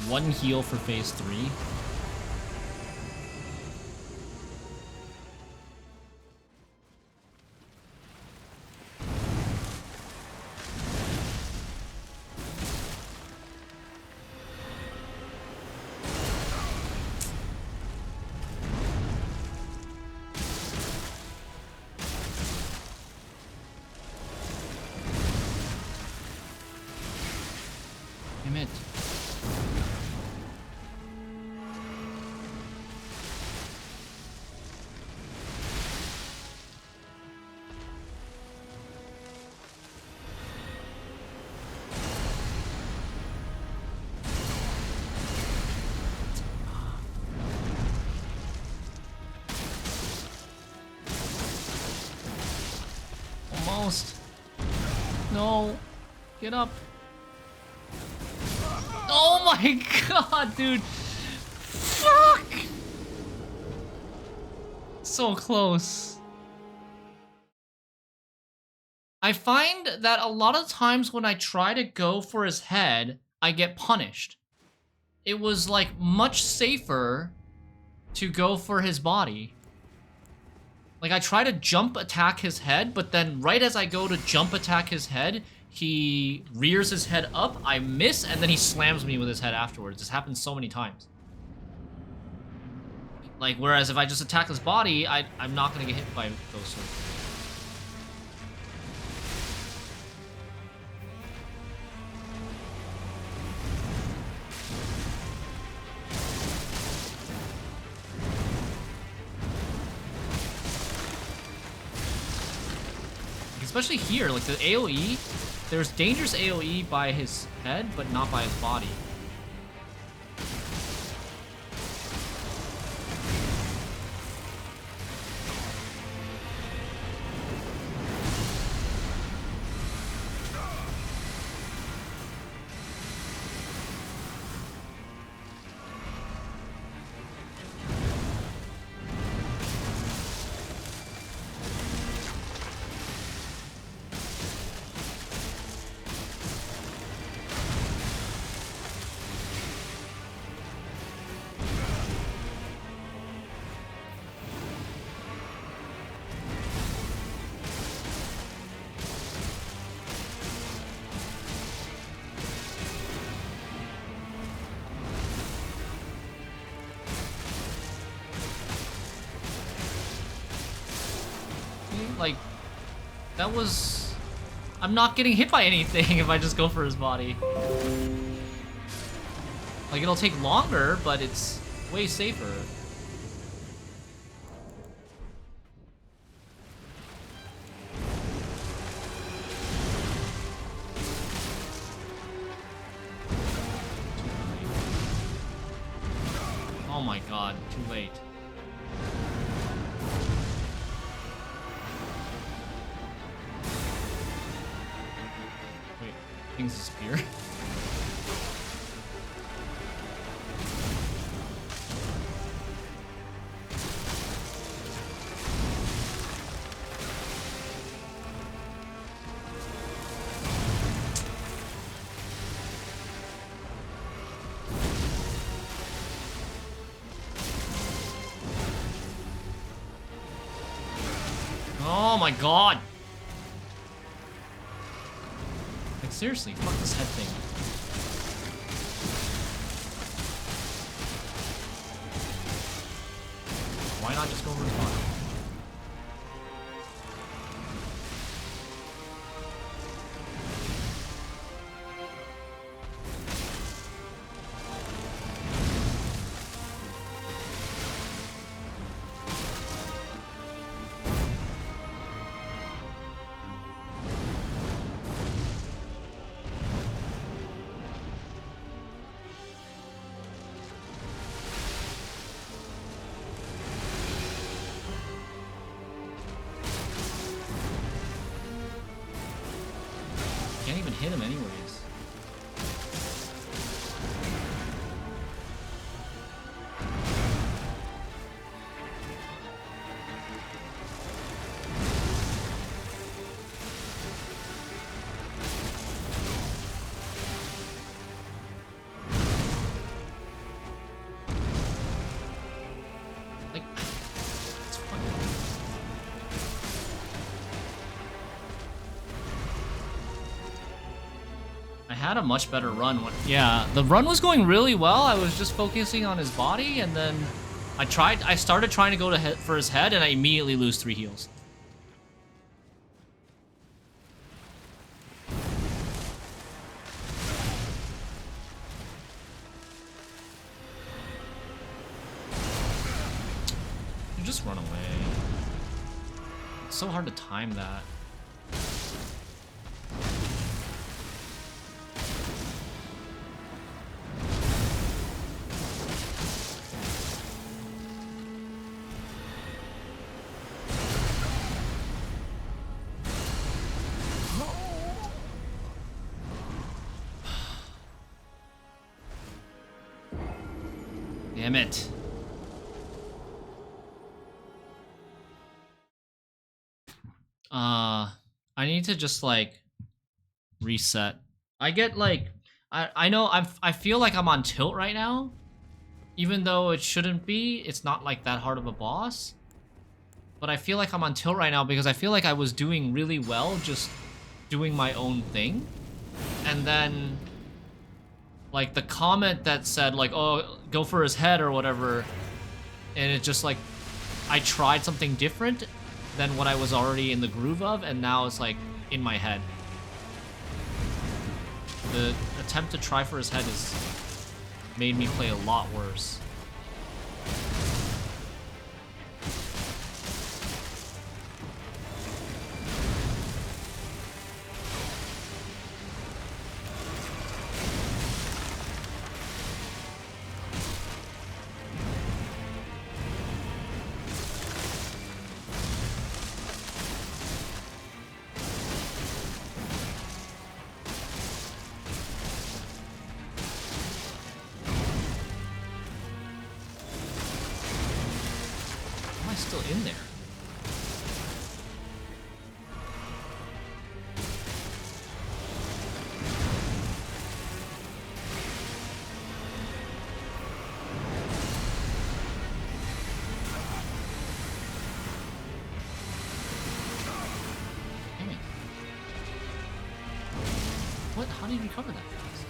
One heal for phase 3. Damn it. Almost. No. Get up. Oh my god, dude. Fuck. So close. I find that a lot of times when I try to go for his head, I get punished. It was like much safer to go for his body. Like, I try to jump attack his head, but then right as I go to jump attack his head, he rears his head up, I miss, and then he slams me with his head afterwards. This happens so many times. Like, whereas if I just attack his body, I'm not gonna get hit by those sort of... Especially here, like the AoE, there's dangerous AoE by his head, but not by his body. Like, that was... I'm not getting hit by anything if I just go for his body. Like, it'll take longer, but it's way safer. Oh my god, too late. Wait, things disappear? Oh my god! Like, seriously, fuck this head thing. Why not just go over his body? Can't even hit him anyways. Like, it's fun. I had a much better run when... Yeah, the run was going really well. I was just focusing on his body, and then I started trying to go for his head, and I immediately lose 3 heals. You just run away. It's so hard to time that. Damn it. I need to just, like, reset. I get, like, I know I feel like I'm on tilt right now. Even though it shouldn't be, it's not, like, that hard of a boss. But I feel like I'm on tilt right now because I feel like I was doing really well just doing my own thing. And then... like, the comment that said, like, oh, go for his head or whatever, and it just, like, I tried something different than what I was already in the groove of, and now it's, like, in my head. The attempt to try for his head has made me play a lot worse. Still in there. Damn it. What? How did you recover that fast?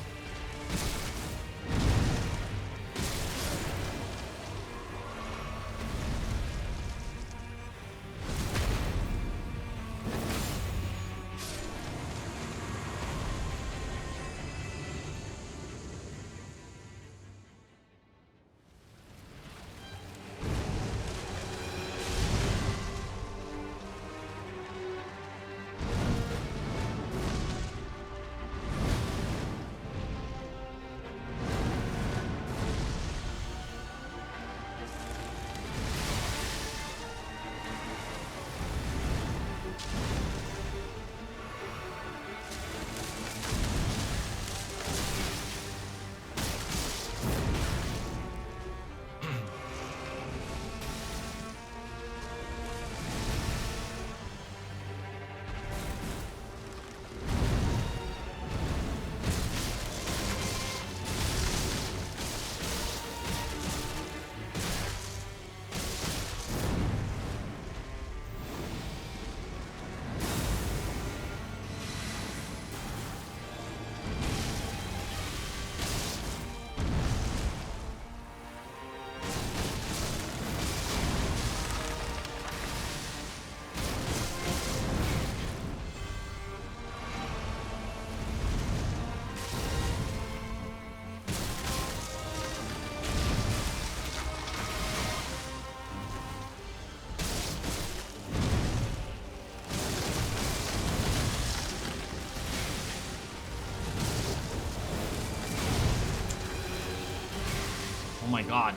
my god.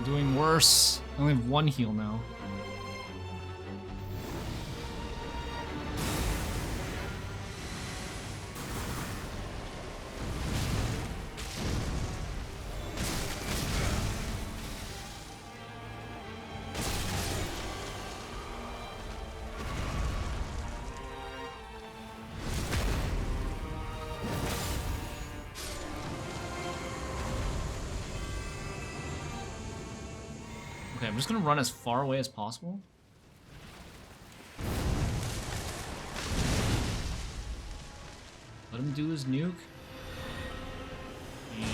Doing worse. I only have 1 heal now. Okay, I'm just gonna run as far away as possible. Let him do his nuke. And...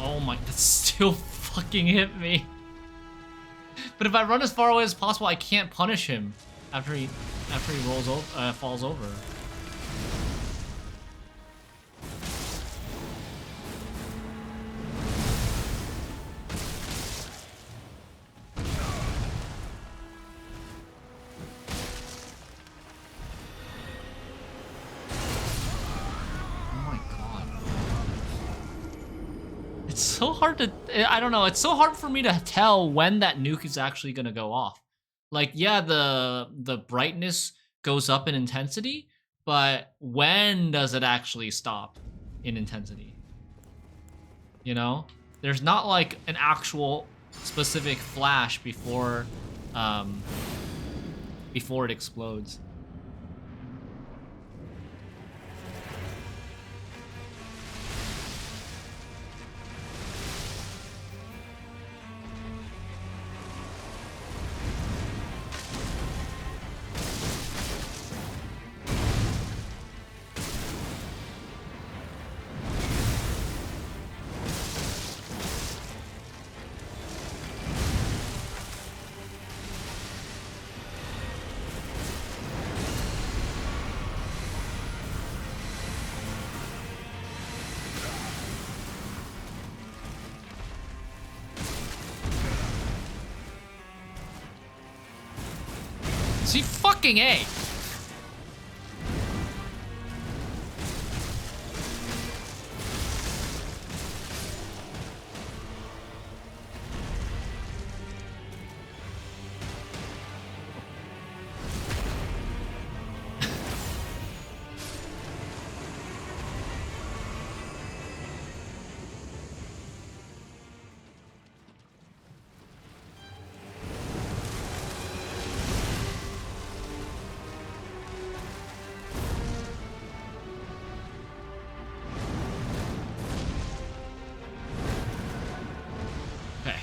oh my... that still fucking hit me. But if I run as far away as possible, I can't punish him after he rolls over, falls over. It's so hard to... I don't know, it's so hard for me to tell when that nuke is actually gonna go off. Like, yeah, the brightness goes up in intensity, but when does it actually stop in intensity? You know? There's not like an actual specific flash before it explodes. See, fucking A. Okay,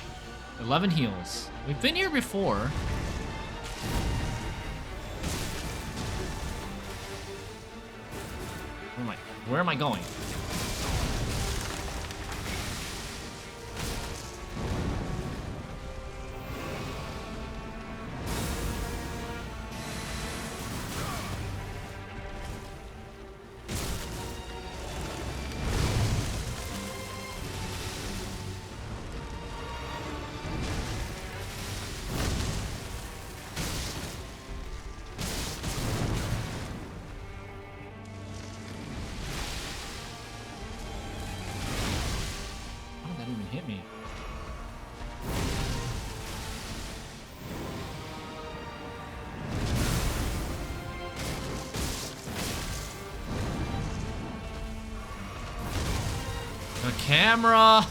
11 heals. We've been here before. Where am I going? Hit me. The camera.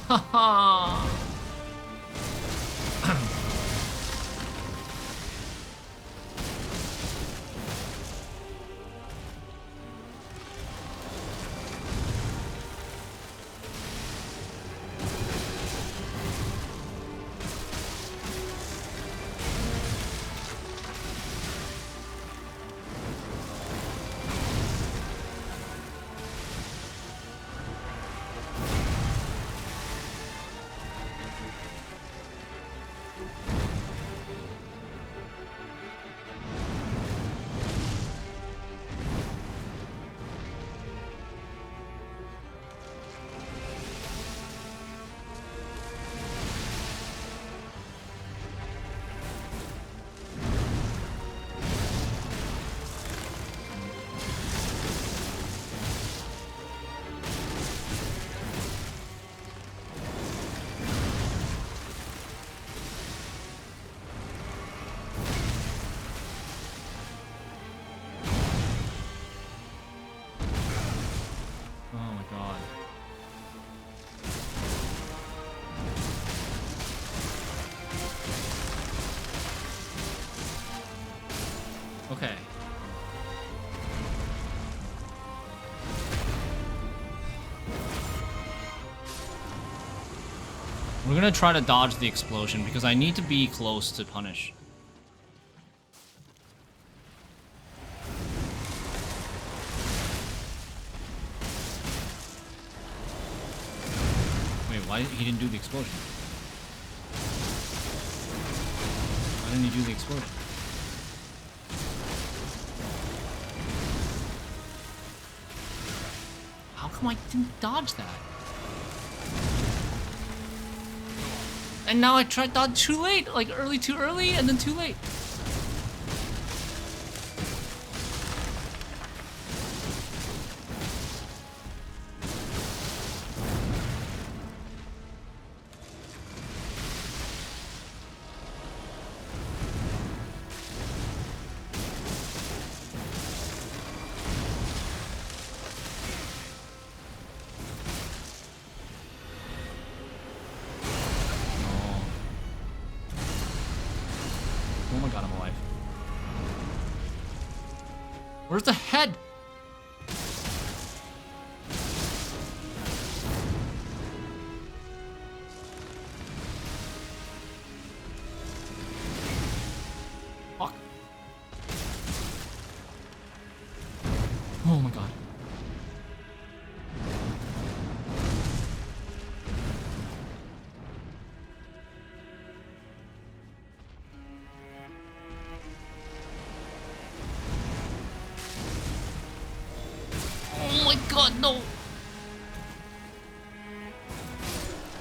We're gonna try to dodge the explosion because I need to be close to punish. Wait, why he didn't do the explosion? Why didn't he do the explosion? How come I didn't dodge that? And now I tried dodge too late, like early too early and then too late. Oh my god, I'm alive. Where's the head? Fuck. Oh my god. Oh my god, no!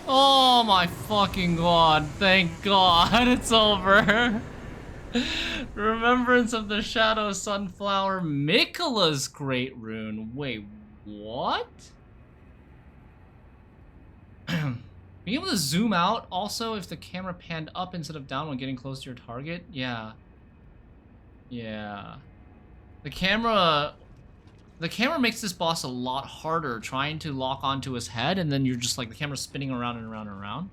Oh my fucking god, thank god, it's over. Remembrance of the Shadow Sunflower, Mikola's Great Rune. Wait, what? Being able to zoom out also if the camera panned up instead of down when getting close to your target? Yeah. Yeah. The camera makes this boss a lot harder trying to lock onto his head, and then you're just like the camera's spinning around and around and around.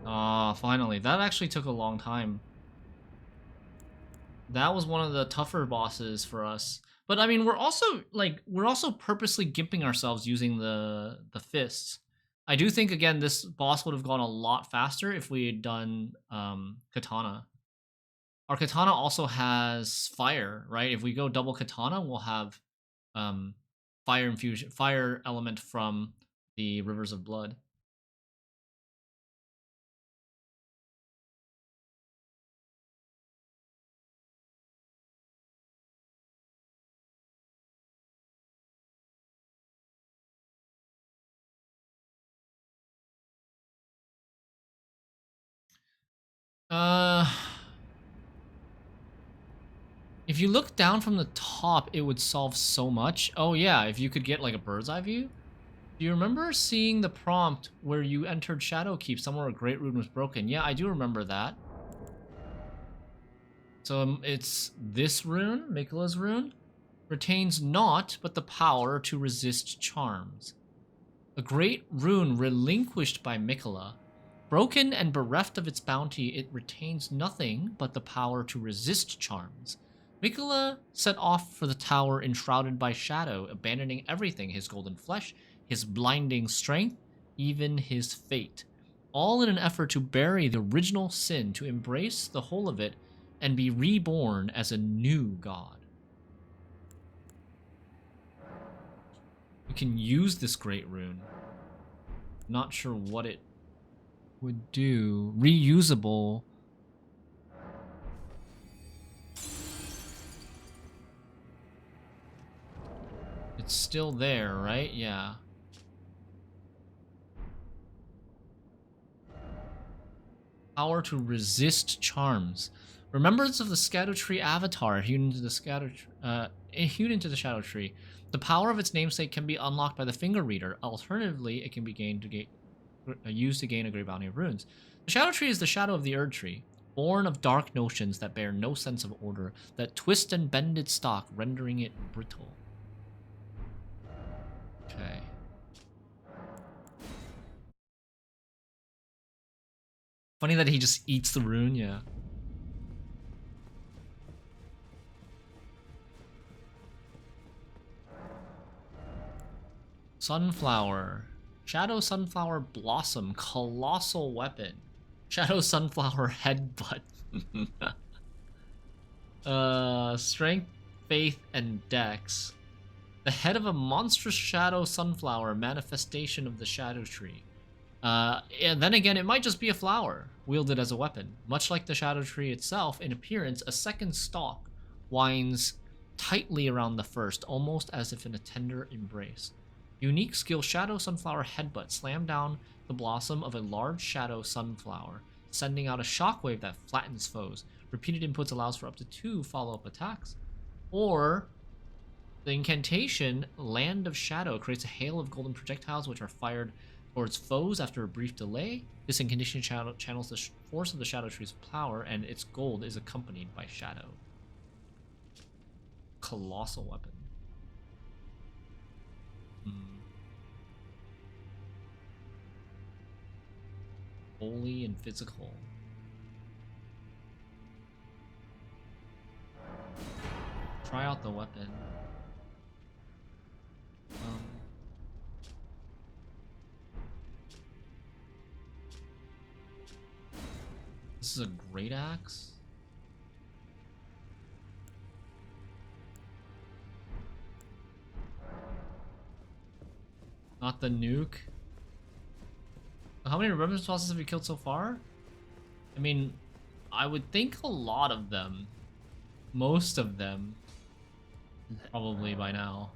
Ah, finally. That actually took a long time. That was one of the tougher bosses for us. But I mean, we're also purposely gimping ourselves using the fists. I do think again this boss would have gone a lot faster if we had done katana. Our katana also has fire, right? If we go double katana, we'll have fire element from the Rivers of Blood. If you look down from the top, it would solve so much. Oh yeah, if you could get like a bird's eye view. Do you remember seeing the prompt where you entered Shadowkeep somewhere a Great Rune was broken? Yeah, I do remember that. So it's this rune, Mikola's rune, retains naught but the power to resist charms. A great rune relinquished by Mikola. Broken and bereft of its bounty, it retains nothing but the power to resist charms. Mikola set off for the tower enshrouded by shadow, abandoning everything, his golden flesh, his blinding strength, even his fate. All in an effort to bury the original sin, to embrace the whole of it, and be reborn as a new god. We can use this great rune. Not sure what it would do. Reusable. It's still there, right? Yeah. Power to resist charms. Remembrance of the Shadow Tree avatar hewn into the Shadow Tree. The power of its namesake can be unlocked by the Finger Reader. Alternatively, it can be used to gain a great bounty of runes. The Shadow Tree is the shadow of the Erdtree, born of dark notions that bear no sense of order, that twist and bend its stalk, rendering it brittle. Okay. Funny that he just eats the rune, yeah. Sunflower. Shadow Sunflower Blossom, colossal weapon. Shadow Sunflower Headbutt. Strength, Faith, and Dex. The head of a monstrous shadow sunflower, manifestation of the Shadow Tree. And then again, it might just be a flower, wielded as a weapon. Much like the Shadow Tree itself, in appearance, a second stalk winds tightly around the first, almost as if in a tender embrace. Unique skill, Shadow Sunflower Headbutt. Slam down the blossom of a large shadow sunflower, sending out a shockwave that flattens foes. Repeated inputs allows for up to 2 follow-up attacks. Or the incantation, Land of Shadow, creates a hail of golden projectiles which are fired towards foes after a brief delay. This incantation channels the force of the Shadow Tree's power, and its gold is accompanied by shadow. Colossal weapon. Holy and physical. Try out the weapon. This is a great axe. Not the nuke. How many remembrance bosses have you killed so far? I mean, I would think a lot of them. Most of them. Probably by now.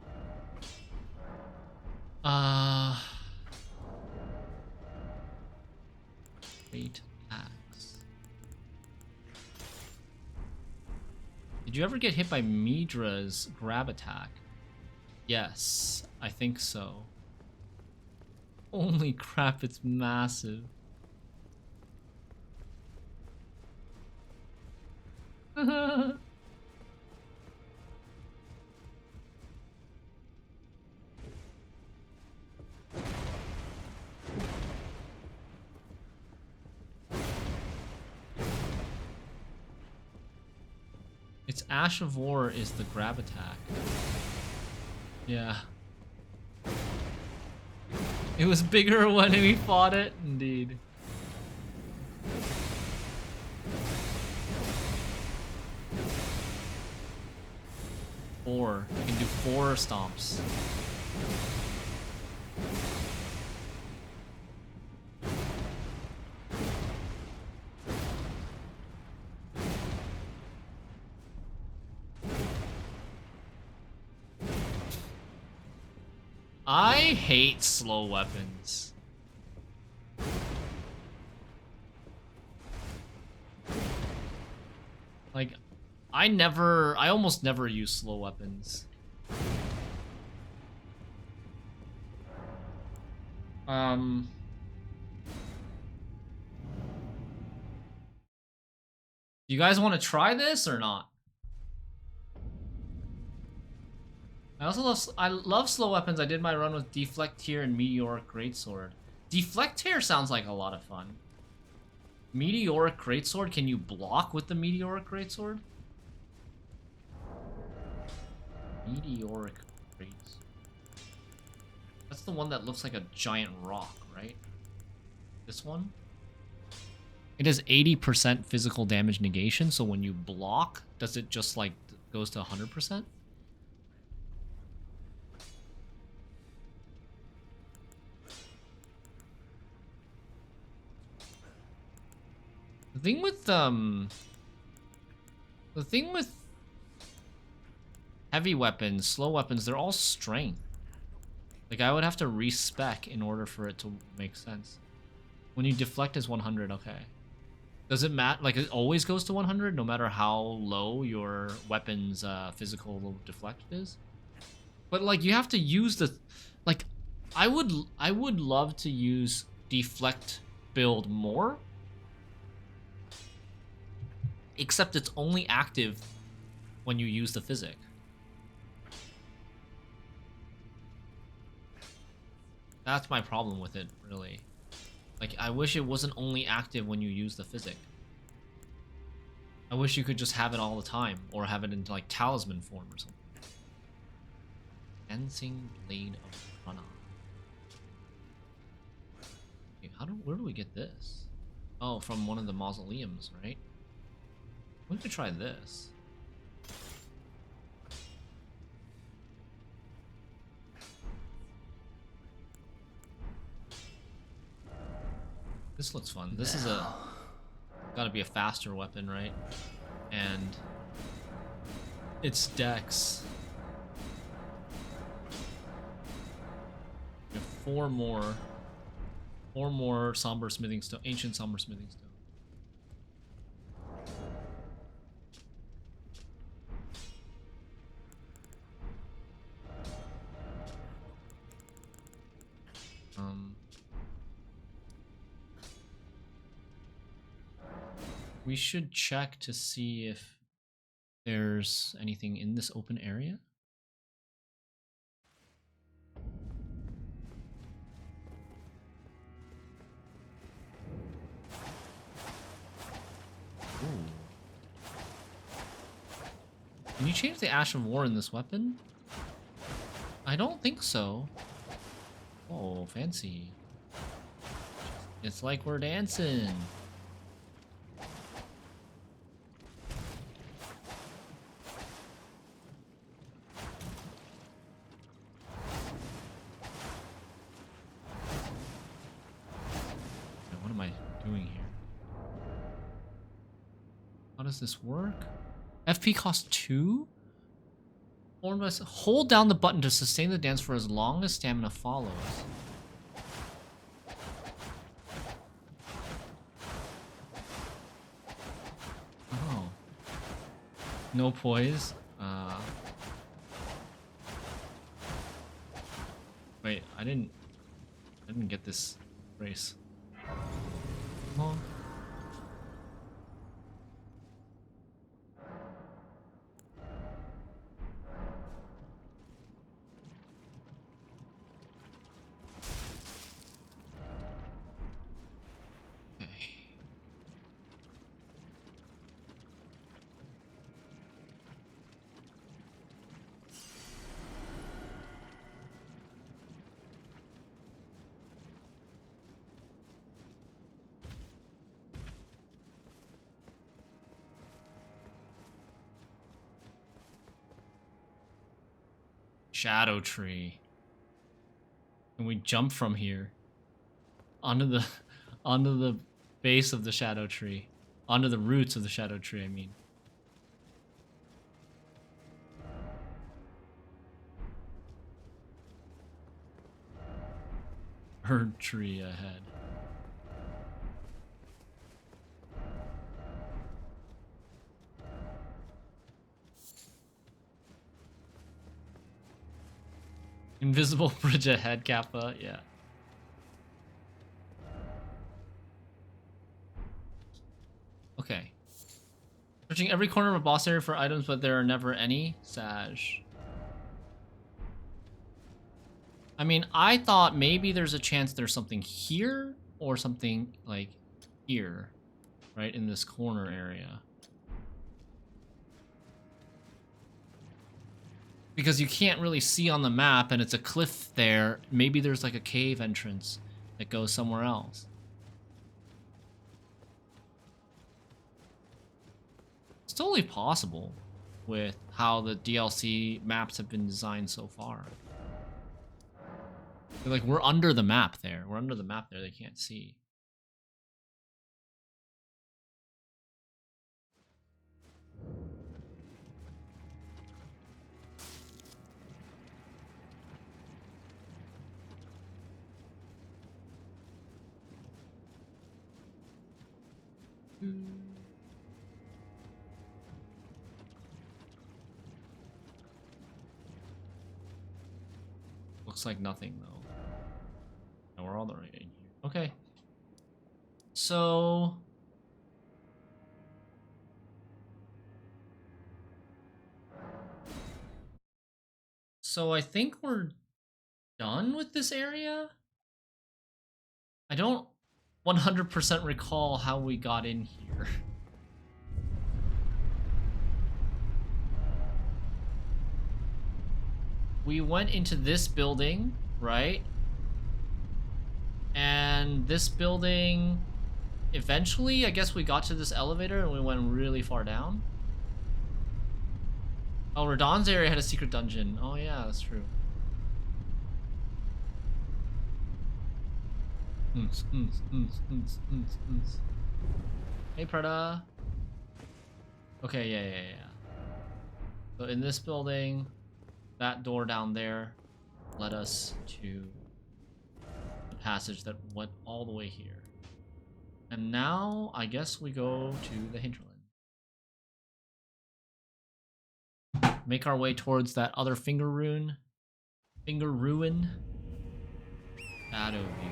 Great axe. Did you ever get hit by Midra's grab attack? Yes, I think so. Holy crap, it's massive. Its Ash of War is the grab attack. Yeah. It was bigger when we fought it, indeed. Four. You can do 4 stomps. I hate slow weapons. Like, I almost never use slow weapons. You guys want to try this or not? I love slow weapons. I did my run with Deflect Tear and Meteoric Greatsword. Deflect Tear sounds like a lot of fun. Meteoric Greatsword, can you block with the Meteoric Greatsword? Meteoric Greatsword. That's the one that looks like a giant rock, right? This one? It has 80% physical damage negation, so when you block, does it just like goes to 100%? The thing with heavy weapons, slow weapons, they're all strength. Like, I would have to respec in order for it to make sense. When you deflect is 100, okay. Does it matter? Like, it always goes to 100 no matter how low your weapon's physical deflect is? But, like, you have to use the... Like, I would love to use deflect build more. Except it's only active when you use the physic. That's my problem with it, really. Like, I wish it wasn't only active when you use the physic. I wish you could just have it all the time, or have it in, like, talisman form or something. Dancing Blade of Prana. Okay, where do we get this? Oh, from one of the mausoleums, right? We could try this. This looks fun. This is gotta be a faster weapon, right? And it's Dex. We have four more somber smithing stone, ancient somber smithing stone. We should check to see if there's anything in this open area. Ooh. Can you change the Ash of War in this weapon? I don't think so. Oh, fancy. It's like we're dancing. What am I doing here? How does this work? FP costs 2? Hold down the button to sustain the dance for as long as stamina follows. Oh. No poise? Wait, I didn't get this race. Oh. Shadow tree. Can we jump from here onto the base of the shadow tree, onto the roots of the shadow tree? I mean, Erdtree ahead. Invisible bridge ahead, Kappa. Yeah. Okay. Searching every corner of a boss area for items, but there are never any. Sage. I mean, I thought maybe there's a chance there's something here or something like here, right in this corner area. Because you can't really see on the map and it's a cliff there. Maybe there's like a cave entrance that goes somewhere else. It's totally possible with how the DLC maps have been designed so far. Like, we're under the map there. We're under the map there. They can't see. Looks like nothing, though. And we're all the right in here. Okay. So... I think we're done with this area? I don't 100% recall how we got in here. We went into this building, right? And this building, eventually, I guess we got to this elevator and we went really far down. Oh, Radon's area had a secret dungeon. Oh yeah, that's true. Hey, Preda. Okay, yeah. So in this building, that door down there led us to the passage that went all the way here. And now, I guess we go to the hinterland. Make our way towards that other finger ruin. Shadow view.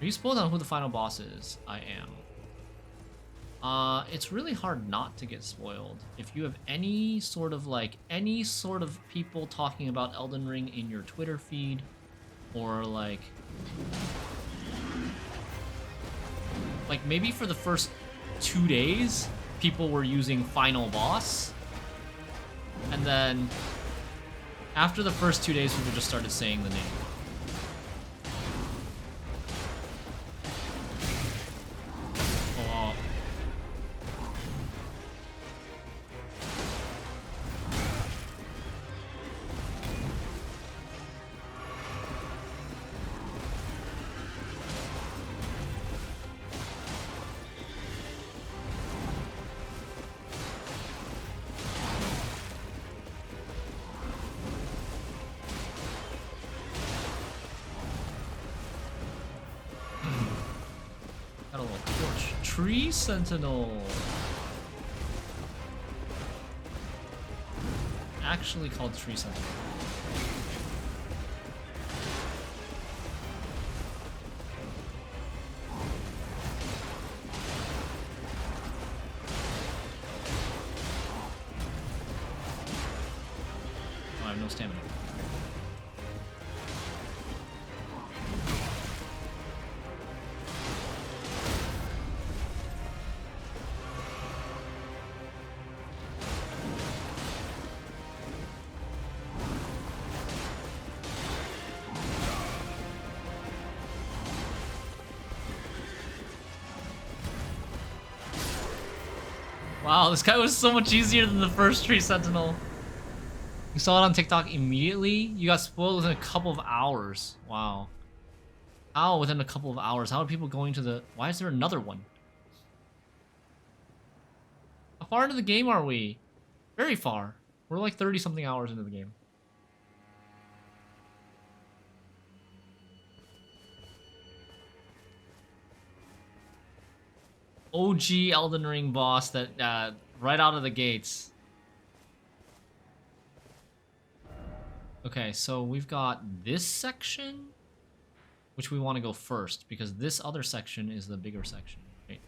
Are you spoiled on who the final boss is? I am. It's really hard not to get spoiled. If you have any sort of people talking about Elden Ring in your Twitter feed, or like maybe for the first 2 days, people were using final boss, and then after the first 2 days, people just started saying the name. Got a little torch. Tree Sentinel. Actually called Tree Sentinel. Oh, I have no stamina. Wow, this guy was so much easier than the first Tree Sentinel. You saw it on TikTok immediately? You got spoiled within a couple of hours. Wow. How within a couple of hours? How are people going to the... Why is there another one? How far into the game are we? Very far. We're like 30-something hours into the game. OG Elden Ring boss that right out of the gates. Okay, so we've got this section, which we want to go first because this other section is the bigger section. Right?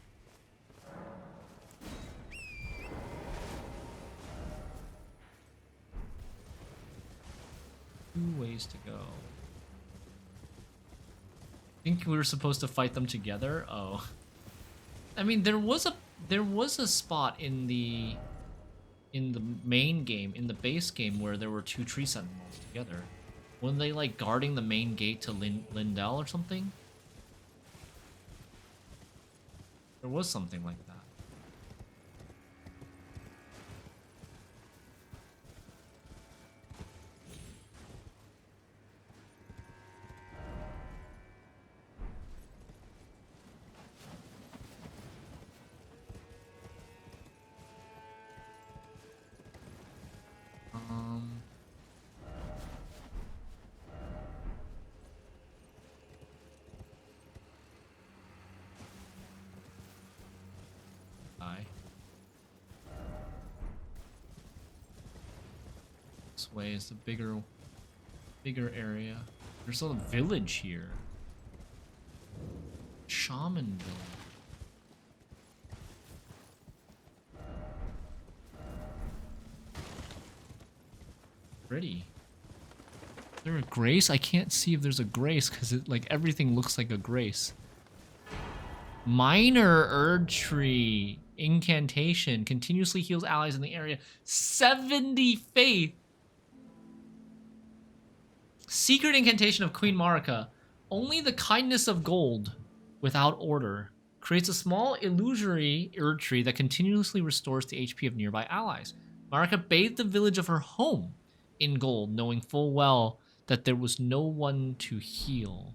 Two ways to go. I think we were supposed to fight them together. Oh. I mean, there was a spot in the main game, in the base game, where there were two tree sentinels together. Weren't they like guarding the main gate to Lindell or something? There was something like that. This way is the bigger area. There's a little village here. Shaman village. Pretty. Is there a grace? I can't see if there's a grace because it like everything looks like a grace. Minor Erdtree incantation continuously heals allies in the area. 70 faith. secret incantation of Queen Marika. Only the kindness of gold, without order, creates a small illusory Erdtree that continuously restores the HP of nearby allies. Marika bathed the village of her home in gold, knowing full well that there was no one to heal.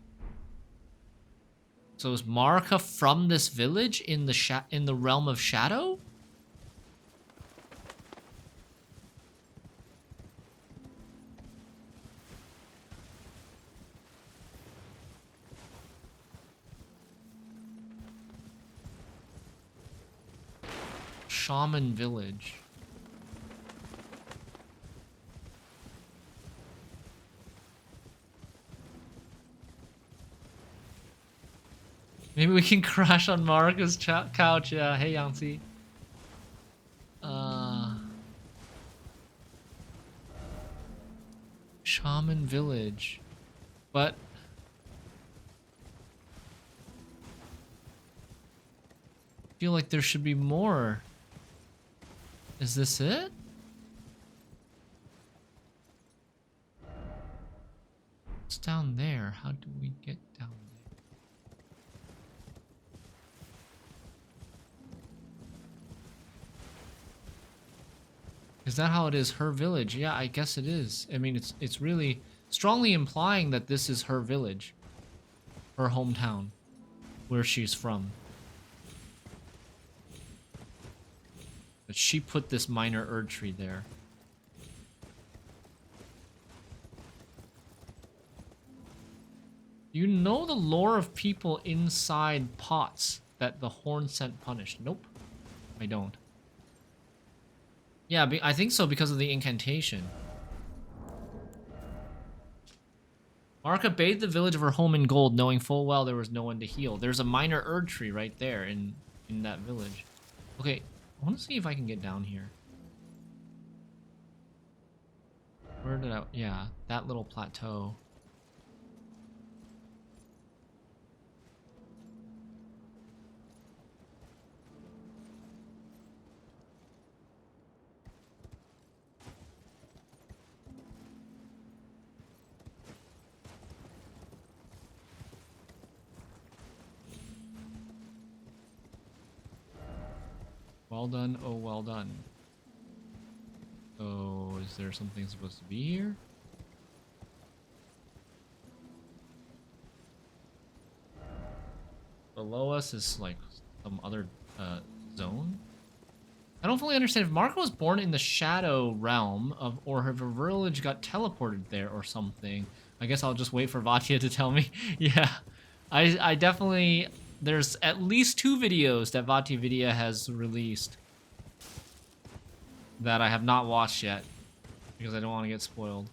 So is Marika from this village in the realm of shadow? Shaman village. Maybe we can crash on Marika's couch. Yeah, hey Yancy. Shaman village. But I feel like there should be more. Is this it? It's down there. How do we get down there? Is that how it is? Her village? Yeah, I guess it is. I mean, it's really strongly implying that this is her village. Her hometown. Where she's from. But she put this minor Erdtree there. You know the lore of people inside pots that the horn scent punished? Nope. I don't. Yeah, I think so because of the incantation. Marika bathed the village of her home in gold, knowing full well there was no one to heal. There's a minor Erdtree right there in that village. Okay. I want to see if I can get down here. Where did I... Yeah, that little plateau. Well done, oh well done. So, is there something supposed to be here? Below us is like some other zone? I don't fully understand if Marika was born in the shadow realm of, or if her village got teleported there or something. I guess I'll just wait for Vatia to tell me. Yeah, I definitely... There's at least 2 videos that VatiVidya has released that I have not watched yet because I don't want to get spoiled.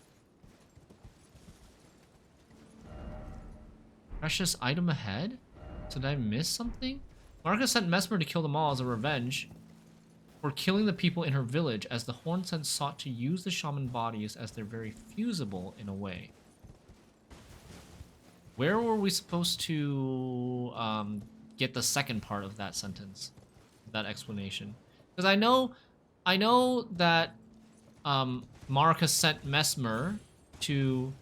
Precious item ahead? So did I miss something? Marika sent Mesmer to kill them all as a revenge for killing the people in her village, as the Horn Scent sought to use the shaman bodies as they're very fusible in a way. Where were we supposed to get the second part of that sentence, that explanation? Because I know that Marika sent Mesmer to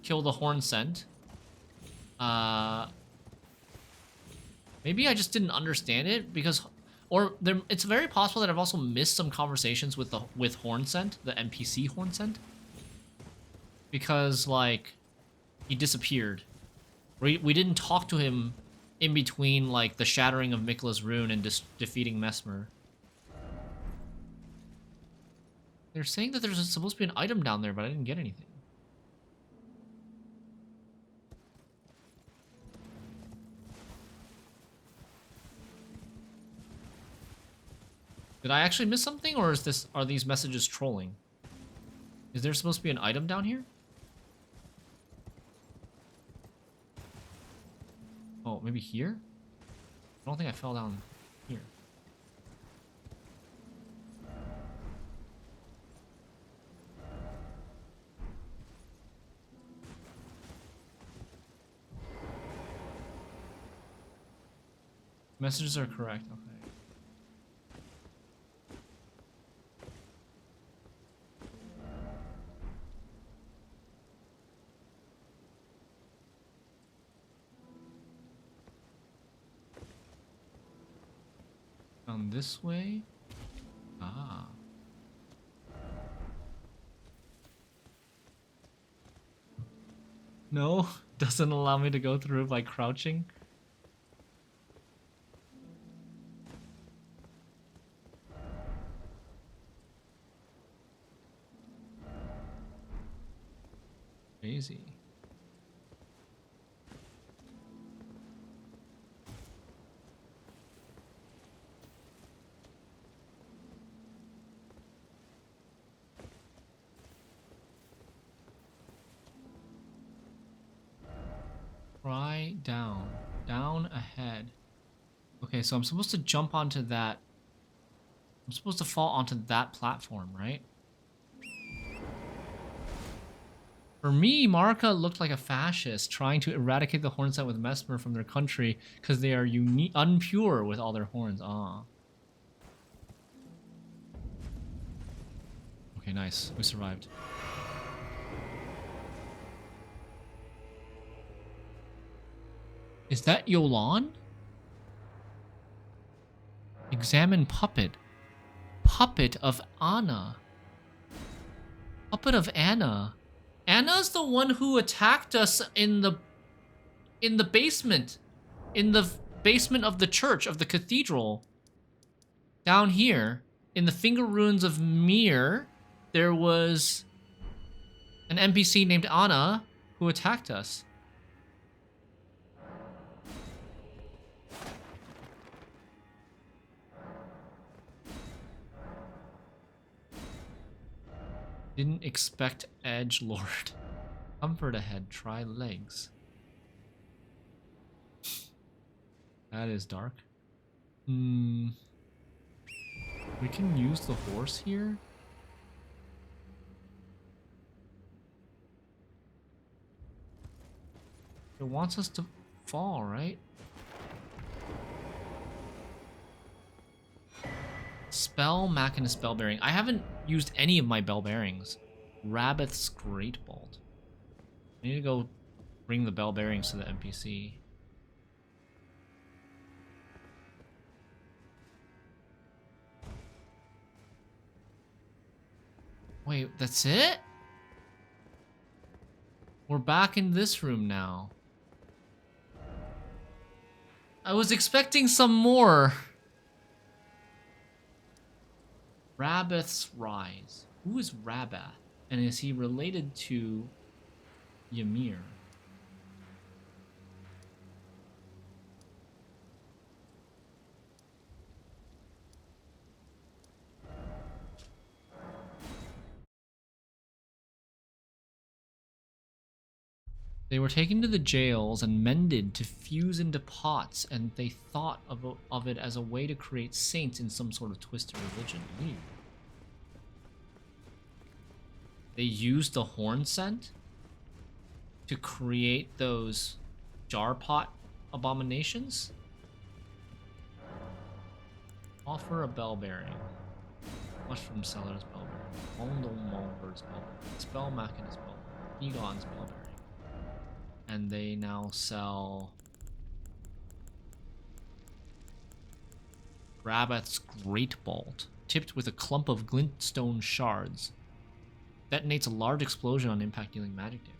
kill the Horn Scent. Maybe I just didn't understand it because, or there, it's very possible that I've also missed some conversations with Horn Scent, the NPC Horn Scent, because like he disappeared. We didn't talk to him in between like the shattering of Mikla's rune and defeating Mesmer. They're saying that there's supposed to be an item down there, but I didn't get anything. Did I actually miss something, or are these messages trolling? Is there supposed to be an item down here? Oh, maybe here? I don't think I fell down here. Messages are correct, okay. Down this way? Ah. No, doesn't allow me to go through by crouching. Crazy. Try down. Down ahead. Okay, so I'm supposed to jump onto that. I'm supposed to fall onto that platform, right? For me, Marika looked like a fascist trying to eradicate the Hornset with Mesmer from their country because they are unpure with all their horns. Ah. Okay, nice. We survived. Is that Yolan? Examine puppet. Puppet of Anna. Puppet of Anna. Anna's the one who attacked us in the basement. In the basement of the church, of the cathedral. Down here, in the Finger Ruins of Mir, there was an NPC named Anna who attacked us. Didn't expect Edge Lord. Comfort ahead, try legs. That is dark. We can use the horse here. It wants us to fall, right? Spell, Machinist Bell Bearing. I haven't used any of my bell bearings. Rabbith's Great Bolt. I need to go bring the bell bearings to the NPC. Wait, that's it? We're back in this room now. I was expecting some more. Rabbath's Rise. Who is Rabbath? And is he related to Ymir? They were taken to the jails and mended to fuse into pots, and they thought of it as a way to create saints in some sort of twisted religion. Ew. They used the horn scent to create those jar pot abominations? Offer a bell bearing. Mushroom seller's bell bearing. Mongelmonger's bell bearing. Spell Machinist bell bearing. Egon's bell bearing. And they now sell Rabbath's Great Bolt, tipped with a clump of glintstone shards. Detonates a large explosion on impact, dealing magic damage.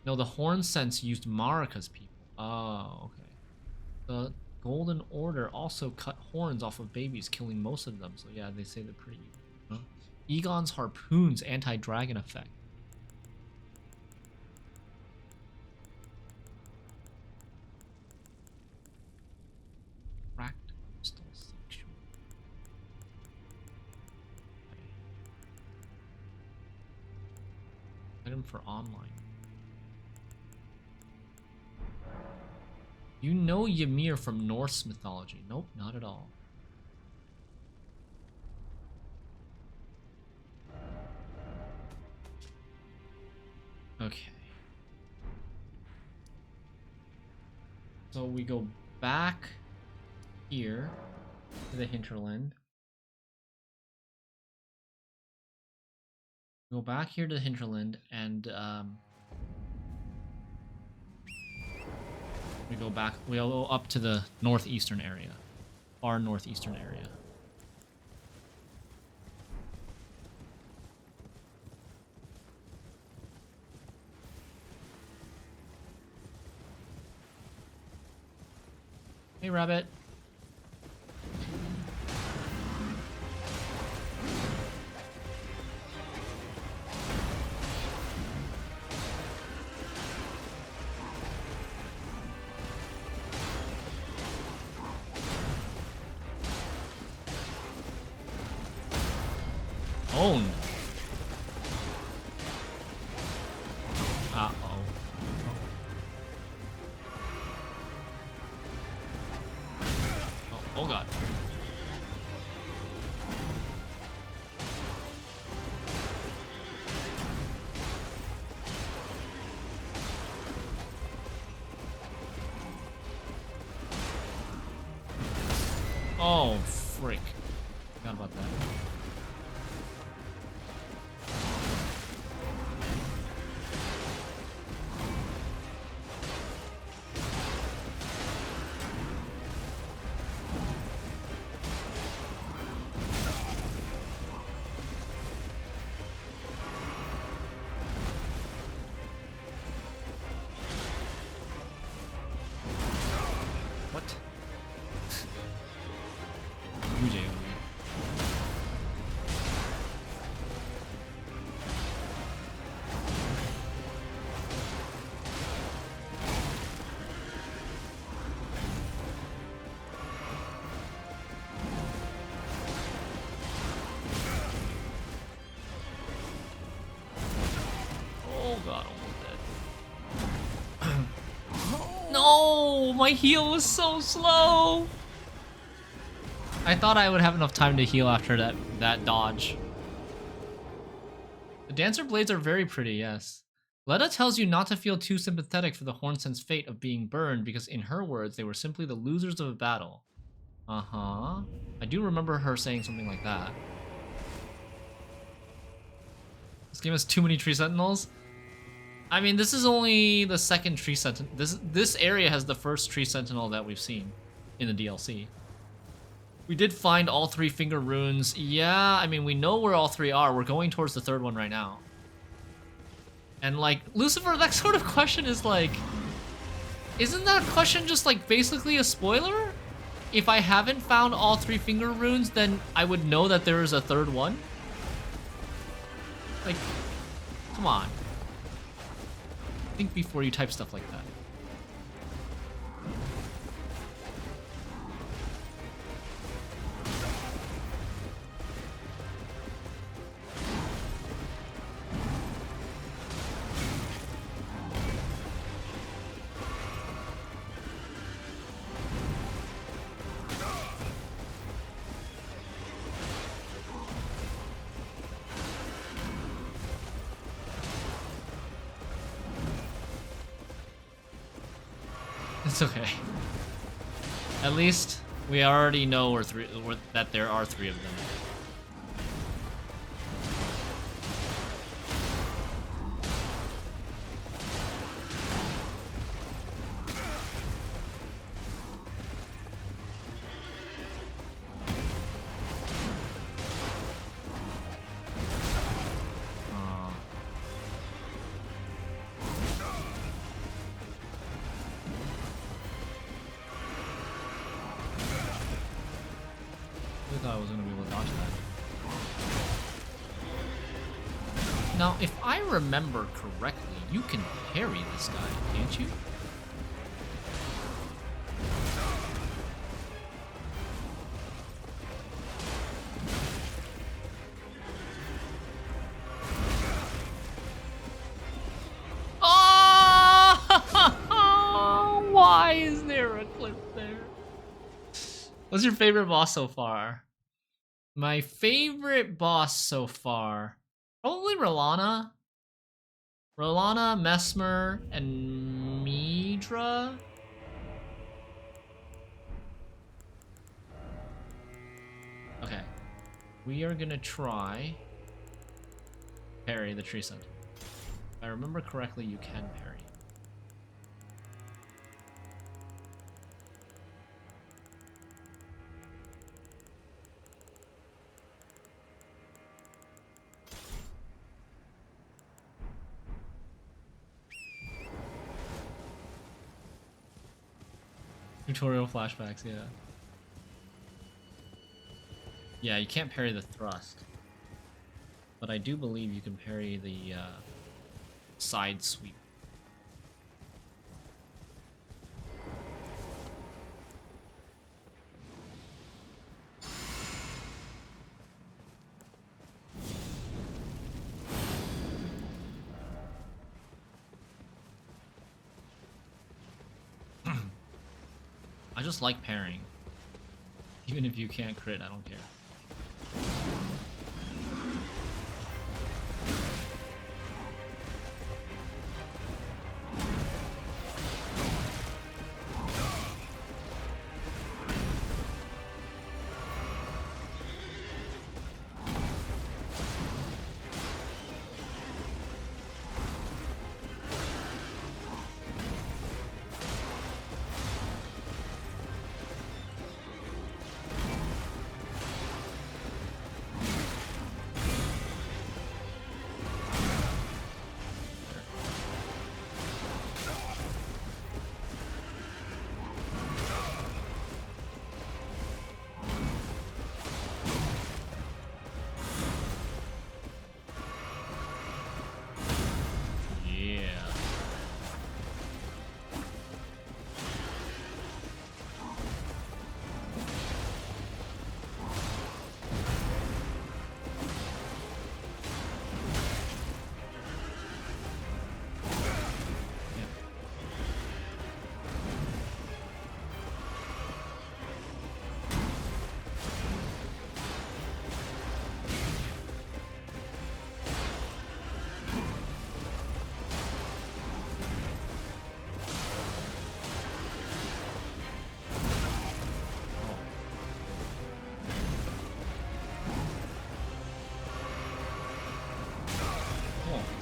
No, the horn sense used Marika's people. Oh, okay. The Golden Order also cut horns off of babies, killing most of them. So yeah, they say they're pretty evil. Huh? Egon's Harpoon's anti-dragon effect. Cracked crystal sexual. Okay. Item for online. You know Ymir from Norse mythology? Nope, not at all. Okay. So we go back here to the hinterland. Go back here to the hinterland, and we go up to the northeastern area, far northeastern area. Hey, rabbit. Owned. Uh-oh. Oh god. Oh, frick. Forgot about that. What? UJ over here. Oh god, almost dead. No, my heal was so slow. I thought I would have enough time to heal after that dodge. The dancer blades are very pretty, yes. Letta tells you not to feel too sympathetic for the Hornsent's fate of being burned because in her words, they were simply the losers of a battle. Uh-huh. I do remember her saying something like that. This game has too many tree sentinels. I mean, this is only the second tree sentinel. This area has the first tree sentinel that we've seen in the DLC. We did find all 3 finger runes. Yeah, I mean, we know where all 3 are. We're going towards the 3rd one right now. And like, Lucifer, that sort of question is like, isn't that question just like basically a spoiler? If I haven't found all 3 finger runes, then I would know that there is a 3rd one? Like, come on. Think before you type stuff like that. It's okay. At least we already know that there are 3 of them. I thought I was gonna be able to dodge that. Now, if I remember correctly, you can parry this guy, can't you? Oh! Why is there a cliff there? What's your favorite boss so far? My favorite boss so far, probably Rolana. Rolana, Mesmer, and Midra. Okay, we are gonna try parry the tree sentinel. If I remember correctly, you can parry. Tutorial flashbacks, yeah. Yeah, you can't parry the thrust. But I do believe you can parry the side sweep. I just like parrying. Even if you can't crit, I don't care.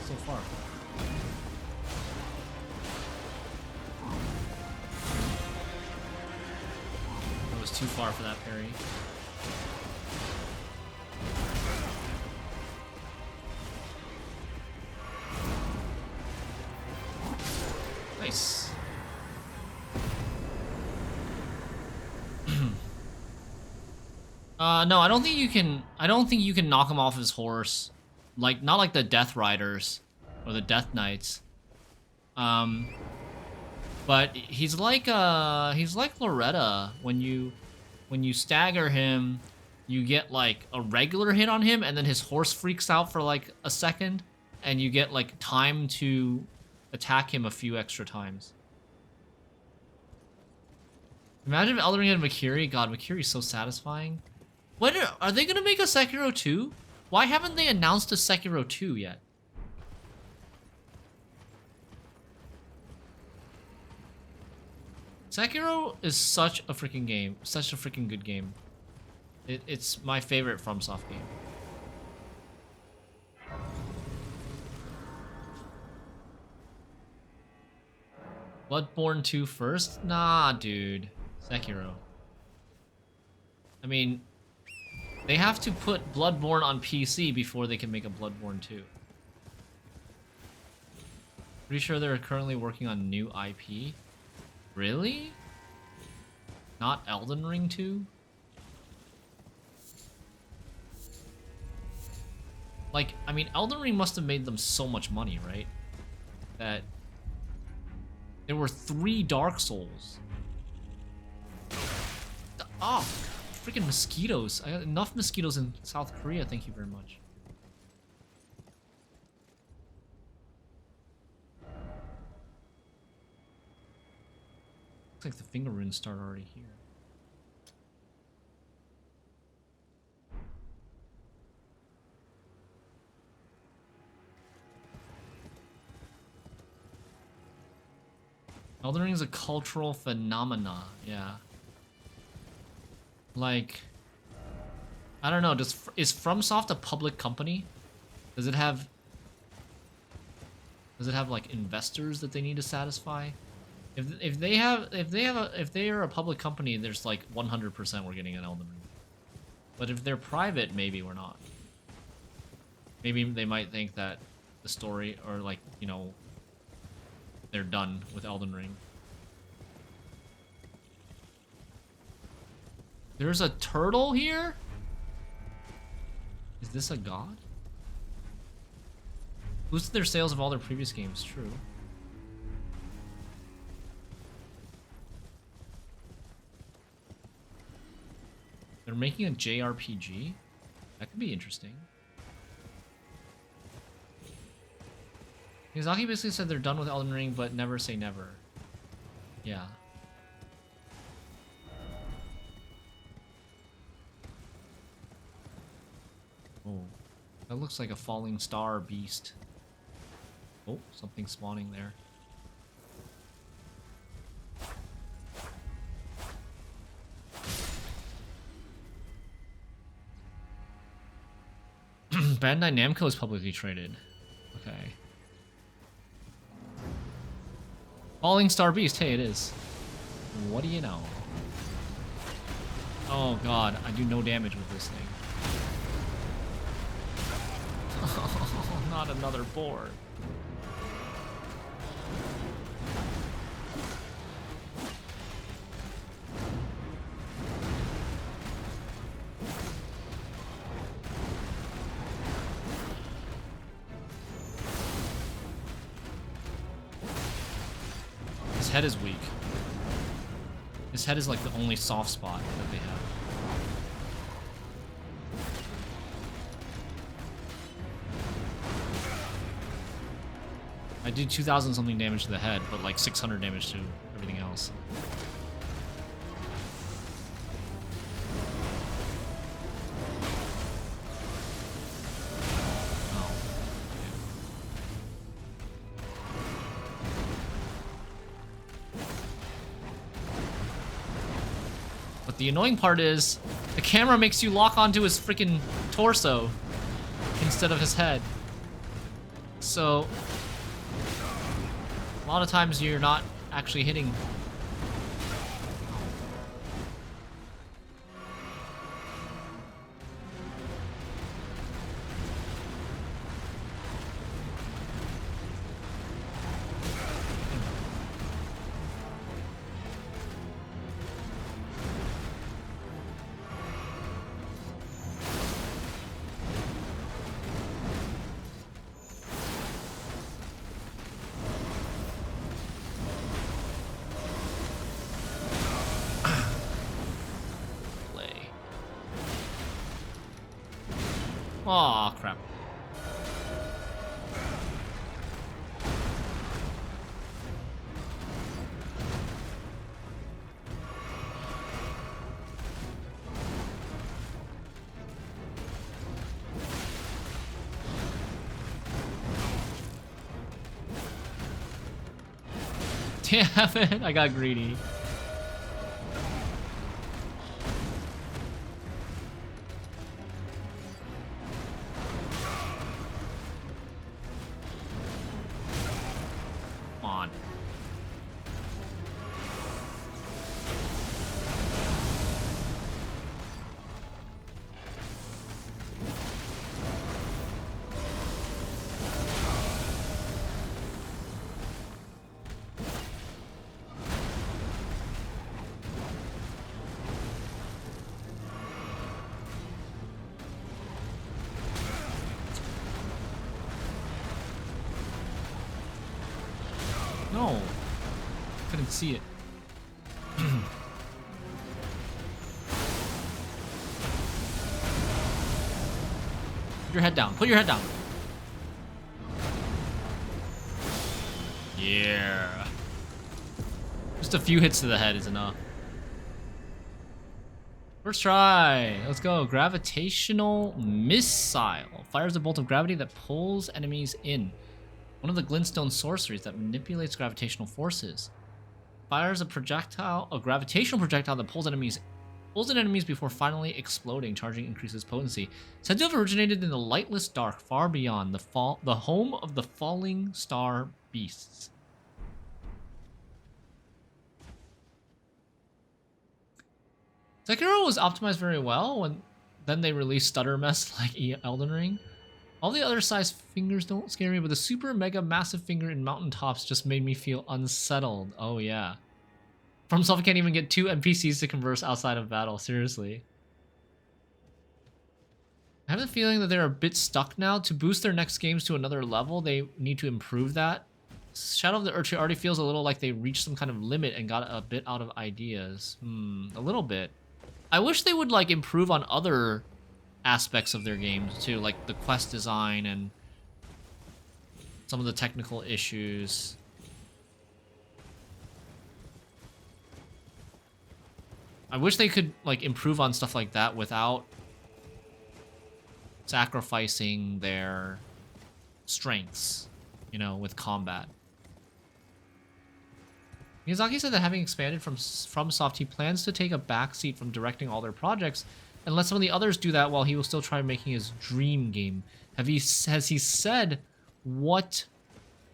So far. That was too far for that parry. Nice. No, I don't think you can. I don't think you can knock him off his horse, like not like the Death Riders or the Death Knights. But he's like Loretta. When you stagger him, you get like a regular hit on him, and then his horse freaks out for like a second, and you get like time to attack him a few extra times. Imagine if Elden Ring had Makiri. God, Makiri's so satisfying. When are they gonna make a Sekiro 2? Why haven't they announced a Sekiro 2 yet? Sekiro is such a freaking game. Such a freaking good game. It's my favorite FromSoft game. Bloodborne 2 first? Nah, dude. Sekiro. I mean, they have to put Bloodborne on PC before they can make a Bloodborne 2. Pretty sure they're currently working on new IP. Really? Not Elden Ring 2? Like, I mean, Elden Ring must have made them so much money, right? That there were 3 Dark Souls. Oh, freaking mosquitoes. I got enough mosquitoes in South Korea, thank you very much. Looks like the finger runes start already here. Elden Ring is a cultural phenomena, yeah. Like, I don't know, is FromSoft a public company? Does it have like investors that they need to satisfy? If they are a public company, there's like 100% we're getting an Elden Ring. But if they're private, maybe we're not. Maybe they might think that the story, or like, you know, they're done with Elden Ring. There's a turtle here? Is this a god? Boosted their sales of all their previous games, true. They're making a JRPG? That could be interesting. Miyazaki basically said they're done with Elden Ring, but never say never. Yeah. Oh, that looks like a falling star beast. Oh, something spawning there. Bandai Namco is publicly traded. Okay. Falling Star Beast. Hey, it is. What do you know? Oh god, I do no damage with this thing. Oh, not another board. His head is weak. His head is like the only soft spot that they have. I did 2,000 something damage to the head, but like 600 damage to everything else. But the annoying part is, the camera makes you lock onto his freaking torso instead of his head. So, a lot of times you're not actually hitting. Aw, crap. Damn it, I got greedy. No, couldn't see it. Put your head down. Put your head down. Yeah. Just a few hits to the head is enough. First try. Let's go. Gravitational missile. Fires a bolt of gravity that pulls enemies in. One of the glintstone sorceries that manipulates gravitational forces. Fires a gravitational projectile that pulls in enemies before finally exploding. Charging increases potency. Said to have originated in the lightless dark, far beyond the home of the falling star beasts. Sekiro was optimized very well when then they released stutter mess like Elden Ring. All the other size fingers don't scare me, but the super mega massive finger in mountaintops just made me feel unsettled. Oh yeah. FromSoft can't even get 2 NPCs to converse outside of battle. Seriously. I have the feeling that they're a bit stuck now. To boost their next games to another level, they need to improve that. Shadow of the Erdtree already feels a little like they reached some kind of limit and got a bit out of ideas. A little bit. I wish they would like improve on other aspects of their games too, like the quest design and some of the technical issues. I wish they could like improve on stuff like that without sacrificing their strengths, you know, with combat. Miyazaki said that having expanded from FromSoft, he plans to take a backseat from directing all their projects and let some of the others do that while he will still try making his dream game. Has he said what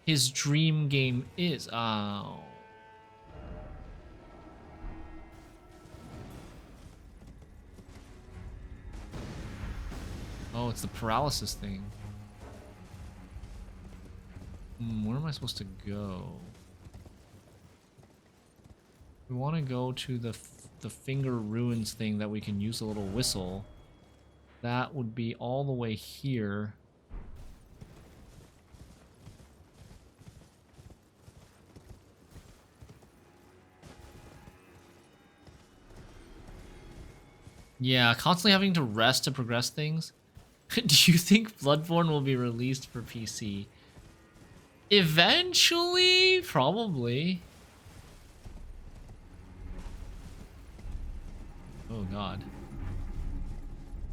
his dream game is? Oh. Oh, it's the paralysis thing. Where am I supposed to go? We want to go to the finger ruins thing that we can use a little whistle. That would be all the way here. Yeah, constantly having to rest to progress things. Do you think Bloodborne will be released for PC? Eventually, probably. Oh god.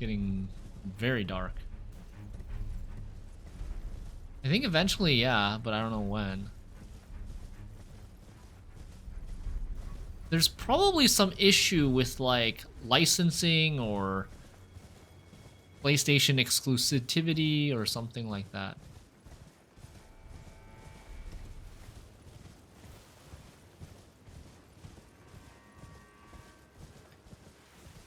Getting very dark. I think eventually, yeah, but I don't know when. There's probably some issue with like licensing or PlayStation exclusivity or something like that.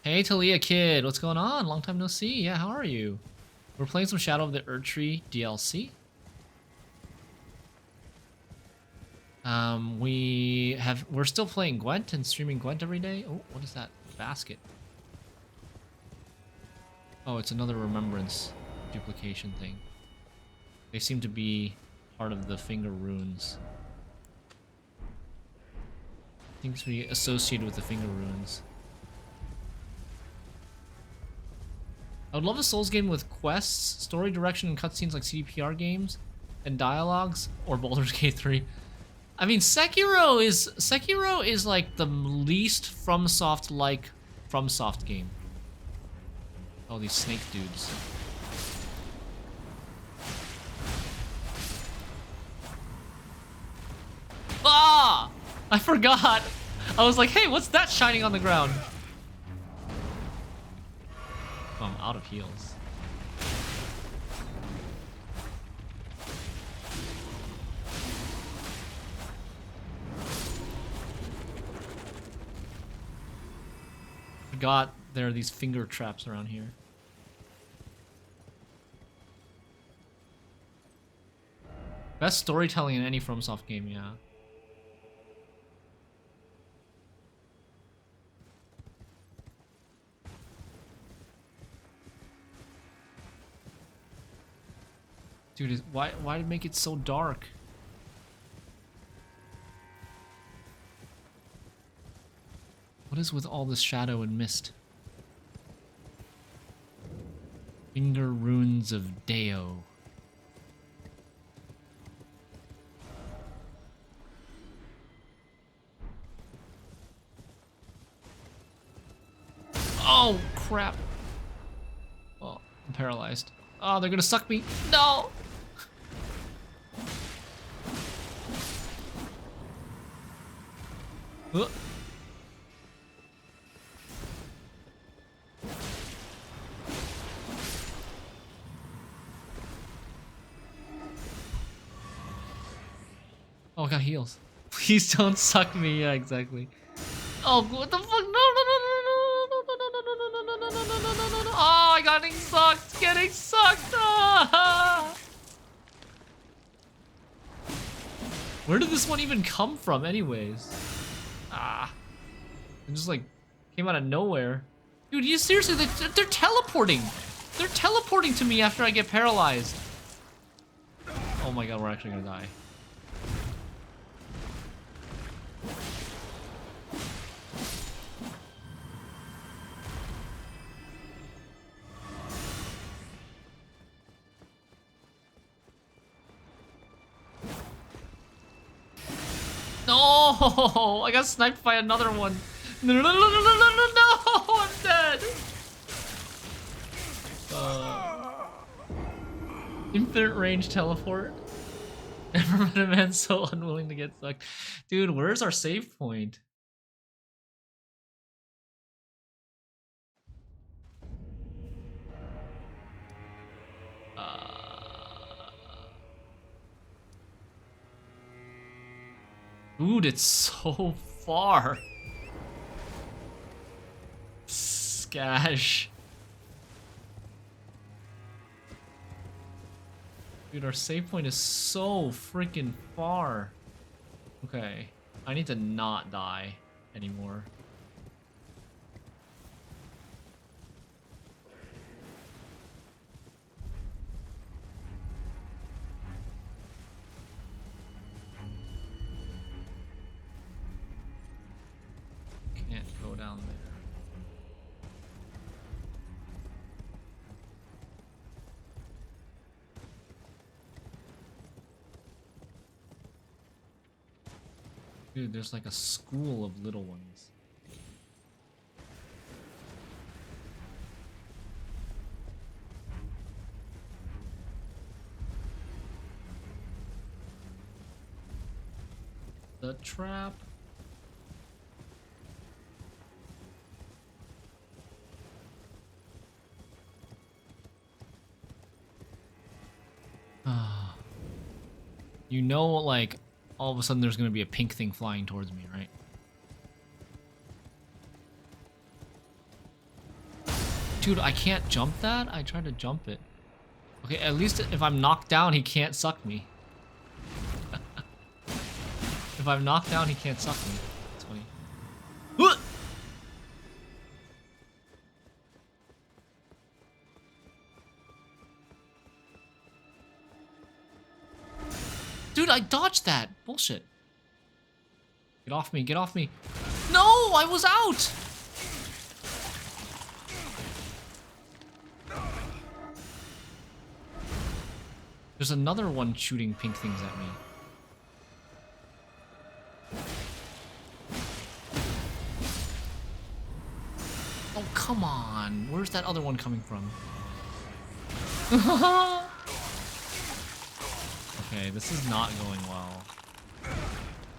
Hey Talia Kid, what's going on? Long time no see. Yeah, how are you? We're playing some Shadow of the Erdtree DLC. We're still playing Gwent and streaming Gwent every day. Oh, what is that basket? Oh, it's another remembrance duplication thing. They seem to be part of the finger runes. Seems to be associated with the finger runes. I would love a Souls game with quests, story direction, and cutscenes like CDPR games, and dialogues, or Baldur's Gate 3. I mean, Sekiro is like the least FromSoft-like FromSoft game. Oh, these snake dudes. Ah! I forgot! I was like, hey, what's that shining on the ground? Oh, I'm out of heals. Forgot there are these finger traps around here. Best storytelling in any FromSoft game, yeah. Dude, why make it so dark? What is with all this shadow and mist? Finger runes of Deo. Oh, crap. Oh, I'm paralyzed. Oh, they're gonna suck me. No! Oh I got heals. Please don't suck me. Yeah, exactly. Oh, what the fuck? No, no, no, no, no, no, no, no, no, no, no, no, no, no, no. Oh, I got getting sucked. Getting sucked. Ah! Where did this one even come from, anyways? Ah. It just like came out of nowhere. Dude, you seriously, they're teleporting. They're teleporting to me after I get paralyzed. Oh my god, we're actually gonna die. No, I got sniped by another one. No, no, no, no, no, no, no, no, I'm dead. Infinite range teleport. Never met a man so unwilling to get sucked. Dude, where's our save point? Dude, it's so far. Scash. Dude, our save point is so freaking far. Okay, I need to not die anymore. Can't go down there. Dude, there's like a school of little ones. The trap. You know, like, all of a sudden there's gonna be a pink thing flying towards me, right? Dude, I can't jump that? I tried to jump it. Okay, at least if I'm knocked down, he can't suck me. If I'm knocked down, he can't suck me. That's funny. Dude, I dodged that. Bullshit. Get off me, get off me. No, I was out. There's another one shooting pink things at me. Oh, come on. Where's that other one coming from? Okay, this is not going well.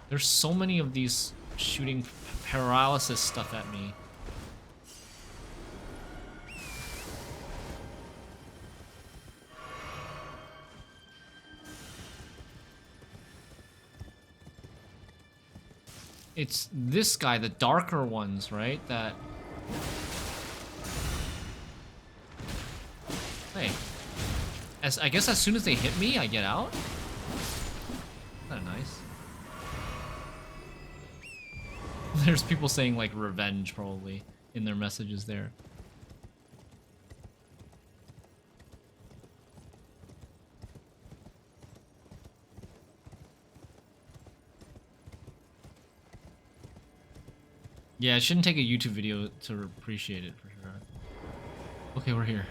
There's so many of these shooting paralysis stuff at me. It's this guy, the darker ones, right? That... Hey. I guess as soon as they hit me, I get out? Kinda nice. There's people saying, like, revenge, probably, in their messages there. Yeah, it shouldn't take a YouTube video to appreciate it, for sure. Okay, we're here.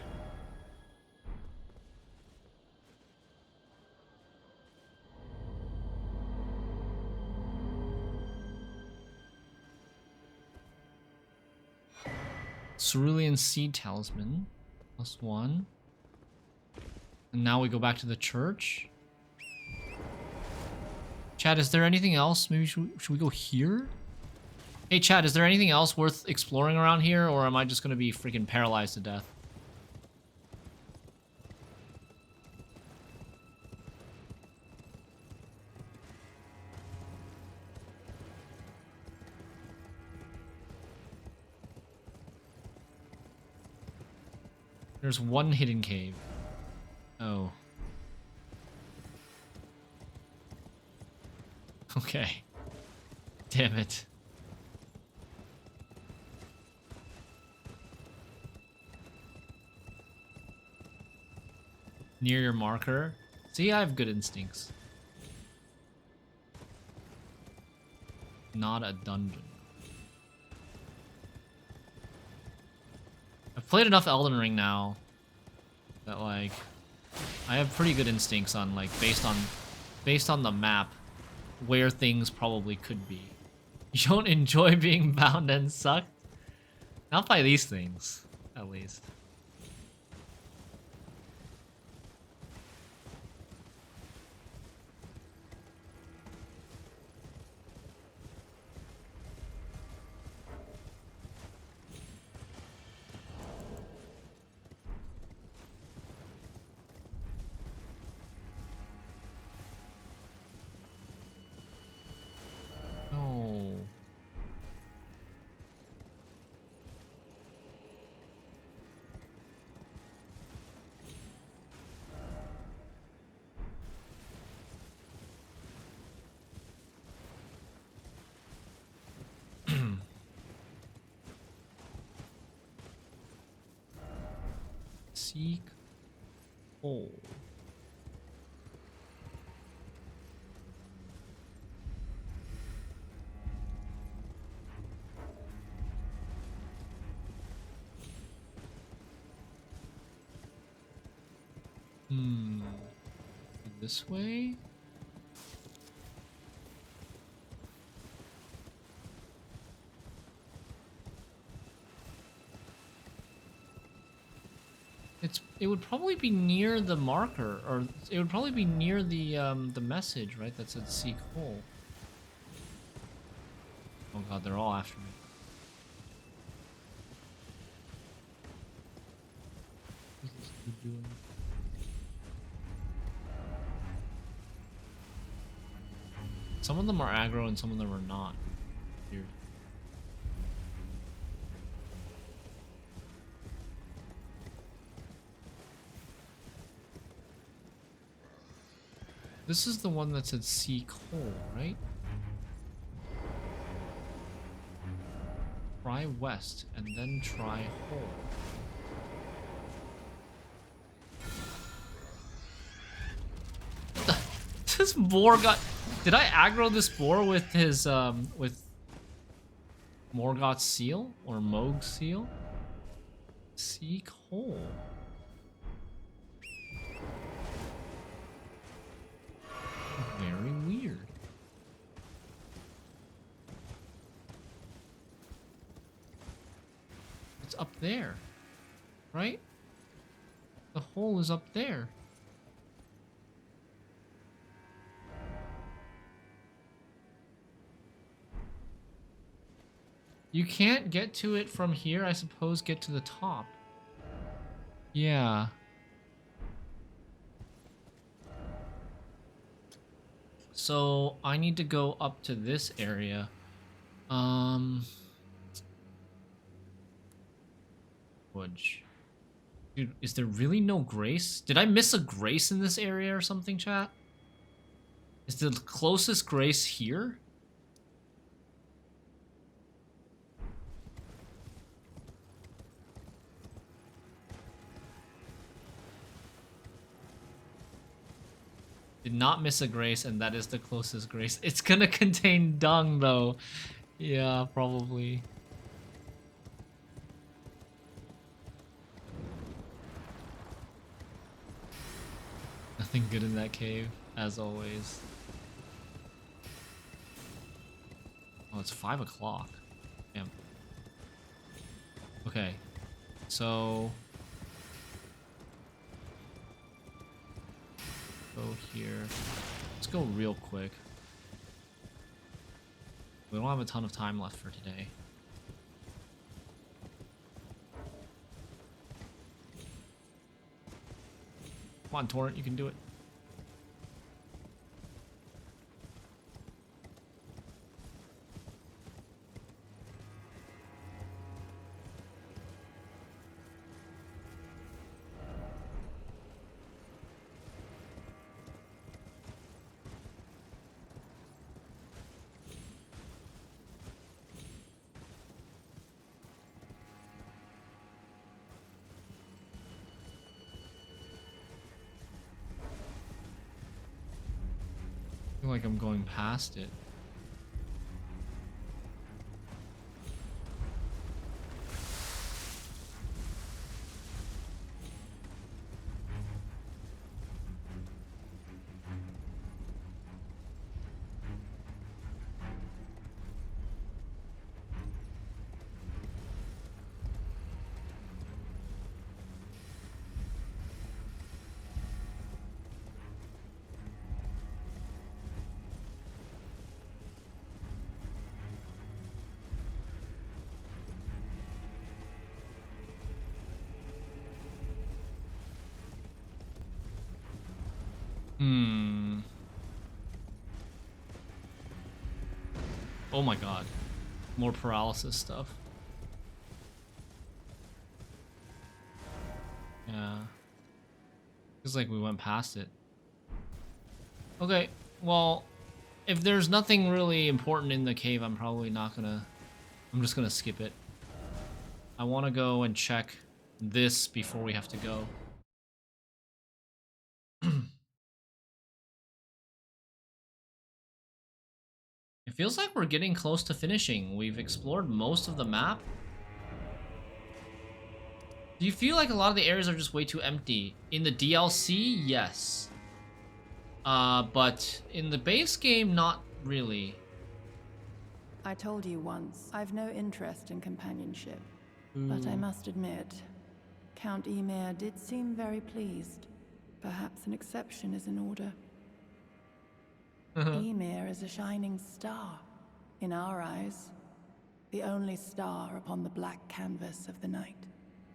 Cerulean Seed Talisman. +1. And now we go back to the church. Chad, is there anything else? Maybe should we go here? Hey, Chad, is there anything else worth exploring around here, or am I just gonna be freaking paralyzed to death? There's one hidden cave. Oh. Okay. Damn it. Near your marker. See, I have good instincts. Not a dungeon. I've played enough Elden Ring now that like I have pretty good instincts on like based on the map where things probably could be. You don't enjoy being bound and sucked? Not by these things, at least. No. Seek hole. This way? It would probably be near the marker, or it would probably be near the message, right? That said seek hole. Oh god, they're all after me. What is this dude doing? Some of them are aggro and some of them are not. Weird. This is the one that said seek hole, right? Try west and then try hole. This boar got... Did I aggro this boar with his, with Morgoth's seal? Or Mog's seal? Seek hole. Very weird. It's up there, right? The hole is up there. You can't get to it from here, I suppose. Get to the top. Yeah. So I need to go up to this area. Fudge. Dude, is there really no grace? Did I miss a grace in this area or something, chat? Is the closest grace here? Did not miss a grace, and that is the closest grace. It's gonna contain dung, though. Yeah, probably. Nothing good in that cave, as always. Oh, it's 5 o'clock. Damn. Okay. So... go here. Let's go real quick. We don't have a ton of time left for today. Come on, Torrent, you can do it. feel like I'm going past it. Hmm. Oh my god. More paralysis stuff. Yeah. Feels like we went past it. Okay, well, if there's nothing really important in the cave, I'm probably not gonna... I'm just gonna skip it. I want to go and check this before we have to go. It feels like we're getting close to finishing. We've explored most of the map. Do you feel like a lot of the areas are just way too empty? In the DLC, yes. But in the base game, not really. I told you once, I've no interest in companionship. But I must admit, Count Ymir did seem very pleased. Perhaps an exception is in order. Ymir is a shining star, in our eyes. The only star upon the black canvas of the night.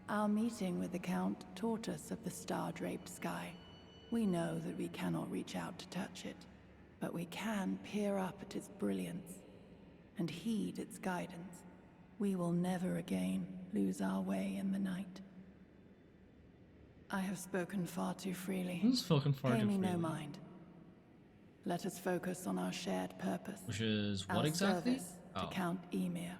Our meeting with the Count taught us of the star-draped sky. We know that we cannot reach out to touch it, but we can peer up at its brilliance and heed its guidance. We will never again lose our way in the night. I have spoken far too freely. I've spoken far too Pay me freely. no mind. Let us focus on our shared purpose. Which is what our exactly? Service to Count Ymir.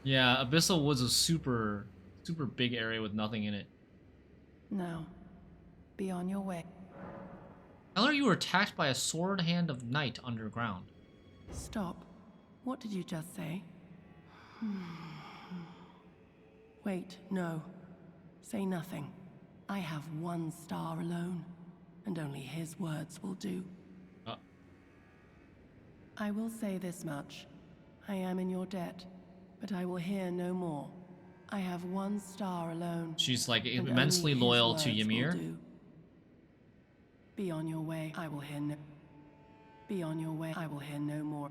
Yeah, Abyssal Woods is super big area with nothing in it. Now, be on your way. Eller, you were attacked by a sword hand of night underground. Stop. What did you just say? Wait, no. Say nothing. I have one star alone, and only his words will do. I will say this much. I am in your debt, but I will hear no more. I have one star alone. She's like and immensely only his loyal to words Ymir. will do. Be on your way. I will hear no... Be on your way. I will hear no more.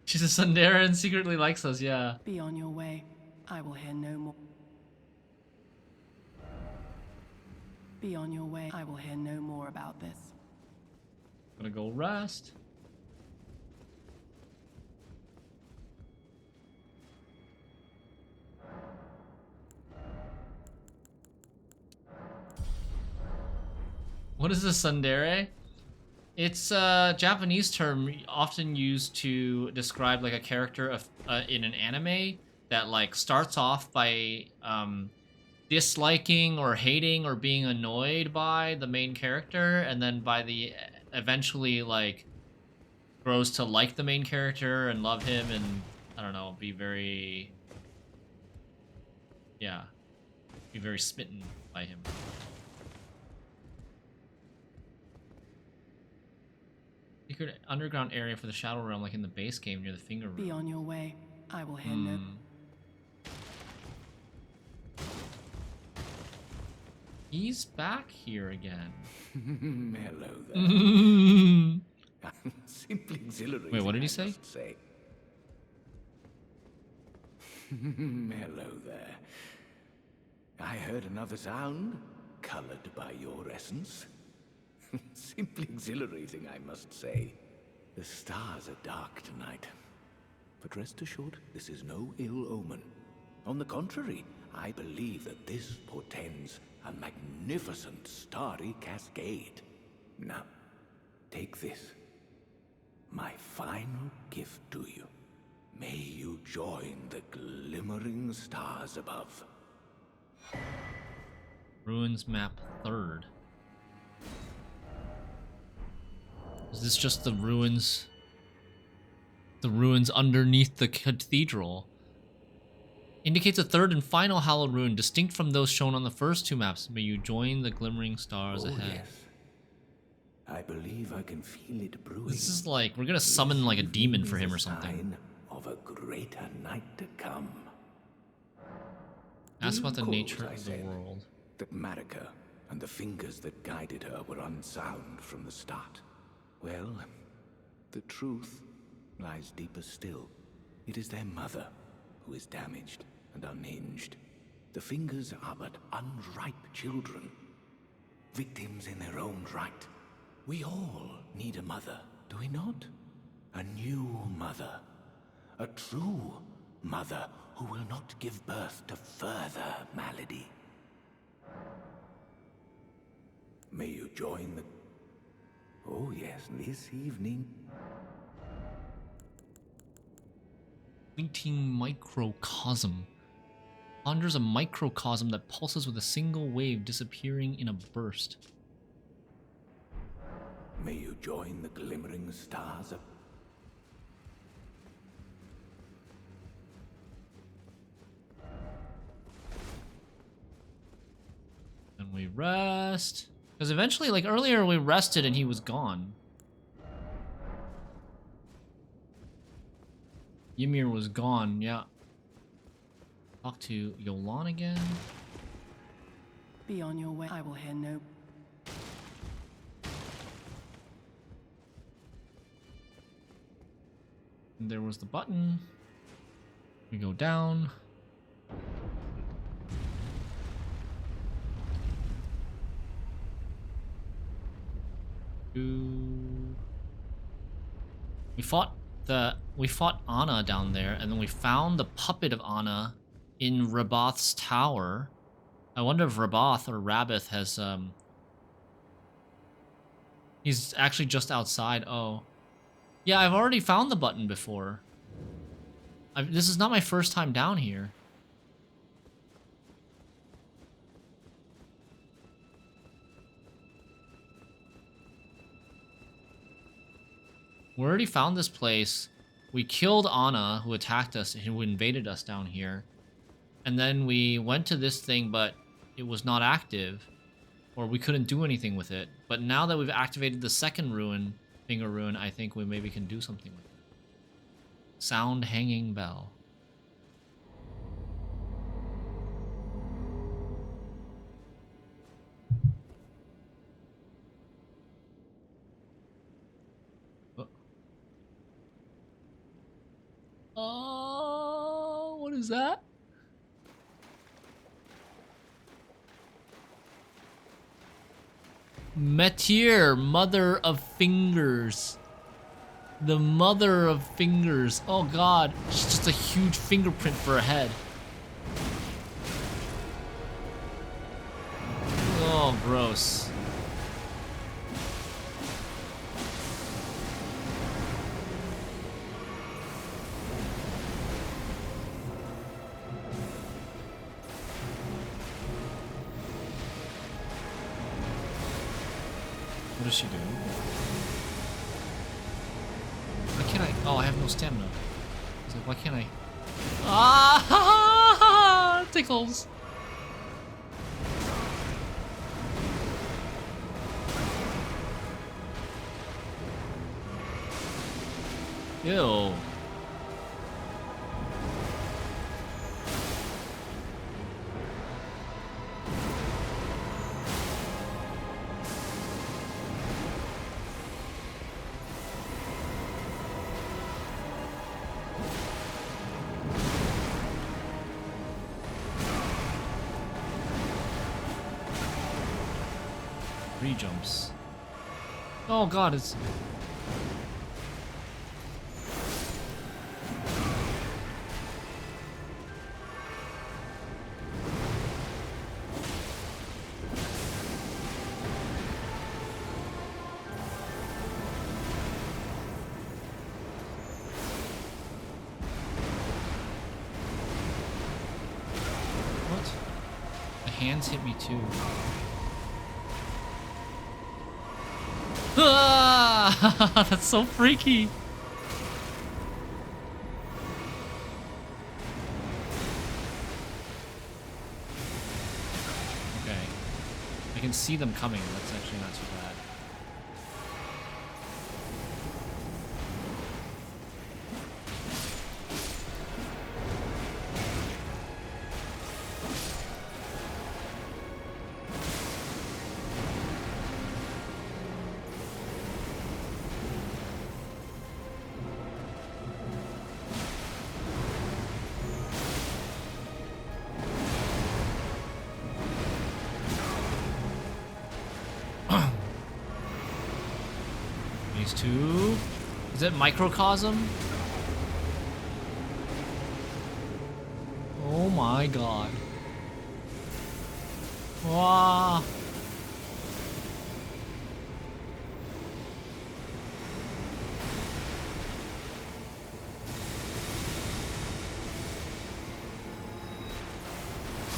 She's a Sundara and secretly likes us, yeah. Be on your way. I will hear no more. Be on your way. I will hear no more about this. Gonna go rest. What is a tsundere? It's a Japanese term often used to describe like a character of in an anime that like starts off by disliking or hating or being annoyed by the main character, and then by the eventually like grows to like the main character and love him, and I don't know, be very smitten by him. Secret underground area for the Shadow Realm, like in the base game near the Finger Room. Be on your way. I will hear no... He's back here again. Hello there. Simply exhilarating. Wait, what did he say? Hello there. I heard another sound, colored by your essence. Simply exhilarating, I must say. The stars are dark tonight. But rest assured, this is no ill omen. On the contrary, I believe that this portends a magnificent starry cascade. Now, take this. My final gift to you. May you join the glimmering stars above. Ruins map 3rd. Is this just the ruins? The ruins underneath the cathedral. Indicates a third and final hallowed ruin, distinct from those shown on the first two maps. May you join the glimmering stars ahead. Yes. I believe I can feel it brewing. This is like, we're gonna summon like a demon for him or something. Sign of a greater night to come. Ask about the Recall nature what I of the said, world. that Marika and the fingers that guided her were unsound from the start. Well, the truth lies deeper still. It is their mother who is damaged and unhinged. The fingers are but unripe children, victims in their own right. We all need a mother, do we not? A new mother. A true mother who will not give birth to further malady. May you join the... Oh yes, this evening. Fleeting microcosm. Conjures a microcosm that pulses with a single wave, disappearing in a burst. May you join the glimmering stars of... And we rest. Because eventually, like earlier, we rested and he was gone. Ymir was gone, yeah. Talk to Yolan again. Be on your way. I will hear no. And there was the button. We go down. We fought Anna down there, and then we found the puppet of Anna in Raboth's tower. I wonder if Raboth or Rabith has he's actually just outside. Oh. Yeah, I've already found the button before. This is not my first time down here. We already found this place. We killed Anna, who attacked us, who invaded us down here. And then we went to this thing, but it was not active. Or we couldn't do anything with it. But now that we've activated the second ruin, finger ruin, I think we maybe can do something with it. Sound hanging bell. Oh, what is that? Meteor, mother of fingers. The mother of fingers. Oh god, it's just a huge fingerprint for a head. Oh, gross. What does she do? Why can't I? Oh, I have no stamina. I was like, why can't I? Ah! Tickles. Ew. Jumps. Oh god, it's... What? The hands hit me too. Ah! That's so freaky. Okay. I can see them coming. That's actually not too bad. These two. Is it microcosm? Oh my god. Wow.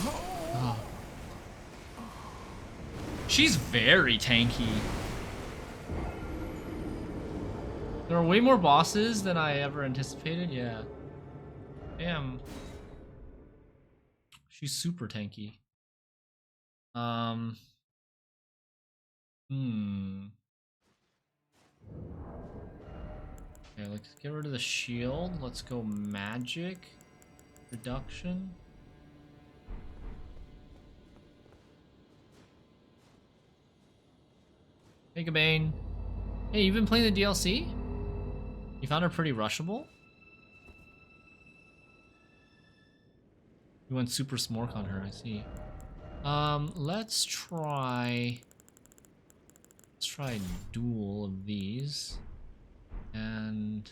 Oh. She's very tanky. There are way more bosses than I ever anticipated, yeah. Damn. She's super tanky. Okay, let's get rid of the shield. Let's go magic. Reduction. Hey, Gabane. Hey, you've been playing the DLC? You found her pretty rushable? You went super smork on her, I see. Let's try dual of these. And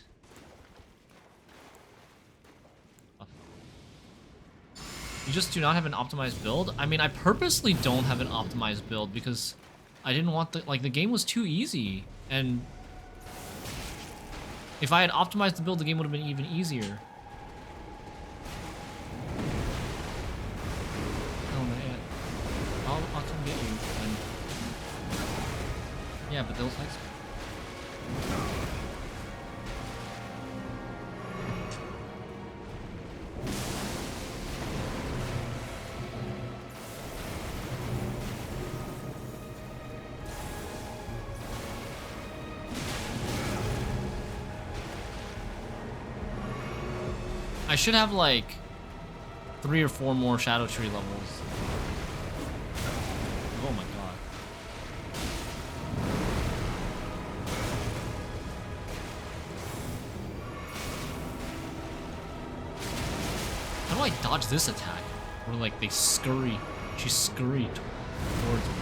you just do not have an optimized build? I mean, I purposely don't have an optimized build because I didn't want the game was too easy. And if I had optimized the build, the game would have been even easier. Oh man. I'll come get you. And yeah, but those lights. I should have like 3 or 4 more Shadow Tree levels. Oh my god. How do I dodge this attack? Where like they scurry. She scurried towards me.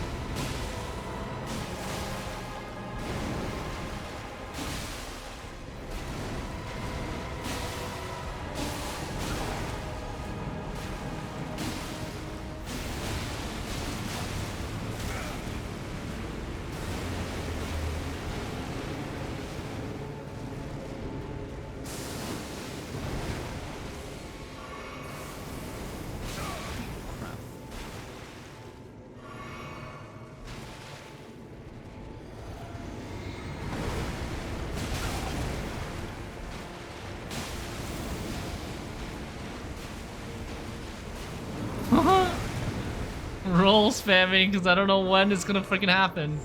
Roll spamming because I don't know when it's gonna freaking happen.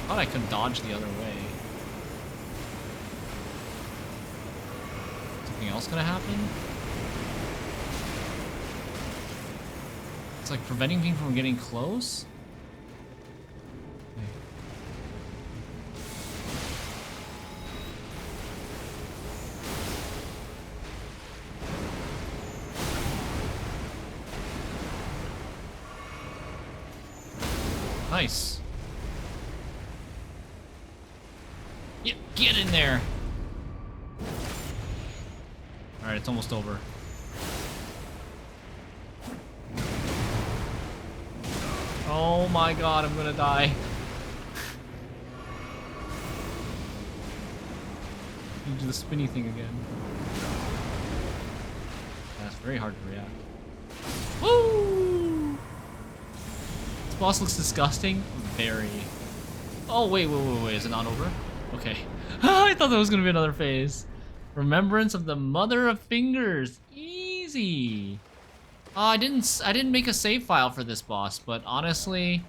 Thought I could dodge the other way. Something else gonna happen? It's like preventing me from getting close? Nice. Yeah, get in there. All right, it's almost over. Oh my god, I'm gonna die. You do the spinny thing again. That's very hard to react. Woo! This boss looks disgusting. Very. Oh, wait. Is it not over? Okay. I thought there was going to be another phase. Remembrance of the Mother of Fingers. Easy. Oh, I didn't make a save file for this boss, but honestly,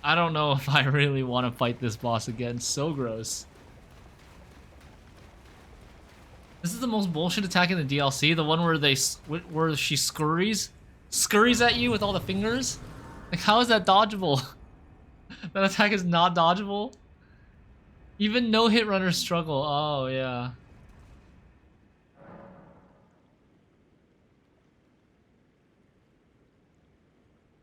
I don't know if I really want to fight this boss again. So gross. This is the most bullshit attack in the DLC. The one where she scurries at you with all the fingers. Like, how is that dodgeable? That attack is not dodgeable. Even no hit runners struggle. Oh yeah.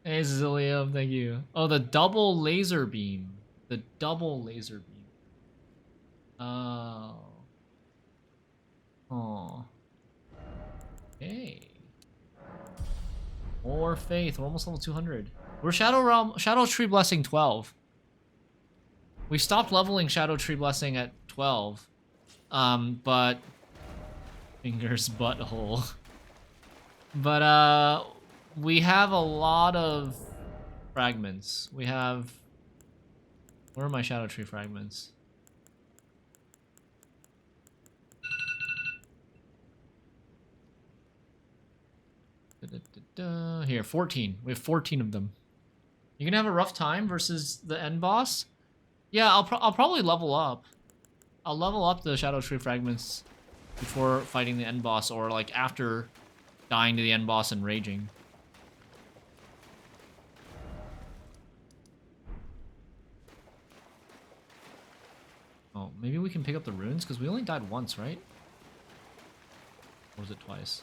Hey Zillium, thank you. Oh, the double laser beam. The double laser beam. Oh. Oh. Hey. More faith. We're almost level 200. We're Shadow Tree Blessing 12. We stopped leveling Shadow Tree Blessing at 12. But fingers butthole. But we have a lot of fragments. We have, where are my Shadow Tree fragments? Here, 14. We have 14 of them. You're gonna have a rough time versus the end boss? Yeah, I'll probably level up. I'll level up the Shadow Tree fragments before fighting the end boss, or like after dying to the end boss and raging. Oh, maybe we can pick up the runes because we only died once, right? Or was it twice?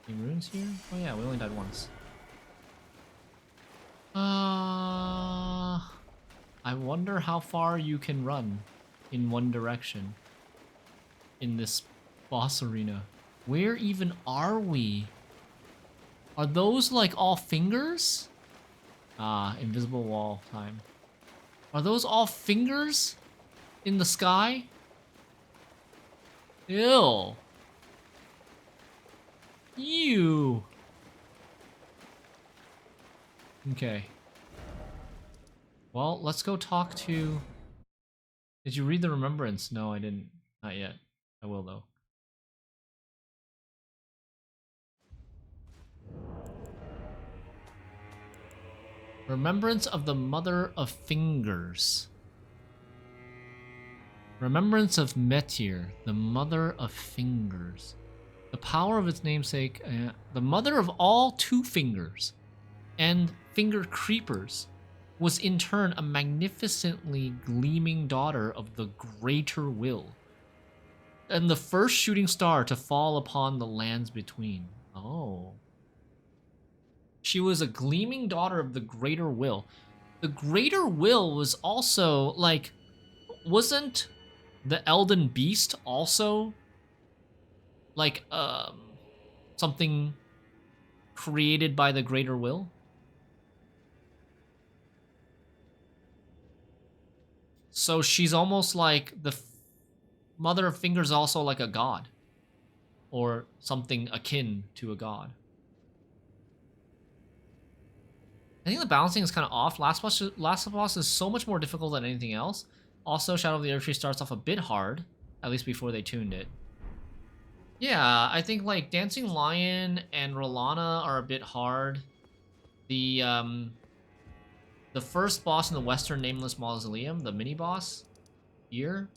Any runes here? Oh yeah, we only died once. I wonder how far you can run in one direction in this boss arena. Where even are we? Are those like all fingers? Ah, invisible wall time. Are those all fingers in the sky? Ew. Ew. Okay. Well, let's go talk to... Did you read the remembrance? No, I didn't. Not yet. I will, though. Remembrance of the Mother of Fingers. Remembrance of Metir, the Mother of Fingers. The power of its namesake, the mother of all two fingers and finger creepers, was in turn a magnificently gleaming daughter of the Greater Will, and the first shooting star to fall upon the lands between. Oh. She was a gleaming daughter of the Greater Will. The Greater Will was also, like, wasn't the Elden Beast also, like, something created by the Greater Will? So she's almost like the Mother of Fingers, also like a god, or something akin to a god. I think the balancing is kind of off. Last boss is so much more difficult than anything else. Also, Shadow of the Erdtree starts off a bit hard, at least before they tuned it. Yeah, I think like Dancing Lion and Rolana are a bit hard. The first boss in the Western Nameless Mausoleum, the mini boss here,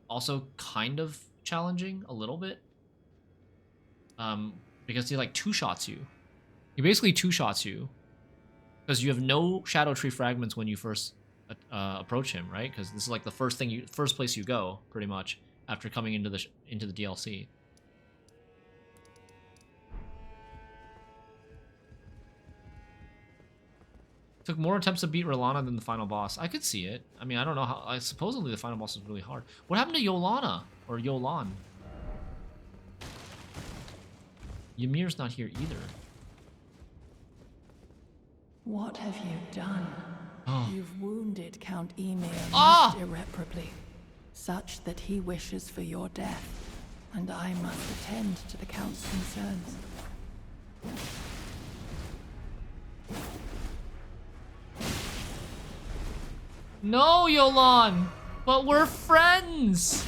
also kind of challenging a little bit. Because he like two-shots you. He basically two-shots you. Because you have no Shadow Tree fragments when you first approach him, right? Because this is like the first place you go, pretty much, after coming into the DLC. Took more attempts to beat Rolana than the final boss. I could see it. I mean, I don't know how. Supposedly the final boss was really hard. What happened to Yolana or Yolan? Ymir's not here either. What have you done? Oh. You've wounded Count Emir Ah! most irreparably, such that he wishes for your death, and I must attend to the Count's concerns. No, Yolan! But we're friends!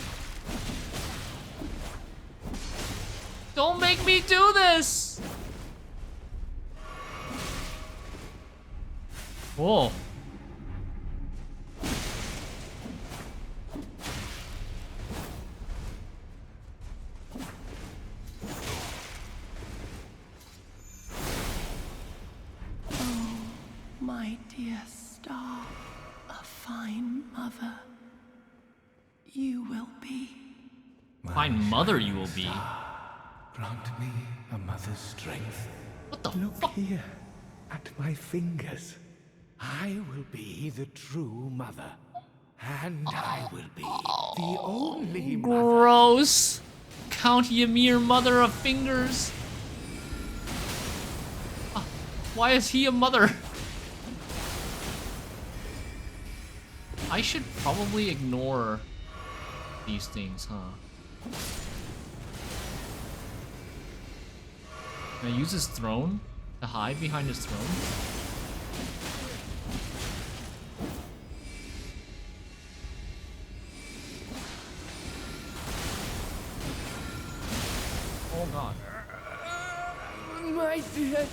Don't make me do this! Whoa. My dear star, a fine mother you will be. Fine mother you will be. Grant me a mother's strength. What the Look fuck? here, at my fingers. I will be the true mother. And I will be the only mother. Gross. Count Ymir, mother of fingers. Why is he a mother? I should probably ignore these things, huh? Can I use his throne to hide behind his throne? Oh god. My dear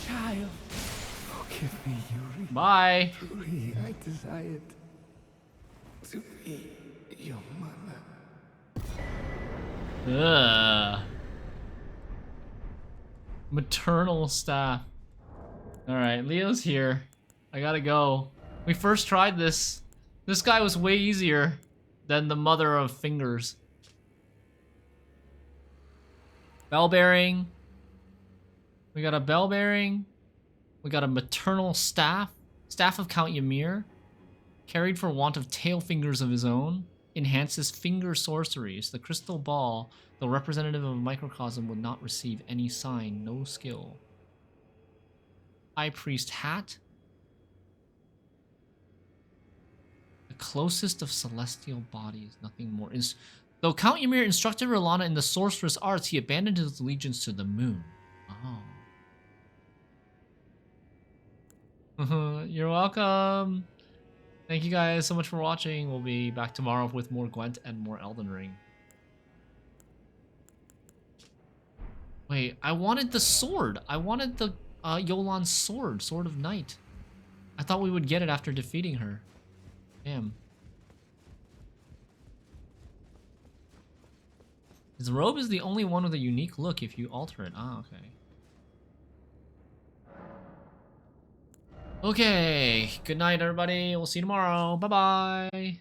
child. Forgive me, Yuri. Bye. Truly, I desired to be your mother. Ugh. Maternal staff. Alright, Leo's here. I gotta go. We first tried this. This guy was way easier than the mother of fingers. Bell bearing. We got a bell bearing. We got a maternal staff. Staff of Count Ymir. Carried for want of tail fingers of his own. Enhances finger sorceries. The crystal ball, though representative of a microcosm, would not receive any sign, no skill. High Priest hat. The closest of celestial bodies, nothing more. Though Count Ymir instructed Rolana in the sorceress arts, he abandoned his allegiance to the moon. Oh. You're welcome. Thank you guys so much for watching. We'll be back tomorrow with more Gwent and more Elden Ring. Wait, I wanted the sword. I wanted the Yolan's sword, Sword of Night. I thought we would get it after defeating her. Damn. His robe is the only one with a unique look if you alter it. Ah, okay. Okay, good night everybody. We'll see you tomorrow. Bye-bye.